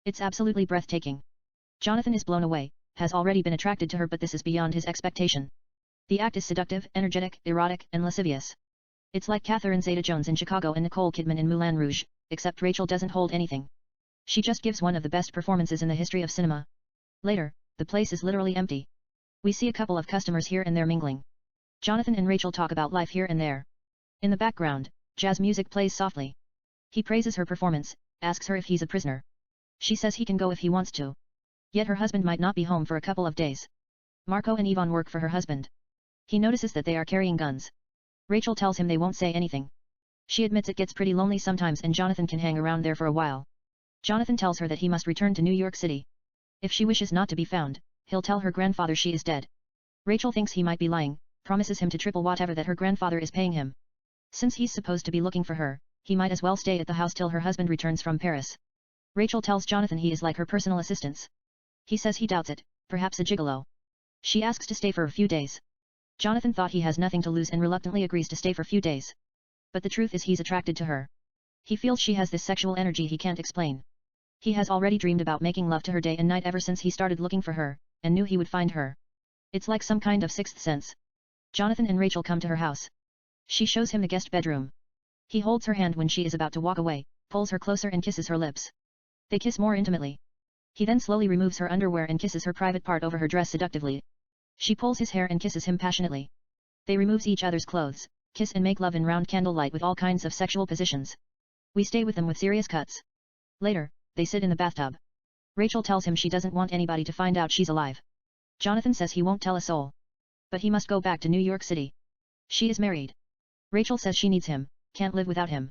It's absolutely breathtaking. Jonathan is blown away, has already been attracted to her but this is beyond his expectation. The act is seductive, energetic, erotic, and lascivious. It's like Catherine Zeta-Jones in Chicago and Nicole Kidman in Moulin Rouge, except Rachel doesn't hold anything. She just gives one of the best performances in the history of cinema. Later, the place is literally empty. We see a couple of customers here and there mingling. Jonathan and Rachel talk about life here and there. In the background, jazz music plays softly. He praises her performance, asks her if he's a prisoner. She says he can go if he wants to. Yet her husband might not be home for a couple of days. Marco and Yvonne work for her husband. He notices that they are carrying guns. Rachel tells him they won't say anything. She admits it gets pretty lonely sometimes and Jonathan can hang around there for a while. Jonathan tells her that he must return to New York City. If she wishes not to be found, he'll tell her grandfather she is dead. Rachel thinks he might be lying, promises him to triple whatever that her grandfather is paying him. Since he's supposed to be looking for her, he might as well stay at the house till her husband returns from Paris. Rachel tells Jonathan he is like her personal assistant. He says he doubts it, perhaps a gigolo. She asks to stay for a few days. Jonathan thought he has nothing to lose and reluctantly agrees to stay for few days. But the truth is he's attracted to her. He feels she has this sexual energy he can't explain. He has already dreamed about making love to her day and night ever since he started looking for her, and knew he would find her. It's like some kind of sixth sense. Jonathan and Rachel come to her house. She shows him the guest bedroom. He holds her hand when she is about to walk away, pulls her closer and kisses her lips. They kiss more intimately. He then slowly removes her underwear and kisses her private part over her dress seductively. She pulls his hair and kisses him passionately. They remove each other's clothes, kiss and make love in round candlelight with all kinds of sexual positions. We stay with them with serious cuts. Later, they sit in the bathtub. Rachel tells him she doesn't want anybody to find out she's alive. Jonathan says he won't tell a soul. But he must go back to New York City. She is married. Rachel says she needs him, can't live without him.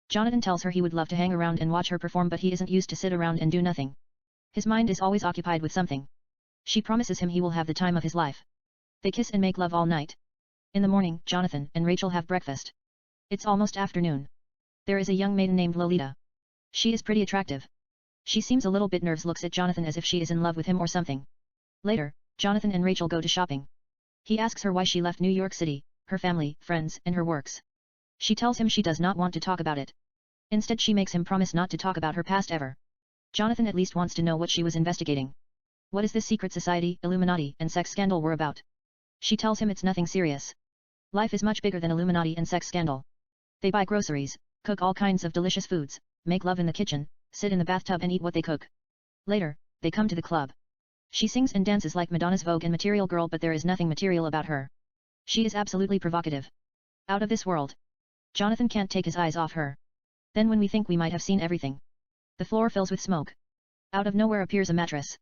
Jonathan tells her he would love to hang around and watch her perform but he isn't used to sit around and do nothing. His mind is always occupied with something. She promises him he will have the time of his life. They kiss and make love all night. In the morning, Jonathan and Rachel have breakfast. It's almost afternoon. There is a young maiden named Lolita. She is pretty attractive. She seems a little bit nervous, looks at Jonathan as if she is in love with him or something. Later, Jonathan and Rachel go to shopping. He asks her why she left New York City, her family, friends, and her works. She tells him she does not want to talk about it. Instead she makes him promise not to talk about her past ever. Jonathan at least wants to know what she was investigating. What is this secret society, Illuminati, and sex scandal were about? She tells him it's nothing serious. Life is much bigger than Illuminati and sex scandal. They buy groceries, cook all kinds of delicious foods, make love in the kitchen, sit in the bathtub and eat what they cook. Later, they come to the club. She sings and dances like Madonna's Vogue and material girl, but there is nothing material about her. She is absolutely provocative. Out of this world. Jonathan can't take his eyes off her. Then when we think we might have seen everything, the floor fills with smoke. Out of nowhere appears a mattress.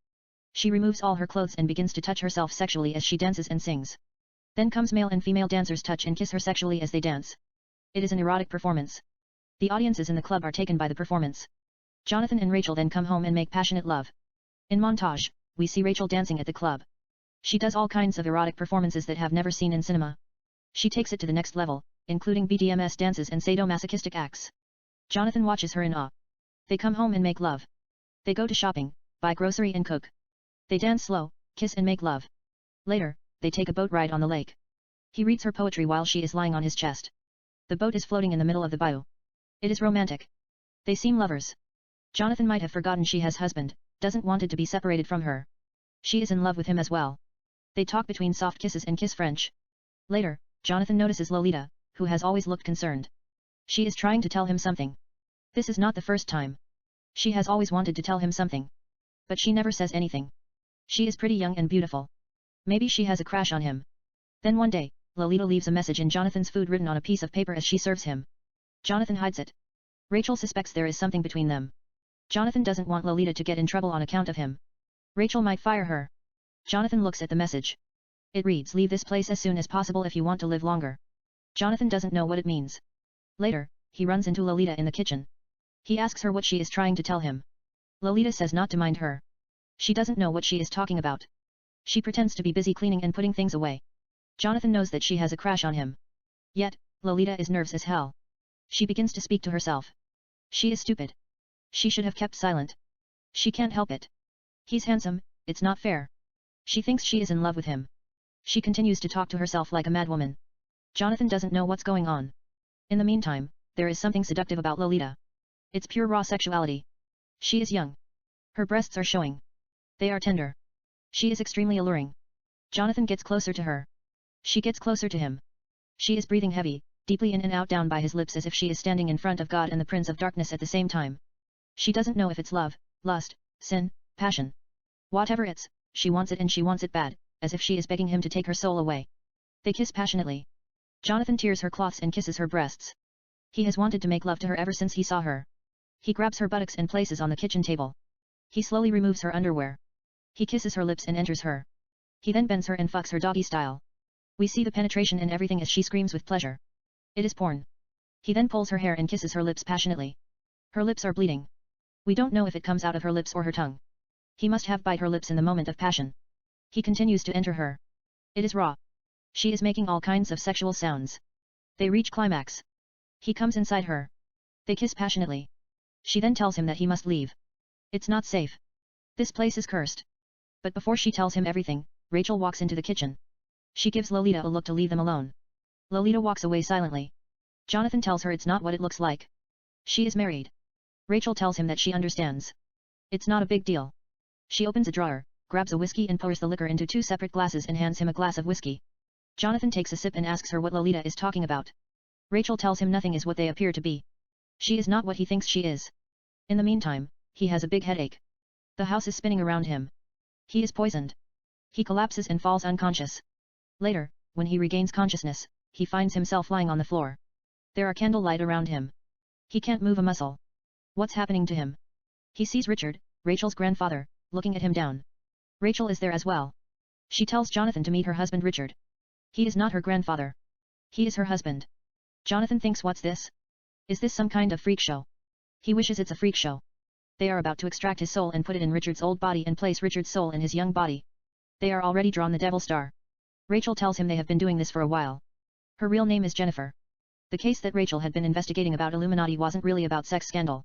She removes all her clothes and begins to touch herself sexually as she dances and sings. Then comes male and female dancers touch and kiss her sexually as they dance. It is an erotic performance. The audiences in the club are taken by the performance. Jonathan and Rachel then come home and make passionate love. In montage, we see Rachel dancing at the club. She does all kinds of erotic performances that have never seen in cinema. She takes it to the next level, including BDSM dances and sadomasochistic acts. Jonathan watches her in awe. They come home and make love. They go to shopping, buy grocery and cook. They dance slow, kiss and make love. Later, they take a boat ride on the lake. He reads her poetry while she is lying on his chest. The boat is floating in the middle of the bayou. It is romantic. They seem lovers. Jonathan might have forgotten she has husband, doesn't wanted to be separated from her. She is in love with him as well. They talk between soft kisses and kiss French. Later, Jonathan notices Lolita, who has always looked concerned. She is trying to tell him something. This is not the first time. She has always wanted to tell him something. But she never says anything. She is pretty young and beautiful. Maybe she has a crush on him. Then one day, Lolita leaves a message in Jonathan's food written on a piece of paper as she serves him. Jonathan hides it. Rachel suspects there is something between them. Jonathan doesn't want Lolita to get in trouble on account of him. Rachel might fire her. Jonathan looks at the message. It reads, "Leave this place as soon as possible if you want to live longer." Jonathan doesn't know what it means. Later, he runs into Lolita in the kitchen. He asks her what she is trying to tell him. Lolita says not to mind her. She doesn't know what she is talking about. She pretends to be busy cleaning and putting things away. Jonathan knows that she has a crush on him. Yet, Lolita is nervous as hell. She begins to speak to herself. She is stupid. She should have kept silent. She can't help it. He's handsome, it's not fair. She thinks she is in love with him. She continues to talk to herself like a madwoman. Jonathan doesn't know what's going on. In the meantime, there is something seductive about Lolita. It's pure raw sexuality. She is young. Her breasts are showing. They are tender. She is extremely alluring. Jonathan gets closer to her. She gets closer to him. She is breathing heavy, deeply in and out down by his lips as if she is standing in front of God and the Prince of Darkness at the same time. She doesn't know if it's love, lust, sin, passion. Whatever it's, she wants it and she wants it bad, as if she is begging him to take her soul away. They kiss passionately. Jonathan tears her cloths and kisses her breasts. He has wanted to make love to her ever since he saw her. He grabs her buttocks and places on the kitchen table. He slowly removes her underwear. He kisses her lips and enters her. He then bends her and fucks her doggy style. We see the penetration and everything as she screams with pleasure. It is porn. He then pulls her hair and kisses her lips passionately. Her lips are bleeding. We don't know if it comes out of her lips or her tongue. He must have bite her lips in the moment of passion. He continues to enter her. It is raw. She is making all kinds of sexual sounds. They reach climax. He comes inside her. They kiss passionately. She then tells him that he must leave. It's not safe. This place is cursed. But before she tells him everything, Rachel walks into the kitchen. She gives Lolita a look to leave them alone. Lolita walks away silently. Jonathan tells her it's not what it looks like. She is married. Rachel tells him that she understands. It's not a big deal. She opens a drawer, grabs a whiskey and pours the liquor into 2 separate glasses and hands him a glass of whiskey. Jonathan takes a sip and asks her what Lolita is talking about. Rachel tells him nothing is what they appear to be. She is not what he thinks she is. In the meantime, he has a big headache. The house is spinning around him. He is poisoned. He collapses and falls unconscious. Later, when he regains consciousness, he finds himself lying on the floor. There are candlelight around him. He can't move a muscle. What's happening to him? He sees Richard, Rachel's grandfather, looking at him down. Rachel is there as well. She tells Jonathan to meet her husband Richard. He is not her grandfather. He is her husband. Jonathan thinks, what's this? Is this some kind of freak show? He wishes it's a freak show. They are about to extract his soul and put it in Richard's old body and place Richard's soul in his young body. They are already drawn the Devil Star. Rachel tells him they have been doing this for a while. Her real name is Jennifer. The case that Rachel had been investigating about Illuminati wasn't really about sex scandal.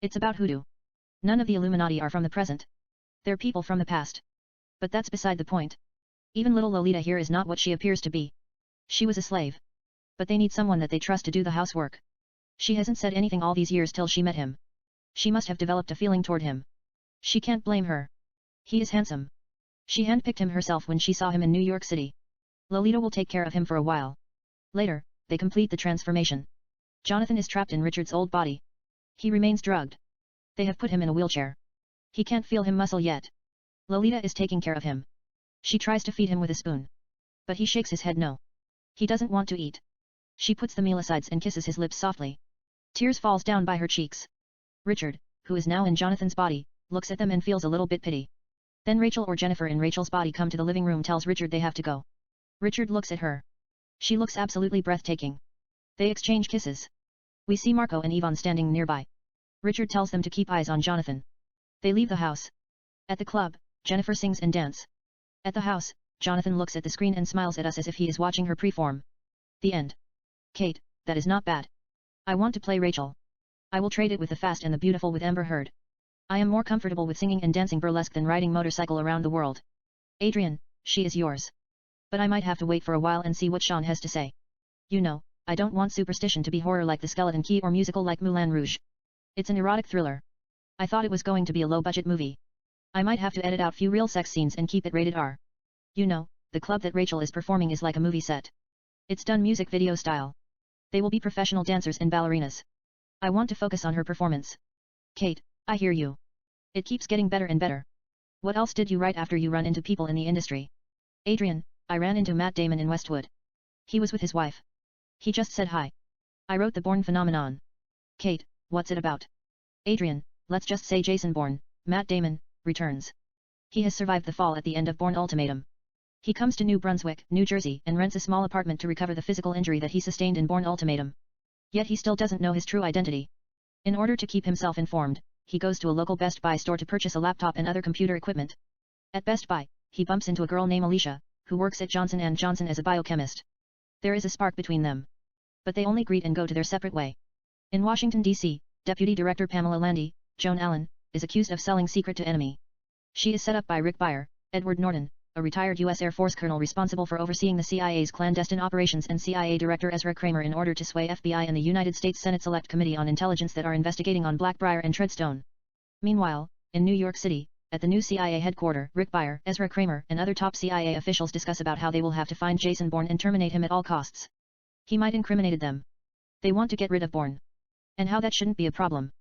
It's about hoodoo. None of the Illuminati are from the present. They're people from the past. But that's beside the point. Even little Lolita here is not what she appears to be. She was a slave. But they need someone that they trust to do the housework. She hasn't said anything all these years till she met him. She must have developed a feeling toward him. She can't blame her. He is handsome. She handpicked him herself when she saw him in New York City. Lolita will take care of him for a while. Later, they complete the transformation. Jonathan is trapped in Richard's old body. He remains drugged. They have put him in a wheelchair. He can't feel him muscle yet. Lolita is taking care of him. She tries to feed him with a spoon. But he shakes his head no. He doesn't want to eat. She puts the meal aside and kisses his lips softly. Tears falls down by her cheeks. Richard, who is now in Jonathan's body, looks at them and feels a little bit pity. Then Rachel or Jennifer in Rachel's body come to the living room tells Richard they have to go. Richard looks at her. She looks absolutely breathtaking. They exchange kisses. We see Marco and Yvonne standing nearby. Richard tells them to keep eyes on Jonathan. They leave the house. At the club, Jennifer sings and dance. At the house, Jonathan looks at the screen and smiles at us as if he is watching her preform. The end. Kate, that is not bad. I want to play Rachel. I will trade it with the Fast and the Beautiful with Amber Heard. I am more comfortable with singing and dancing burlesque than riding motorcycle around the world. Adrian, she is yours. But I might have to wait for a while and see what Sean has to say. You know, I don't want superstition to be horror like The Skeleton Key or musical like Moulin Rouge. It's an erotic thriller. I thought it was going to be a low-budget movie. I might have to edit out few real sex scenes and keep it rated R. You know, the club that Rachel is performing is like a movie set. It's done music video style. They will be professional dancers and ballerinas. I want to focus on her performance. Kate, I hear you. It keeps getting better and better. What else did you write after you run into people in the industry? Adrian, I ran into Matt Damon in Westwood. He was with his wife. He just said hi. I wrote The Bourne Phenomenon. Kate, what's it about? Adrian, let's just say Jason Bourne, Matt Damon, returns. He has survived the fall at the end of Bourne Ultimatum. He comes to New Brunswick, New Jersey and rents a small apartment to recover the physical injury that he sustained in Bourne Ultimatum. Yet he still doesn't know his true identity. In order to keep himself informed, he goes to a local Best Buy store to purchase a laptop and other computer equipment. At Best Buy, he bumps into a girl named Alicia, who works at Johnson & Johnson as a biochemist. There is a spark between them. But they only greet and go to their separate way. In Washington, D.C., Deputy Director Pamela Landy, Joan Allen, is accused of selling secret to enemy. She is set up by Rick Beyer, Edward Norton, a retired U.S. Air Force colonel responsible for overseeing the CIA's clandestine operations, and CIA Director Ezra Kramer in order to sway FBI and the United States Senate Select Committee on Intelligence that are investigating on Blackbriar and Treadstone. Meanwhile, in New York City, at the new CIA headquarters, Rick Beyer, Ezra Kramer, and other top CIA officials discuss about how they will have to find Jason Bourne and terminate him at all costs. He might incriminated them. They want to get rid of Bourne. And how that shouldn't be a problem.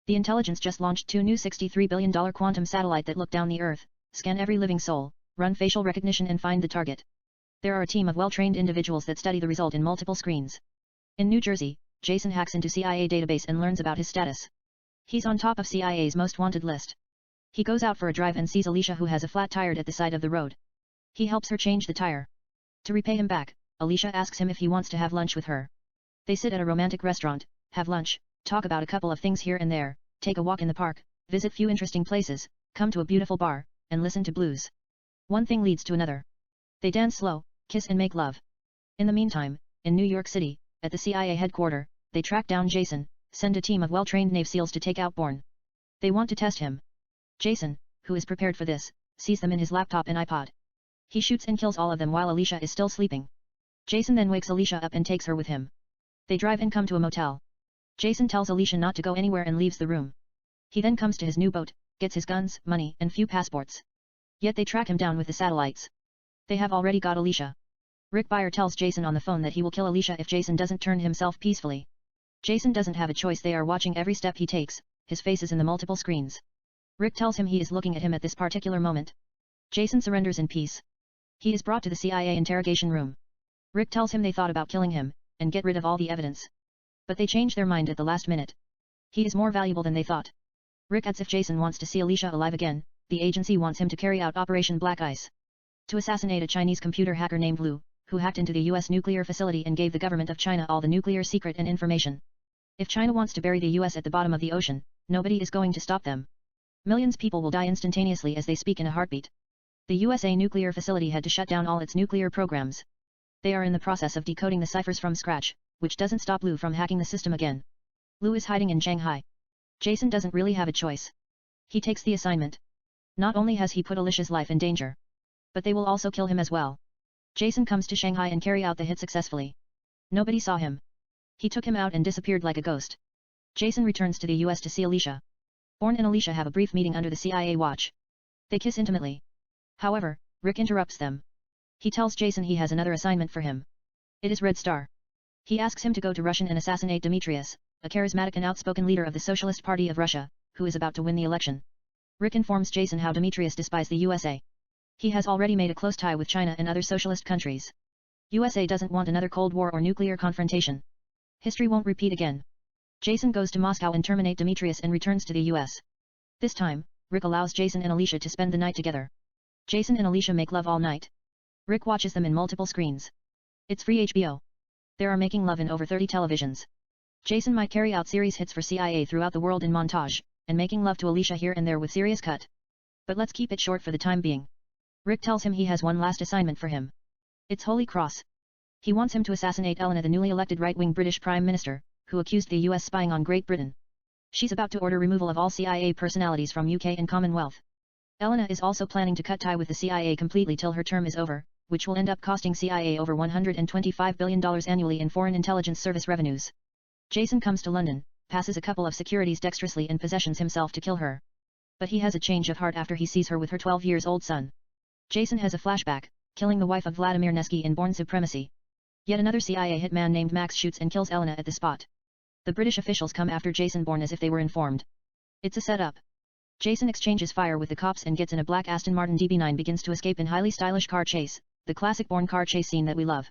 The intelligence just launched 2 new $63 billion quantum satellite that look down the Earth, scan every living soul, run facial recognition and find the target. There are a team of well-trained individuals that study the result in multiple screens. In New Jersey, Jason hacks into CIA database and learns about his status. He's on top of CIA's most wanted list. He goes out for a drive and sees Alicia, who has a flat tire at the side of the road. He helps her change the tire. To repay him back, Alicia asks him if he wants to have lunch with her. They sit at a romantic restaurant, have lunch, talk about a couple of things here and there, take a walk in the park, visit few interesting places, come to a beautiful bar, and listen to blues. One thing leads to another. They dance slow, kiss and make love. In the meantime, in New York City, at the CIA headquarters, they track down Jason, send a team of well-trained Navy SEALs to take out Bourne. They want to test him. Jason, who is prepared for this, sees them in his laptop and iPod. He shoots and kills all of them while Alicia is still sleeping. Jason then wakes Alicia up and takes her with him. They drive and come to a motel. Jason tells Alicia not to go anywhere and leaves the room. He then comes to his new boat, gets his guns, money and few passports. Yet they track him down with the satellites. They have already got Alicia. Rick Beyer tells Jason on the phone that he will kill Alicia if Jason doesn't turn himself peacefully. Jason doesn't have a choice. They are watching every step he takes, his face is in the multiple screens. Rick tells him he is looking at him at this particular moment. Jason surrenders in peace. He is brought to the CIA interrogation room. Rick tells him they thought about killing him, and get rid of all the evidence. But they change their mind at the last minute. He is more valuable than they thought. Rick adds if Jason wants to see Alicia alive again, the agency wants him to carry out Operation Black Ice. To assassinate a Chinese computer hacker named Lu, who hacked into the US nuclear facility and gave the government of China all the nuclear secret and information. If China wants to bury the US at the bottom of the ocean, nobody is going to stop them. Millions people will die instantaneously as they speak in a heartbeat. The USA nuclear facility had to shut down all its nuclear programs. They are in the process of decoding the ciphers from scratch, which doesn't stop Lu from hacking the system again. Lu is hiding in Shanghai. Jason doesn't really have a choice. He takes the assignment. Not only has he put Alicia's life in danger, but they will also kill him as well. Jason comes to Shanghai and carry out the hit successfully. Nobody saw him. He took him out and disappeared like a ghost. Jason returns to the US to see Alicia. Bourne and Alicia have a brief meeting under the CIA watch. They kiss intimately. However, Rick interrupts them. He tells Jason he has another assignment for him. It is Red Star. He asks him to go to Russia and assassinate Demetrius, a charismatic and outspoken leader of the Socialist Party of Russia, who is about to win the election. Rick informs Jason how Demetrius despises the USA. He has already made a close tie with China and other socialist countries. USA doesn't want another Cold War or nuclear confrontation. History won't repeat again. Jason goes to Moscow and terminate Demetrius and returns to the US. This time, Rick allows Jason and Alicia to spend the night together. Jason and Alicia make love all night. Rick watches them in multiple screens. It's free HBO. They are making love in over 30 televisions. Jason might carry out series hits for CIA throughout the world in montage, and making love to Alicia here and there with serious cut. But let's keep it short for the time being. Rick tells him he has one last assignment for him. It's Holy Cross. He wants him to assassinate Elena, the newly elected right-wing British Prime Minister, who accused the US spying on Great Britain. She's about to order removal of all CIA personalities from UK and Commonwealth. Elena is also planning to cut tie with the CIA completely till her term is over, which will end up costing CIA over $125 billion annually in foreign intelligence service revenues. Jason comes to London, passes a couple of securities dexterously and possessions himself to kill her. But he has a change of heart after he sees her with her 12-year-old son. Jason has a flashback, killing the wife of Vladimir Nevsky in Born Supremacy. Yet another CIA hitman named Max shoots and kills Elena at the spot. The British officials come after Jason Bourne as if they were informed. It's a setup. Jason exchanges fire with the cops and gets in a black Aston Martin DB9 begins to escape in highly stylish car chase, the classic Bourne car chase scene that we love.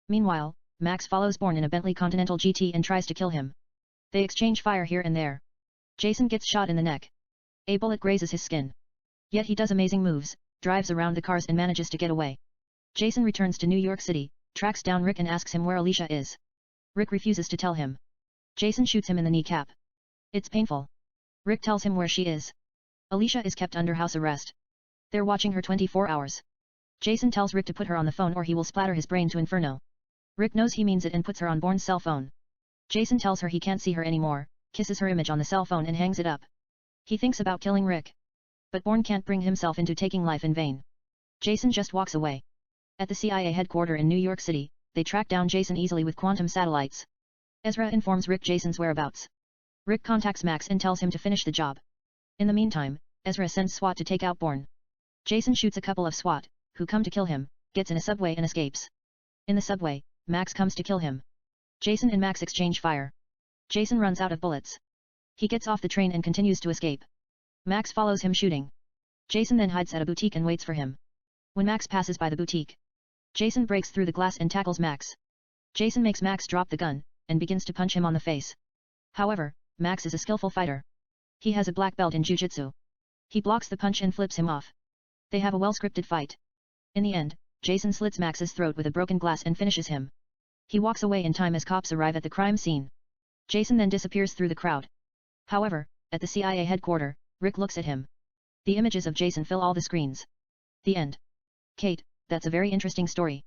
Meanwhile, Max follows Bourne in a Bentley Continental GT and tries to kill him. They exchange fire here and there. Jason gets shot in the neck. A bullet grazes his skin. Yet he does amazing moves, drives around the cars and manages to get away. Jason returns to New York City, tracks down Rick and asks him where Alicia is. Rick refuses to tell him. Jason shoots him in the kneecap. It's painful. Rick tells him where she is. Alicia is kept under house arrest. They're watching her 24 hours. Jason tells Rick to put her on the phone or he will splatter his brain to inferno. Rick knows he means it and puts her on Bourne's cell phone. Jason tells her he can't see her anymore, kisses her image on the cell phone and hangs it up. He thinks about killing Rick. But Bourne can't bring himself into taking life in vain. Jason just walks away. At the CIA headquarters in New York City, they track down Jason easily with quantum satellites. Ezra informs Rick Jason's whereabouts. Rick contacts Max and tells him to finish the job. In the meantime, Ezra sends SWAT to take out Bourne. Jason shoots a couple of SWAT, who come to kill him, gets in a subway and escapes. In the subway, Max comes to kill him. Jason and Max exchange fire. Jason runs out of bullets. He gets off the train and continues to escape. Max follows him shooting. Jason then hides at a boutique and waits for him. When Max passes by the boutique, Jason breaks through the glass and tackles Max. Jason makes Max drop the gun, and begins to punch him on the face. However, Max is a skillful fighter. He has a black belt in jiu-jitsu. He blocks the punch and flips him off. They have a well-scripted fight. In the end, Jason slits Max's throat with a broken glass and finishes him. He walks away in time as cops arrive at the crime scene. Jason then disappears through the crowd. However, at the CIA headquarters, Rick looks at him. The images of Jason fill all the screens. The end. Kate, that's a very interesting story.